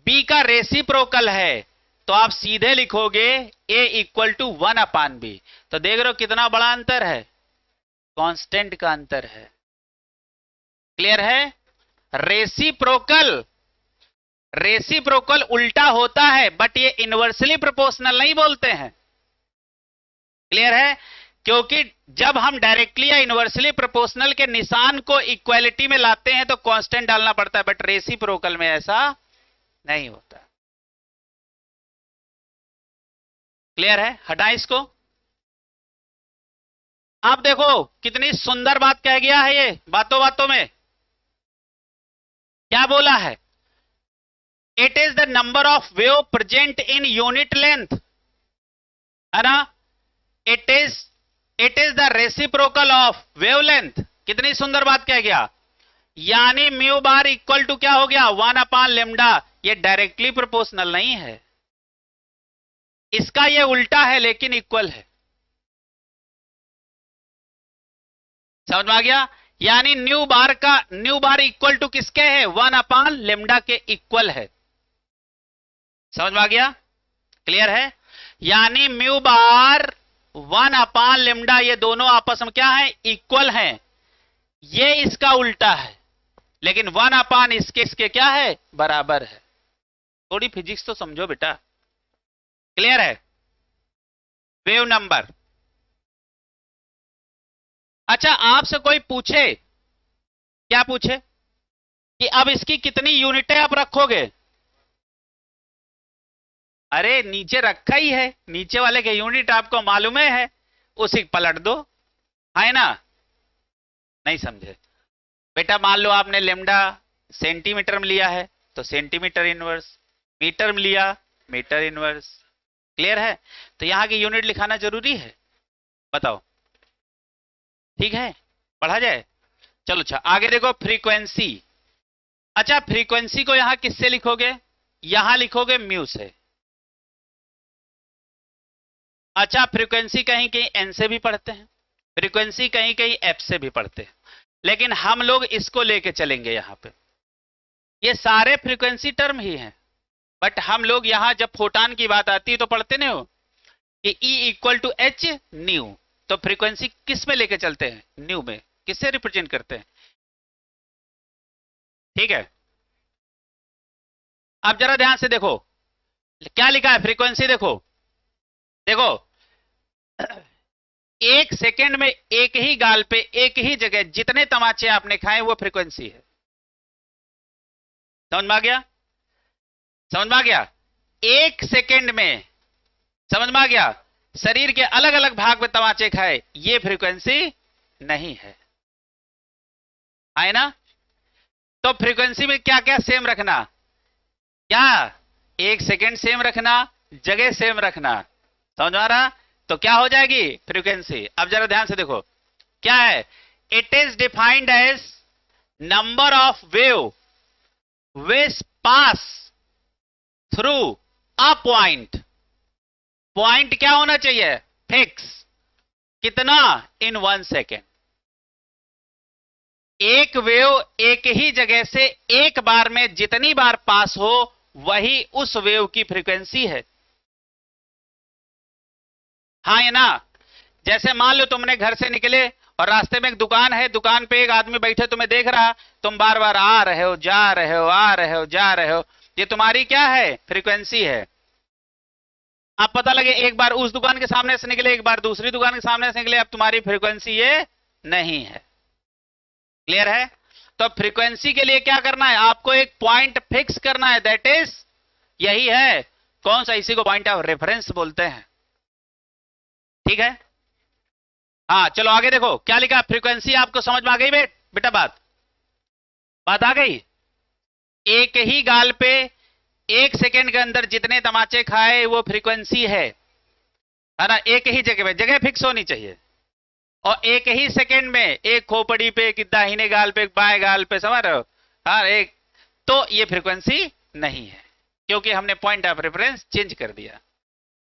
बी का रेसिप्रोकल है तो आप सीधे लिखोगे ए इक्वल टू 1/b। तो देख रहे हो कितना बड़ा अंतर है, कांस्टेंट का अंतर है। क्लियर है? रेसिप्रोकल, रेसिप्रोकल उल्टा होता है बट ये इनवर्सली प्रोपोर्शनल नहीं बोलते हैं। क्लियर है? क्योंकि जब हम डायरेक्टली या इनवर्सली प्रोपोर्शनल के निशान को इक्वालिटी में लाते हैं तो कांस्टेंट डालना पड़ता है, बट रेसिप्रोकल में ऐसा नहीं होता। क्लियर है? हटाएं इसको। आप देखो कितनी सुंदर बात कह गया है ये, बातों बातों में क्या बोला है? It is the number of wave present in unit length, है ना? It is the reciprocal of wavelength. कितनी सुंदर बात कह गया। यानी म्यू बार इक्वल टू क्या हो गया, 1/λ। ये डायरेक्टली प्रोपोर्शनल नहीं है, इसका ये उल्टा है लेकिन इक्वल है। समझ में आ गया? यानी न्यू बार इक्वल टू किसके है, 1/λ के इक्वल है। समझ में आ गया? क्लियर है? यानी म्यू बार 1/λ, ये दोनों आपस में क्या है, इक्वल हैं। ये इसका उल्टा है लेकिन 1/ इसके क्या है, बराबर है। थोड़ी फिजिक्स तो समझो बेटा। क्लियर है? Wave number. अच्छा, आपसे कोई पूछे, क्या पूछे कि अब इसकी कितनी यूनिटें आप रखोगे? अरे नीचे रखा ही है, नीचे वाले के यूनिट आपको मालूम है, उसी पलट दो, है ना? नहीं समझे बेटा? मान लो आपने लेमडा सेंटीमीटर में लिया है तो सेंटीमीटर इनवर्स, मीटर में लिया मीटर इनवर्स। क्लियर है? तो यहां की यूनिट लिखाना जरूरी है, बताओ? ठीक है, पढ़ा जाए। चलो अच्छा, आगे देखो फ्रीक्वेंसी। अच्छा, फ्रीक्वेंसी को यहां किससे लिखोगे? यहां लिखोगे म्यू से। अच्छा, फ्रीक्वेंसी कहीं कहीं एन से भी पढ़ते हैं, फ्रीक्वेंसी कहीं कहीं एफ से भी पढ़ते हैं, लेकिन हम लोग इसको लेके चलेंगे यहां पे। ये सारे फ्रीक्वेंसी टर्म ही हैं, बट हम लोग यहां जब फोटान की बात आती है तो पढ़ते नहीं हो कि E equal to H nu. तो फ्रीक्वेंसी किस में लेके चलते हैं, न्यू में। किससे रिप्रेजेंट करते हैं? ठीक है, अब जरा ध्यान से देखो क्या लिखा है फ्रीक्वेंसी। देखो देखो, एक सेकेंड में एक ही गाल पे एक ही जगह जितने तमाचे आपने खाए वो फ्रीक्वेंसी है। समझ में आ गया? समझ में आ गया? एक सेकेंड में, समझ में आ गया? शरीर के अलग अलग भाग में तमाचे खाए, ये फ्रीक्वेंसी नहीं है, है ना? तो फ्रीक्वेंसी में क्या क्या सेम रखना, क्या एक सेकेंड सेम रखना, जगह सेम रखना। समझ में आ रहा? तो क्या हो जाएगी फ्रीक्वेंसी। अब जरा ध्यान से देखो क्या है। It is defined as number of wave which pass through a point. Point क्या होना चाहिए, फिक्स। कितना, इन 1 सेकेंड। एक वेव एक ही जगह से एक बार में जितनी बार पास हो वही उस वेव की फ्रीक्वेंसी है, हाँ या ना? जैसे मान लो तुमने घर से निकले और रास्ते में एक दुकान है, दुकान पे एक आदमी बैठे तुम्हें देख रहा, तुम बार बार आ रहे हो, जा रहे हो, आ रहे हो, जा रहे हो, ये तुम्हारी क्या है, फ्रीक्वेंसी है। अब पता लगे एक बार उस दुकान के सामने से निकले, एक बार दूसरी दुकान के सामने से निकले, अब तुम्हारी फ्रीक्वेंसी ये नहीं है। क्लियर है? तो फ्रीक्वेंसी के लिए क्या करना है, आपको एक पॉइंट फिक्स करना है, दैट इज यही है, कौन सा, इसी को पॉइंट ऑफ रेफरेंस बोलते हैं। ठीक है? हाँ चलो आगे देखो क्या लिखा, फ्रीक्वेंसी आपको समझ में आ गई बेटा? बात आ गई। एक ही गाल पे 1 सेकेंड के अंदर जितने तमाचे खाए वो फ्रीक्वेंसी है ना? एक ही जगह फिक्स होनी चाहिए, और एक ही सेकेंड में एक खोपड़ी पे, कि दाहिने गाल पे, बाएं गाल पे, समझ रहे हो? हाँ एक, तो ये फ्रीक्वेंसी नहीं है, क्योंकि हमने पॉइंट ऑफ रेफरेंस चेंज कर दिया।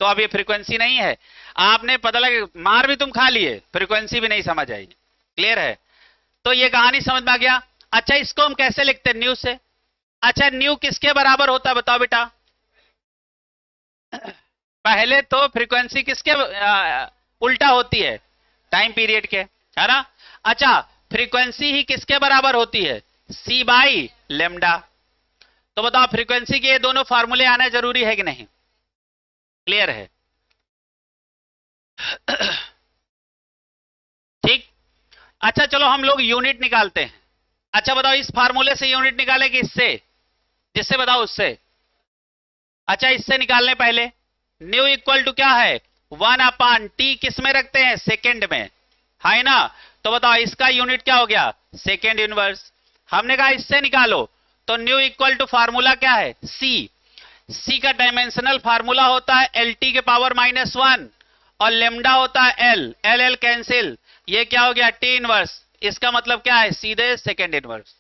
तो अब ये फ्रीक्वेंसी नहीं है। आपने पता लगे मार भी तुम खा लिए, फ्रीक्वेंसी भी नहीं समझ आई। क्लियर है? तो ये कहानी समझ में आ गया। अच्छा इसको हम कैसे लिखते हैं न्यू से? अच्छा न्यू किसके बराबर होता है बताओ बेटा? पहले तो फ्रीक्वेंसी किसके उल्टा होती है? टाइम पीरियड के, है ना? अच्छा फ्रीक्वेंसी ही किसके बराबर होती है? सी बाई लेमडा। तो बताओ फ्रीक्वेंसी के ये दोनों फार्मूले आना जरूरी है कि नहीं? क्लियर है? ठीक। अच्छा चलो हम लोग यूनिट निकालते हैं। अच्छा बताओ इस फार्मूले से यूनिट निकाले कि इससे? जिससे बताओ उससे। अच्छा इससे निकालने पहले न्यू इक्वल टू क्या है? 1/t किस में रखते हैं? सेकेंड में, है ना? तो बताओ इसका यूनिट क्या हो गया? Second inverse. हमने कहा इससे निकालो, तो न्यू इक्वल टू फार्मूला क्या है? सी का डायमेंशनल फार्मूला होता है LT के पावर -1, और लेमडा होता है एल कैंसिल, ये क्या हो गया? T inverse. इसका मतलब क्या है? सीधे सेकेंड इनवर्स।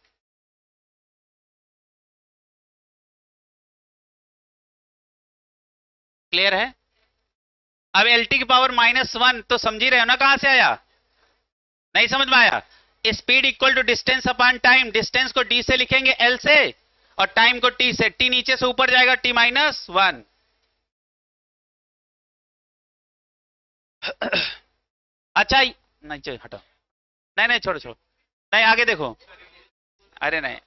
क्लियर है? अब LT की पावर -1 तो समझ ही रहे हो ना कहां से आया? नहीं समझ में आया? Speed equal to distance upon time. Distance को d से लिखेंगे L से, और टाइम को t से। t नीचे से ऊपर जाएगा, T-1। अच्छा नहीं चलो हटाओ, नहीं छोड़ो नहीं आगे देखो। अरे नहीं,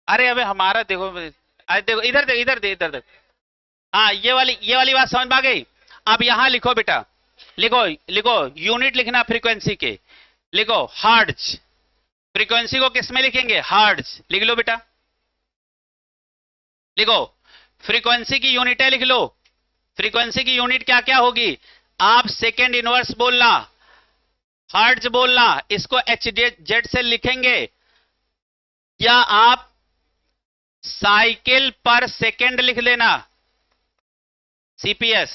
अरे अबे हमारा देखो, अरे देखो इधर देखो। हाँ ये वाली बात समझ में आ गई। अब यहां लिखो बेटा, लिखो यूनिट लिखना फ्रीक्वेंसी के। लिखो हर्ट्ज। फ्रीक्वेंसी को किस में लिखेंगे? हर्ट्ज। लिख लो बेटा, लिखो फ्रीक्वेंसी की यूनिटें लिख लो। फ्रीक्वेंसी की यूनिट क्या क्या होगी? आप सेकेंड इनवर्स बोलना, हर्ट्ज बोलना, इसको HZ से लिखेंगे, या आप साइकिल पर सेकेंड लिख लेना, CPS,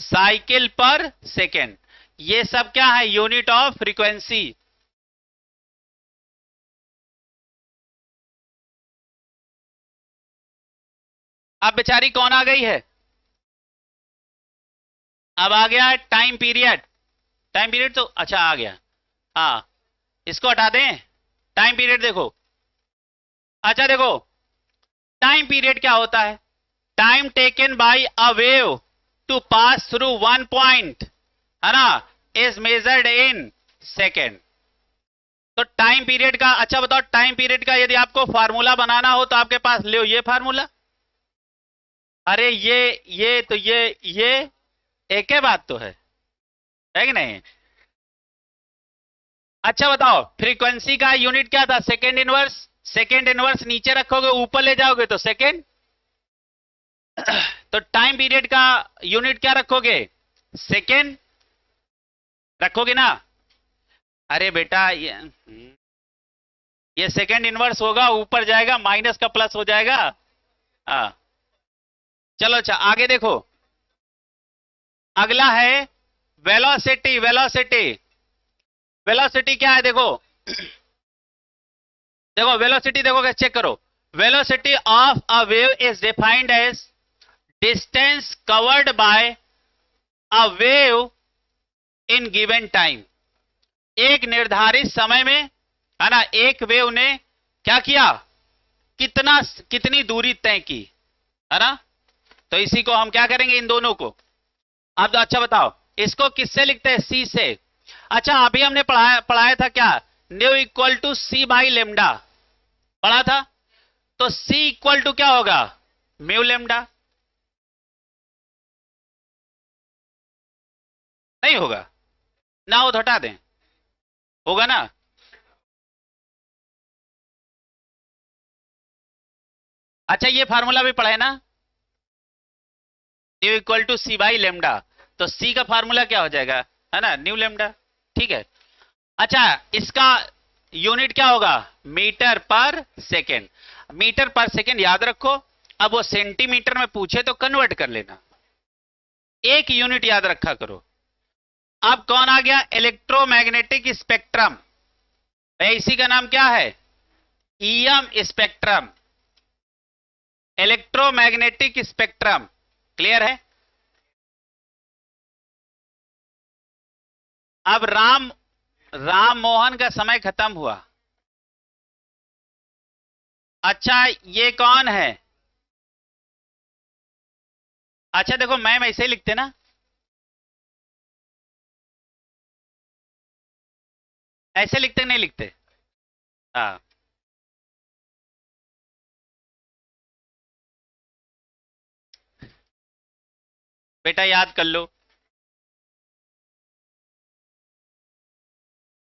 साइकिल पर सेकेंड। ये सब क्या है? Unit of frequency. अब बेचारी कौन आ गई है? अब आ गया टाइम पीरियड। टाइम पीरियड तो अच्छा आ गया, हाँ इसको हटा दें। टाइम पीरियड देखो, अच्छा देखो टाइम पीरियड क्या होता है? Time taken by a wave to pass through one point, है ना, इज मेजर्ड इन सेकेंड। तो टाइम पीरियड का, अच्छा बताओ टाइम पीरियड का यदि आपको फार्मूला बनाना हो तो आपके पास ले ये फार्मूला। अरे ये तो ये एक ही बात तो है कि नहीं? अच्छा बताओ फ्रीक्वेंसी का यूनिट क्या था? Second inverse. सेकेंड इनवर्स नीचे रखोगे ऊपर ले जाओगे तो सेकेंड। तो टाइम पीरियड का यूनिट क्या रखोगे? सेकेंड रखोगे ना? अरे बेटा ये सेकेंड इनवर्स होगा, ऊपर जाएगा, माइनस का प्लस हो जाएगा। हाँ चलो अच्छा आगे देखो। अगला है वेलोसिटी। वेलोसिटी क्या है? देखो वेलोसिटी देखो, चेक करो। Velocity of a wave is defined as distance covered by a wave in given time. एक निर्धारित समय में, है ना, एक वेव ने क्या किया? कितनी दूरी तय की, है ना? तो इसी को हम क्या करेंगे? इन दोनों को। अब तो अच्छा बताओ इसको किससे लिखते हैं? सी से। अच्छा अभी हमने पढ़ाया था क्या? Nu equal to C by lambda पढ़ा था। तो सी इक्वल टू क्या होगा? Mu lambda. नहीं होगा ना, हो तो हटा दें, होगा ना? अच्छा ये फार्मूला भी पढ़ा है ना, nu equal to C by lambda. तो सी का फार्मूला क्या हो जाएगा? है ना, न्यू लेमडा। ठीक है। अच्छा, इसका यूनिट क्या होगा, मीटर पर सेकेंड। मीटर पर सेकेंड याद रखो, अब वो सेंटीमीटर में पूछे तो कन्वर्ट कर लेना, एक यूनिट याद रखा करो। अब कौन आ गया, इलेक्ट्रोमैग्नेटिक स्पेक्ट्रम। इसी का नाम क्या है, EM spectrum, electromagnetic spectrum. Clear है। अब राम मोहन का समय खत्म हुआ। अच्छा, ये कौन है, अच्छा देखो मैम ऐसे ही लिखते ना, ऐसे लिखते नहीं लिखते। हाँ, बेटा याद कर लो।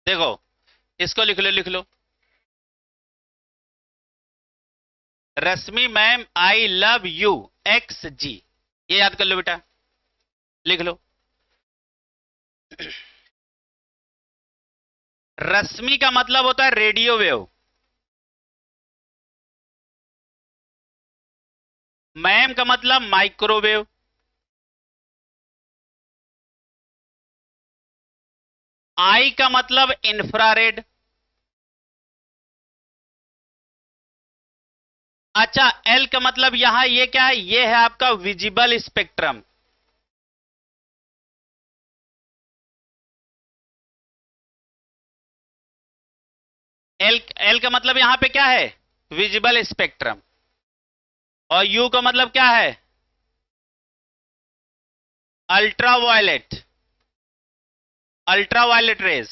देखो इसको लिख लो, लिख लो, Rashmi ma'am I love you X G, ये याद कर लो बेटा, लिख लो। रश्मि का मतलब होता है रेडियो वेव, मैम का मतलब माइक्रोवेव, आई का मतलब इंफ्रारेड। अच्छा, एल का मतलब यहां ये क्या है, ये है आपका विजिबल स्पेक्ट्रम। एल एल का मतलब यहां पे क्या है, विजिबल स्पेक्ट्रम। और यू का मतलब क्या है, अल्ट्रावायलेट, अल्ट्रावायलेट रेज,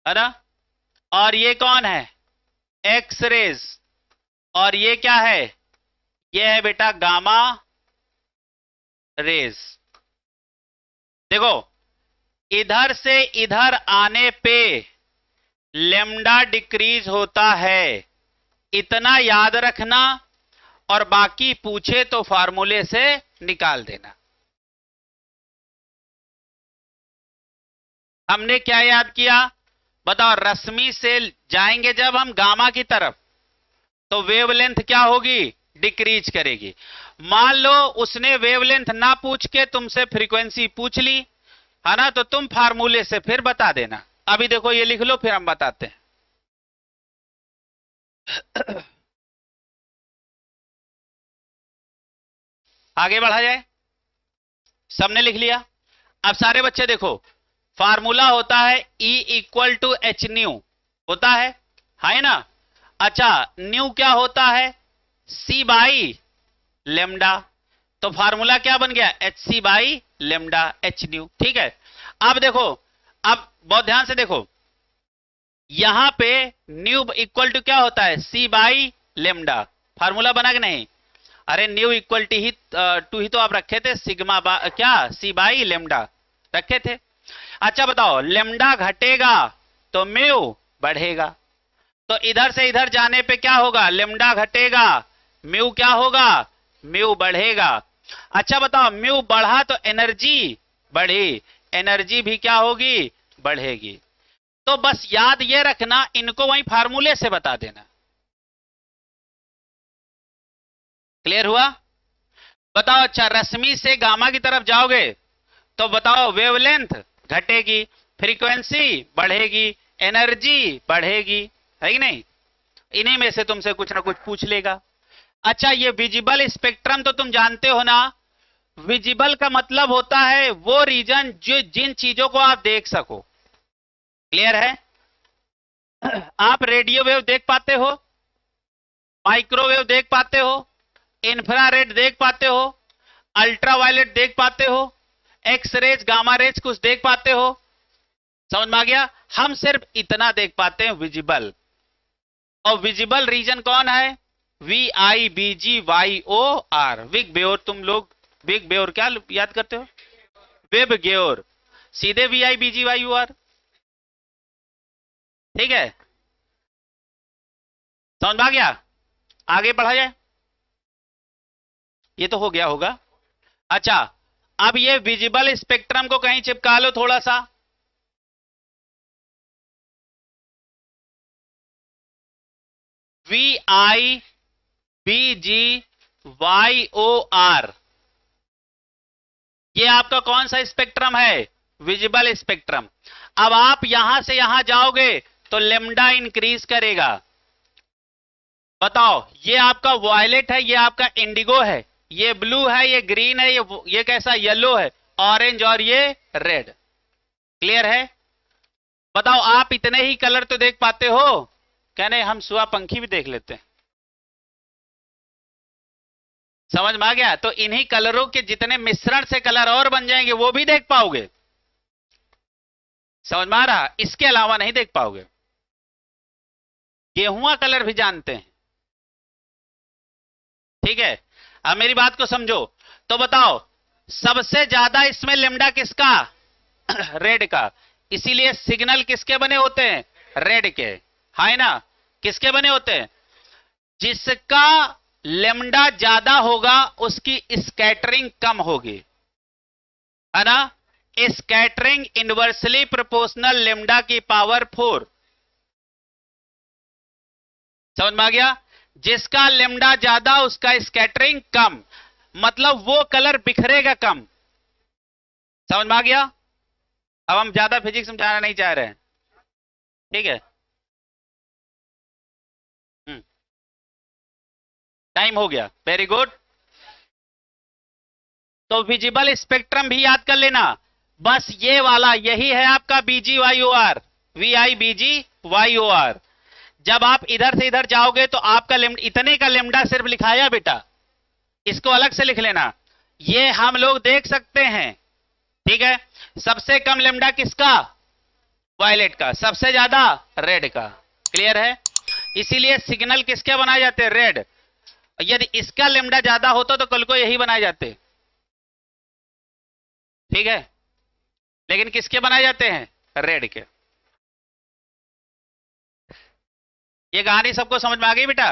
है ना। और ये कौन है, एक्स रेज। और ये क्या है, ये है बेटा गामा रेज। देखो इधर से इधर आने पे लेमडा डिक्रीज होता है, इतना याद रखना, और बाकी पूछे तो फार्मूले से निकाल देना। हमने क्या याद किया, बताओ, रश्मि से जाएंगे जब हम गामा की तरफ तो वेवलेंथ क्या होगी, डिक्रीज करेगी। मान लो उसने वेवलेंथ ना पूछ के तुमसे फ्रीक्वेंसी पूछ ली, है ना, तो तुम फार्मूले से फिर बता देना। अभी देखो ये लिख लो, फिर हम बताते हैं। आगे बढ़ा जाए, सबने लिख लिया। अब सारे बच्चे देखो, फार्मूला होता है E equal to H nu, होता है ना। अच्छा, न्यू क्या होता है, C बाई लेमडा, तो फार्मूला क्या बन गया, H C by lambda H nu. ठीक है। अब देखो, अब बहुत ध्यान से देखो, यहां पे न्यू इक्वल टू क्या होता है, सी बाई लेमडा, फार्मूला बना कि नहीं, अरे न्यू इक्वल टू ही तो आप रखे थे, सिग्मा क्या सी बाई लेमडा रखे थे। अच्छा बताओ, लेमडा घटेगा तो म्यू बढ़ेगा, तो इधर से इधर जाने पे क्या होगा, लेमडा घटेगा, म्यू क्या होगा, म्यू बढ़ेगा। अच्छा बताओ, म्यू बढ़ा तो एनर्जी बढ़ी, एनर्जी भी क्या होगी, बढ़ेगी। तो बस याद ये रखना, इनको वही फार्मूले से बता देना। क्लियर हुआ। बताओ, अच्छा रश्मि से गामा की तरफ जाओगे तो बताओ वेवलेंथ घटेगी, फ्रीक्वेंसी बढ़ेगी, एनर्जी बढ़ेगी, है कि नहीं। इन्हीं में से तुमसे कुछ ना कुछ पूछ लेगा। अच्छा, ये विजिबल स्पेक्ट्रम तो तुम जानते हो ना, विजिबल का मतलब होता है वो रीजन जो जिन चीजों को आप देख सको। क्लियर है। आप रेडियो वेव देख पाते हो, माइक्रोवेव देख पाते हो, इंफ्रारेड देख पाते हो, अल्ट्रावायलेट देख पाते हो, एक्स रेज गामा रेज कुछ देख पाते हो, समझ में आ गया। हम सिर्फ इतना देख पाते हैं, विजिबल। और विजिबल रीजन कौन है, VIBGYOR, विग ब्योर। तुम लोग विग ब्योर क्या याद करते हो, वेब ग्योर, सीधे VIBGYOR। ठीक है, समझ में आ गया। आगे बढ़ा जाए, ये तो हो गया होगा। अच्छा, अब ये विजिबल स्पेक्ट्रम को कहीं चिपका लो थोड़ा सा, VIBGYOR, ये आपका कौन सा स्पेक्ट्रम है? Visible spectrum. अब आप यहां से यहां जाओगे तो लेमडा इंक्रीज करेगा। बताओ, ये आपका वॉयलेट है, ये आपका इंडिगो है, ये ब्लू है, ये ग्रीन है, ये कैसा येलो है, ऑरेंज, और ये रेड। क्लियर है? बताओ, आप इतने ही कलर तो देख पाते हो? कहने हम सुआ पंखी भी देख लेते हैं। समझ में आ गया? तो इन्हीं कलरों के जितने मिश्रण से कलर और बन जाएंगे वो भी देख पाओगे। समझ में आ रहा? इसके अलावा नहीं देख पाओगे। गेहुआ कलर भी जानते हैं, ठीक है? अब मेरी बात को समझो। तो बताओ, सबसे ज्यादा इसमें लेमडा किसका? रेड का। इसीलिए सिग्नल किसके बने होते हैं? रेड के, है ना? किसके बने होते हैं? जिसका लेमडा ज्यादा होगा उसकी स्कैटरिंग कम होगी, है ना? स्कैटरिंग इनवर्सली प्रोपोर्शनल लेमडा की पावर 4। समझ में आ गया? जिसका लेमडा ज्यादा उसका स्कैटरिंग कम, मतलब वो कलर बिखरेगा कम। समझ में आ गया? अब हम ज्यादा फिजिक्स समझाना नहीं चाह रहे हैं, ठीक है? टाइम हो गया, वेरी गुड। तो विजिबल स्पेक्ट्रम भी याद कर लेना। बस ये वाला यही है आपका BGYOR, VIBGYOR। जब आप इधर से इधर जाओगे तो आपका इतने का लेमडा सिर्फ लिखाया बेटा, इसको अलग से लिख लेना। ये हम लोग देख सकते हैं, ठीक है? सबसे कम लेमडा किसका? वायलेट का। सबसे ज्यादा रेड का। क्लियर है? इसीलिए सिग्नल किसके बनाए जाते हैं? रेड। यदि इसका लेमडा ज्यादा होता तो कल को यही बनाए जाते, ठीक है? लेकिन किसके बनाए जाते हैं? रेड के। ये कहानी सबको समझ में आ गई बेटा?